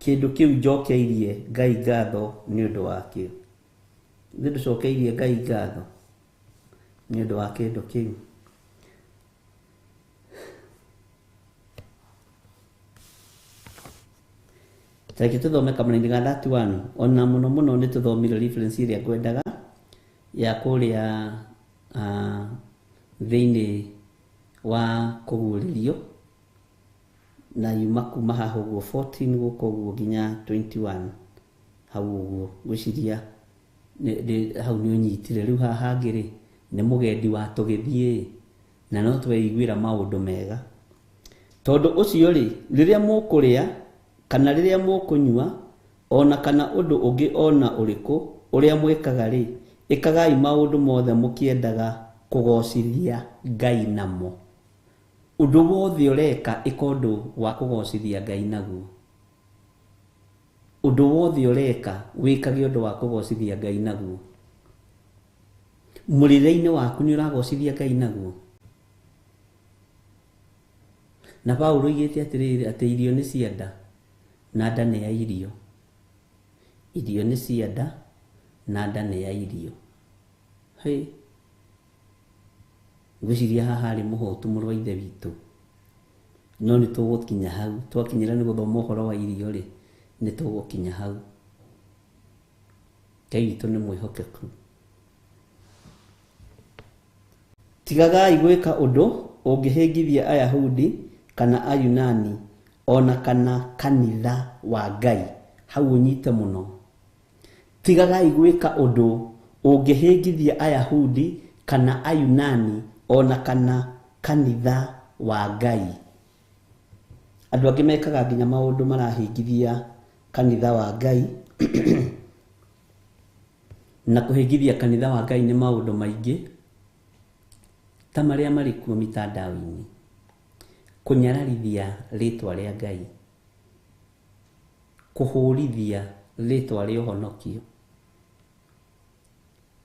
kĩndũ kĩu njokeirie Ngai ngatho nĩ ũndũ wakĩo? Nĩ ndũcokeirie Ngai ngatho nĩ ũndũ wa kĩndũ kĩu? Reke tũthome kamũra-inĩ ga 31. Ona mũno mũno nĩ tũthomire reference ĩrĩa ngwendaga ya kũrĩa thĩinĩ wa kũguũrĩrio na yuma kuma haha ũguo 14 gũkũ ũguo nginya 21 hau ũguo gwĩciria hau nĩ ũnyitire. Rĩu haha hangĩ-rĩ nĩ mũgendi wa tũgĩthiĩ na no tweiguĩra maũndũ mega. Tondũ ũcio-rĩ rĩrĩa mũkũrĩa kana rĩrĩa mũkũnyua ona kana ũndũ ũngĩ ona ũrĩkũ ũrĩa mwĩkaga-rĩ ĩkagai maũndũ mothe mũkĩendaga kũgocithia Ngai namo. Ũndũ wothe ũreka ĩka ũndũ wa kũgocithia Ngai naguo. Ũndũ wothe ũreka wĩkage ũndũ wa kũgocithia Ngai naguo. Mũrĩre-inĩ waku nĩ ũragocithia Ngai naguo? Na Paulo oigĩte atĩrĩrĩ atĩ irio nĩ cia nda na nda nĩ ya irio. Irio nĩ cia nda na nda nĩ ya irio. Hey. Gwĩciria haha harĩ mũhotu mũrũ wa ithe witũ. No nĩ tũgũkinya hau. Twakinyĩra nĩ gũthoma ũhoro wa irio-rĩ nĩ tũgũkinya hau. Ngai witũ nĩ mwĩhokeku. Tigagai gwĩka ũndũ ũngĩhĩngithia Ayahudi kana Ayunani ona kana kanitha wa Ngai. Hau ũnyite mũno. Tigagai gwĩka ũndũ ũngĩhĩngithia Ayahudi kana Ayunani ona kana kanitha wa Ngai. Andũ angĩ mekaga nginya maũndũ marahĩngithia kanitha wa Ngai na kũhĩngithia kanitha wa Ngai nĩ maũndũ maingĩ ta marĩa marĩ kuo mitandao-inĩ. Kũnyararithia rĩtwa rĩa Ngai, kũhũrithia rĩtwa rĩa ũhonokio.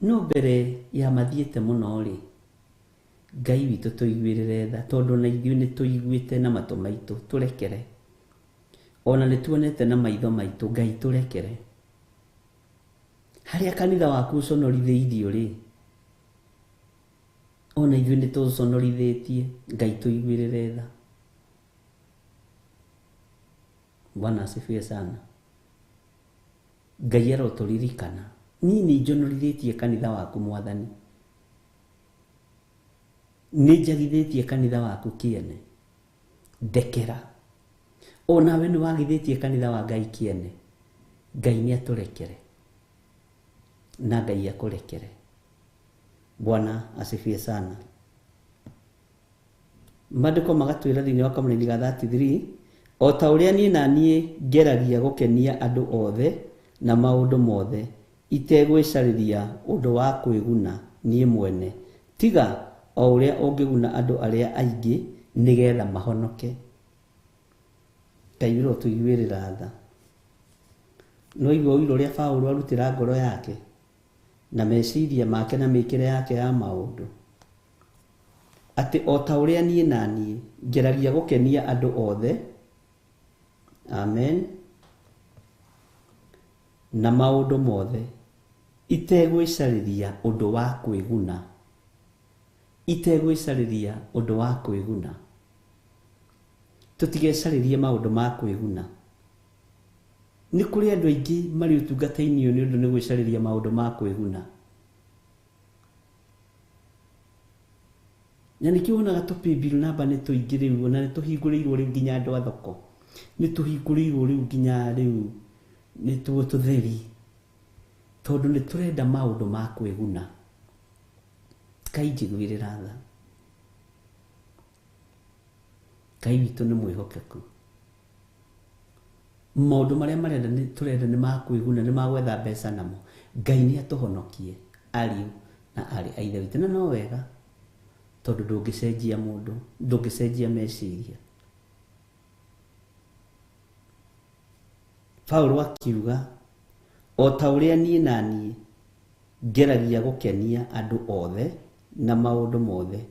No mbere ya mathiĩte mũno-rĩ Ngai witũ tũiguĩrĩre tha tondũ na ithuĩ nĩ tũiguĩte na matũ maitũ, tũrekere. Ona nĩ tuonete na maitho maitũ, Ngai tũrekere. Harĩa kanitha waku ũconorithĩirio-rĩ ona ithuĩ nĩ tũconorithĩtie, Ngai tũiguĩrĩre tha. Bwana asifiwe sana. Ngai aroturirikana. Nini njonorithitie kanitha waku Mwathani. Nĩnjagithĩtie kanitha waku kĩene. Ndekera. Onawe nĩwagithĩtie kanitha wa Ngai kĩene. Ngai nĩatũrekere. Na Ngai akũrekere. Bwana asifiwe sana. Maandĩko magatwĩra thĩinĩ wa Kamũrani ga 33, o ta ũrĩa niĩ na niĩ ngeragia gũkenia andũ othe na maũndũ mothe, itegwĩcarĩria ũndũ wa kwĩguna niĩ mwene, tiga o ũrĩa ũngĩguna andũ arĩa aingĩ nĩgetha mahonoke. Ngai nĩrotũiguĩrĩra tha. Nĩwaigua ũira ũrĩa Paũlũ arutĩra ngoro yake na meciria make na mĩkĩre yake ya maũndũ, atĩ o ta ũrĩa niĩ na niĩ ngeragia gũkenia andũ othe, amen, na maũndũ mothe, itegwĩcarĩria ũndũ wa kwĩguna, itegwĩcarĩria ũndũ wa kwĩguna. Tũtigecarĩrie maũndũ ma kwĩguna. Nĩ kũrĩ andũ aingĩ marĩ ũtungata-inĩ ũyũ nĩ ũndũ nĩ gwĩcarĩria maũndũ ma kwĩguna. Na nĩkĩo wonaga tũ-paybill number nĩ tũingĩ rĩu, na nĩ tũhingũrĩirwo rĩu nginya andũ a thoko, nĩ tũhingũrĩirwo rĩu nginya rĩu nĩ tũtheri, tondũ nĩ tũrenda maũndũ ma kwĩguna. Ngai njiguĩrĩra tha. Ngai witũ nĩ mwĩhokeku. Maũndũ marĩa tũrenda nĩ ma kwĩguna, nĩ ma gwetha mbeca namo. Ngai nĩ atũhonokie ariũ na arĩ a Ithe witũ, na no wega, tondũ ndũngĩcenjia mũndũ, ndũngĩcenjia meciria. Paũlũ akiuga, o ta ũrĩa niĩ na niĩ ngeragia gũkenia andũ othe na maũndũ mothe,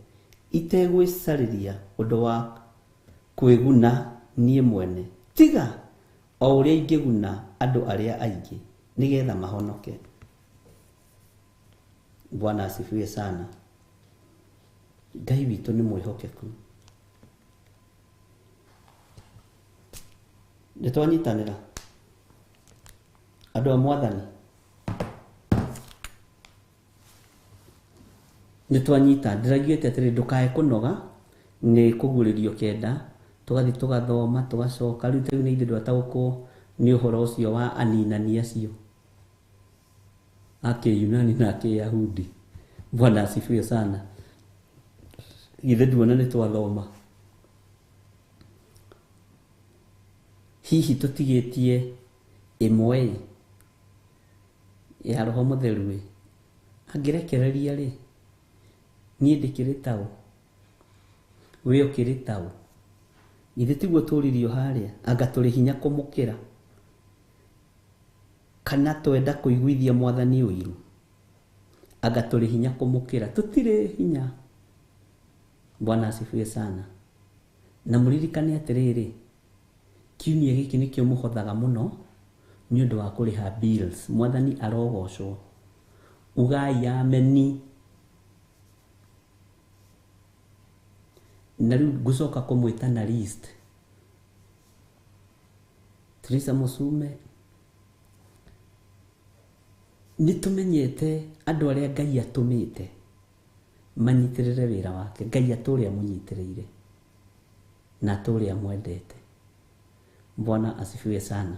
itegwĩcarĩria ũndũ wa kwĩguna niĩ mwene, tiga o ũrĩa ingĩguna andũ arĩa aingĩ nĩgetha mahonoke. Bwana asifiwe sana. Ngai witũ nĩ mwĩhokeku. Nĩtwanyitanĩra andũ a Mwathani, nĩtwanyita. Ndĩraiguĩte atĩrĩ ndũkae kũnoga, nĩ kũguũrĩrio kenda tũgathiĩ tũgathoma tũgacoka. Rĩu rĩu nĩ ithuĩ twataũkwo nĩ ũhoro ũcio wa aninani acio a Kĩyunani na Kĩyahudi. Bwana asifiwe sana. Githĩ nduona nĩ twathoma? Hihi tũtigĩtie ĩmwe ya Roho Mũtheru angĩrekereria rĩ? Niĩ ndĩkĩrĩ taũ, we ũkĩrĩ taũ. Githĩ tiguo tũririo harĩa, anga tũrĩ hinya kũmũkĩra, kana twenda kũiguithia Mwathani ũiru, anga tũrĩ hinya kũmũkĩra? Tũtirĩ hinya. Bwana asifiwe sana. Na mũririkane atĩrĩrĩ, kiumia gĩkĩ nĩkĩo mũhothaga mũno nĩ ũndũ wa kũrĩha bills. Mwathani arogocwo. Ugai ameni. Na rĩu ngũcoka kũmwĩta na list. Teresa Musume, nĩtũmenyete andũ arĩa Ngai atũmĩte manyitĩrĩre wĩra wake. Ngai atũrĩa mũnyitĩrĩire na atũrĩa mwendete. Bwana asifiwe sana.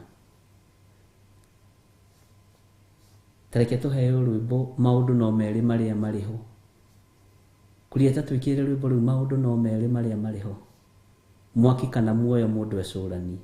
Tareke tũheo rwĩmbo maũndũ no merĩ marĩa marĩho. Kũria ta twĩkĩre rwĩmbo rũu maũndũ no merĩ marĩa marĩho. Mwaki kana muoyo mũndũ ecũrani.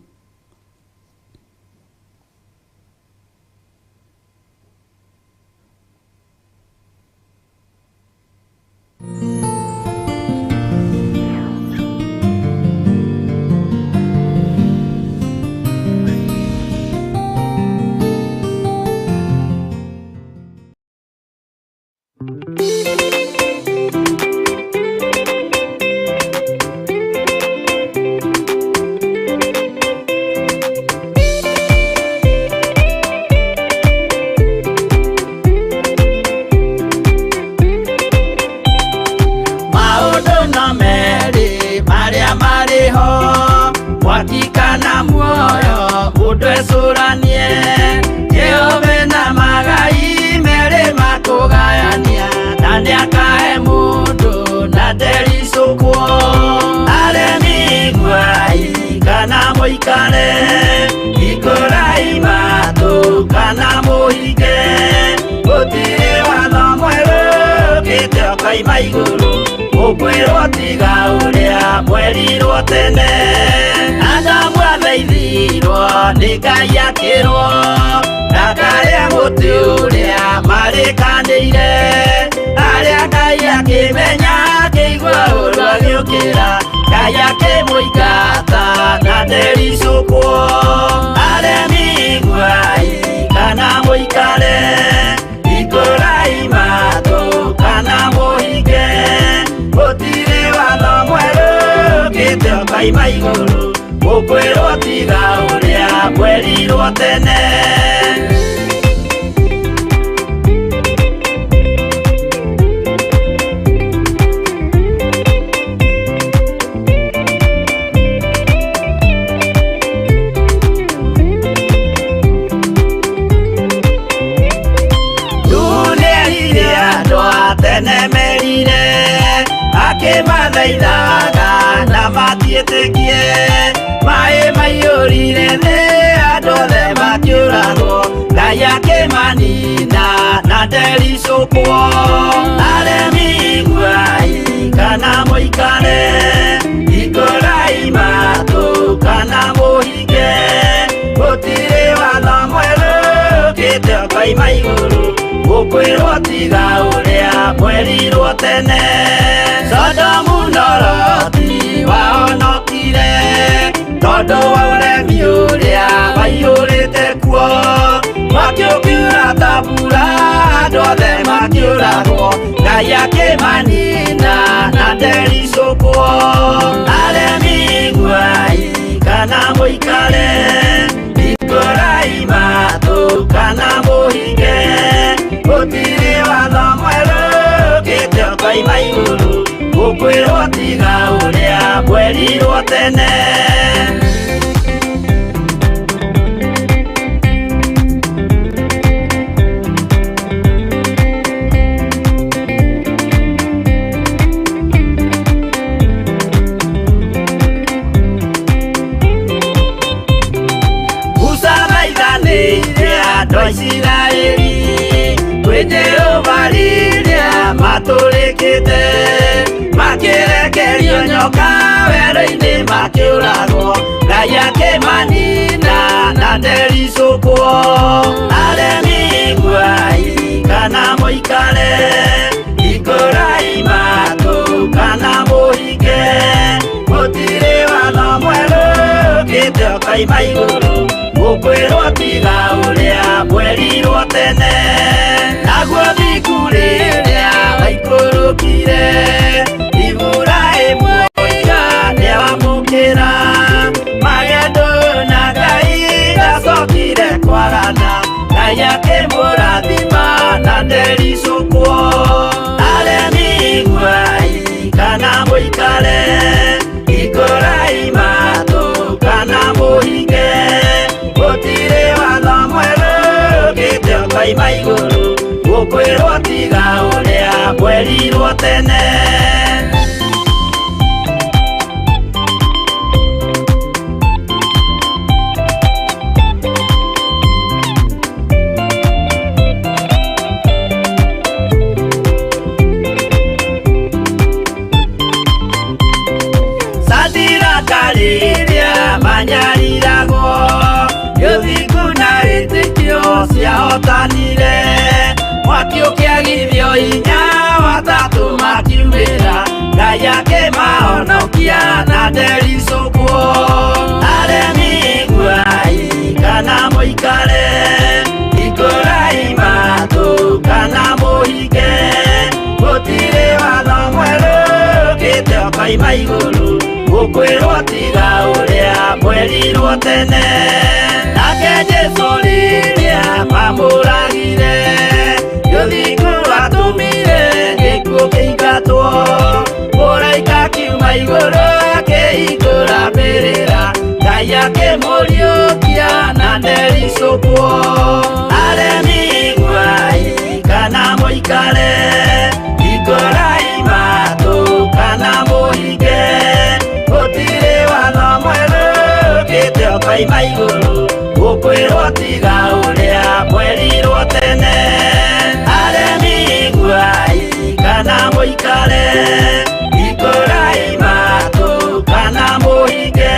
mũikare ikũrai matũ kana mũhinge gũtirĩ watho mwerũ ũkĩte ũkaima igũrũ ũkwĩrwo tiga ũrĩa mwerirwo tene Adamu athaithirwo nĩ Ngai akĩrwo ndakarĩa mũtĩ ũrĩa marĩkanĩire arĩa Ngai akĩmenya akĩigua ũru agĩũkĩra Ngai akĩmũingata na ndericũkwo aremi iguai kana mũikare ikũrai matũ kana mũhinge gũtirĩ watho mwerũ ũkĩte ũkaima igũrũ ũkwĩrwo tiga ũrĩa mwerirwo tene Tenemerire akĩmathaithaga na matiĩtĩkie maĩ maiyũrire thĩ andũ othe makĩũragwo Ngai akĩmanina na ndericũkwo aremi iguai kana mũikare ikũrai matũ kana mũhinge gũtirĩ watho mwerũ ũkĩte ũkaima igũrũ ũkwĩrwo tiga ũrĩa mwerirwo tene Sodomu na Loti wahonokire tondũ wa ũremi ũrĩa waiyũrĩte kuo mwaki ũkiura ta mbura andũ othe makĩũragwo Ngai akĩmanina na ndericũkwo aremi iguai kana mũikare ikũrai matũ kana mũhinge gũtirĩ watho mwerũ ũkĩte ũkaima igũrũ ũkwĩrwo tiga ũrĩa mwerirwo tene Musa thaithanĩire andũ a Isiraeli kwĩ Jehova rĩrĩa matũrĩkĩte makĩrekerio nyoka werũ-inĩ makĩũragwo Ngai akĩmanina na ndericũkwo aremi iguai kana mũikare ikũrai matũ kana mũhinge gũtirĩ watho mwerũ ũkĩte ũkaima igũrũ ũkwĩrwo tiga ũrĩa mwerirwo tene naguo thiku rĩrĩa waikũrũkire Iburahĩmu oiga nĩawamũkĩra magendo na Ngai ndacokire kwarana Ngai akĩmũrathima na ndericũkwo aremi iguai kana mũikare ikũrai matũ kana mũhinge gũtirĩ watho mwerũ ũkĩte ũkaima igũrũ ũkwĩrwo tiga ũrĩa mwerirwo tene Sadiraka rĩrĩa manyariragwo gĩthiku na wĩtĩkio ciahotanire mwaki ũkĩagithio hinya watatũ makiumĩra Ngai akĩmahonokia na ndericũkwo aremi iguai kana mũikare ikũrai matũ kana mũhinge gũtirĩ watho mwerũ ũkĩte ũkaima igũrũ ũkwĩrwo tiga ũrĩa mwerirwo tene nake Jesũ rĩrĩa mamũragire gĩthiku atũmire gĩkuũ kĩingatwo mũraika kiuma igũrũ akĩhingũra mbĩrĩra Ngai akĩmũriũkia na ndericũkwo aremi iguai kana mũikare ikũrai matũ kana mũhinge gũtirĩ watho mwerũ ũkĩte kaima iguru gukwirwo tiga uria kwerirwo tene aremi iguai kana muikare ikurai matu kana muhinge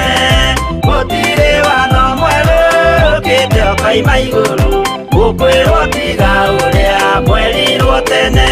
gutire wano mweru kitio kaima iguru gukwirwo tiga uria kwerirwo tene.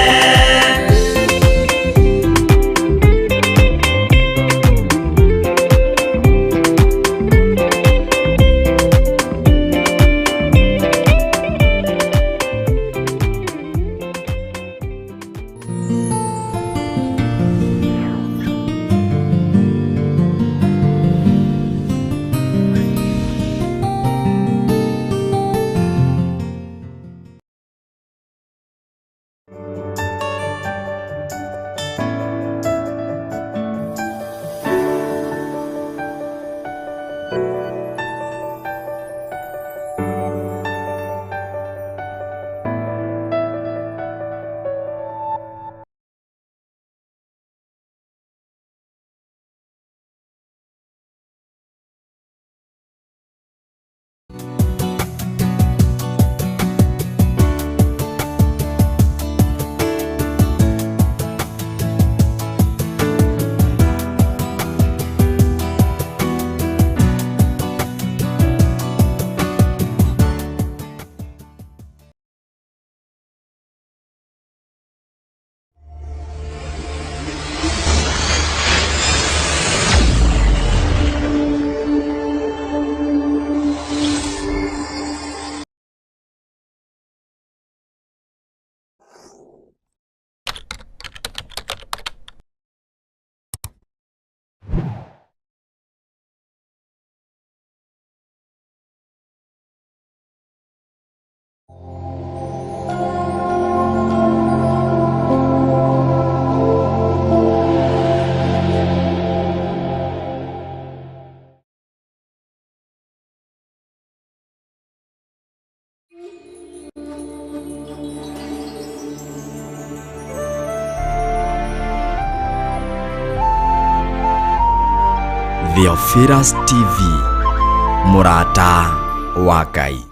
Theophilus TV, Murata wa Ngai.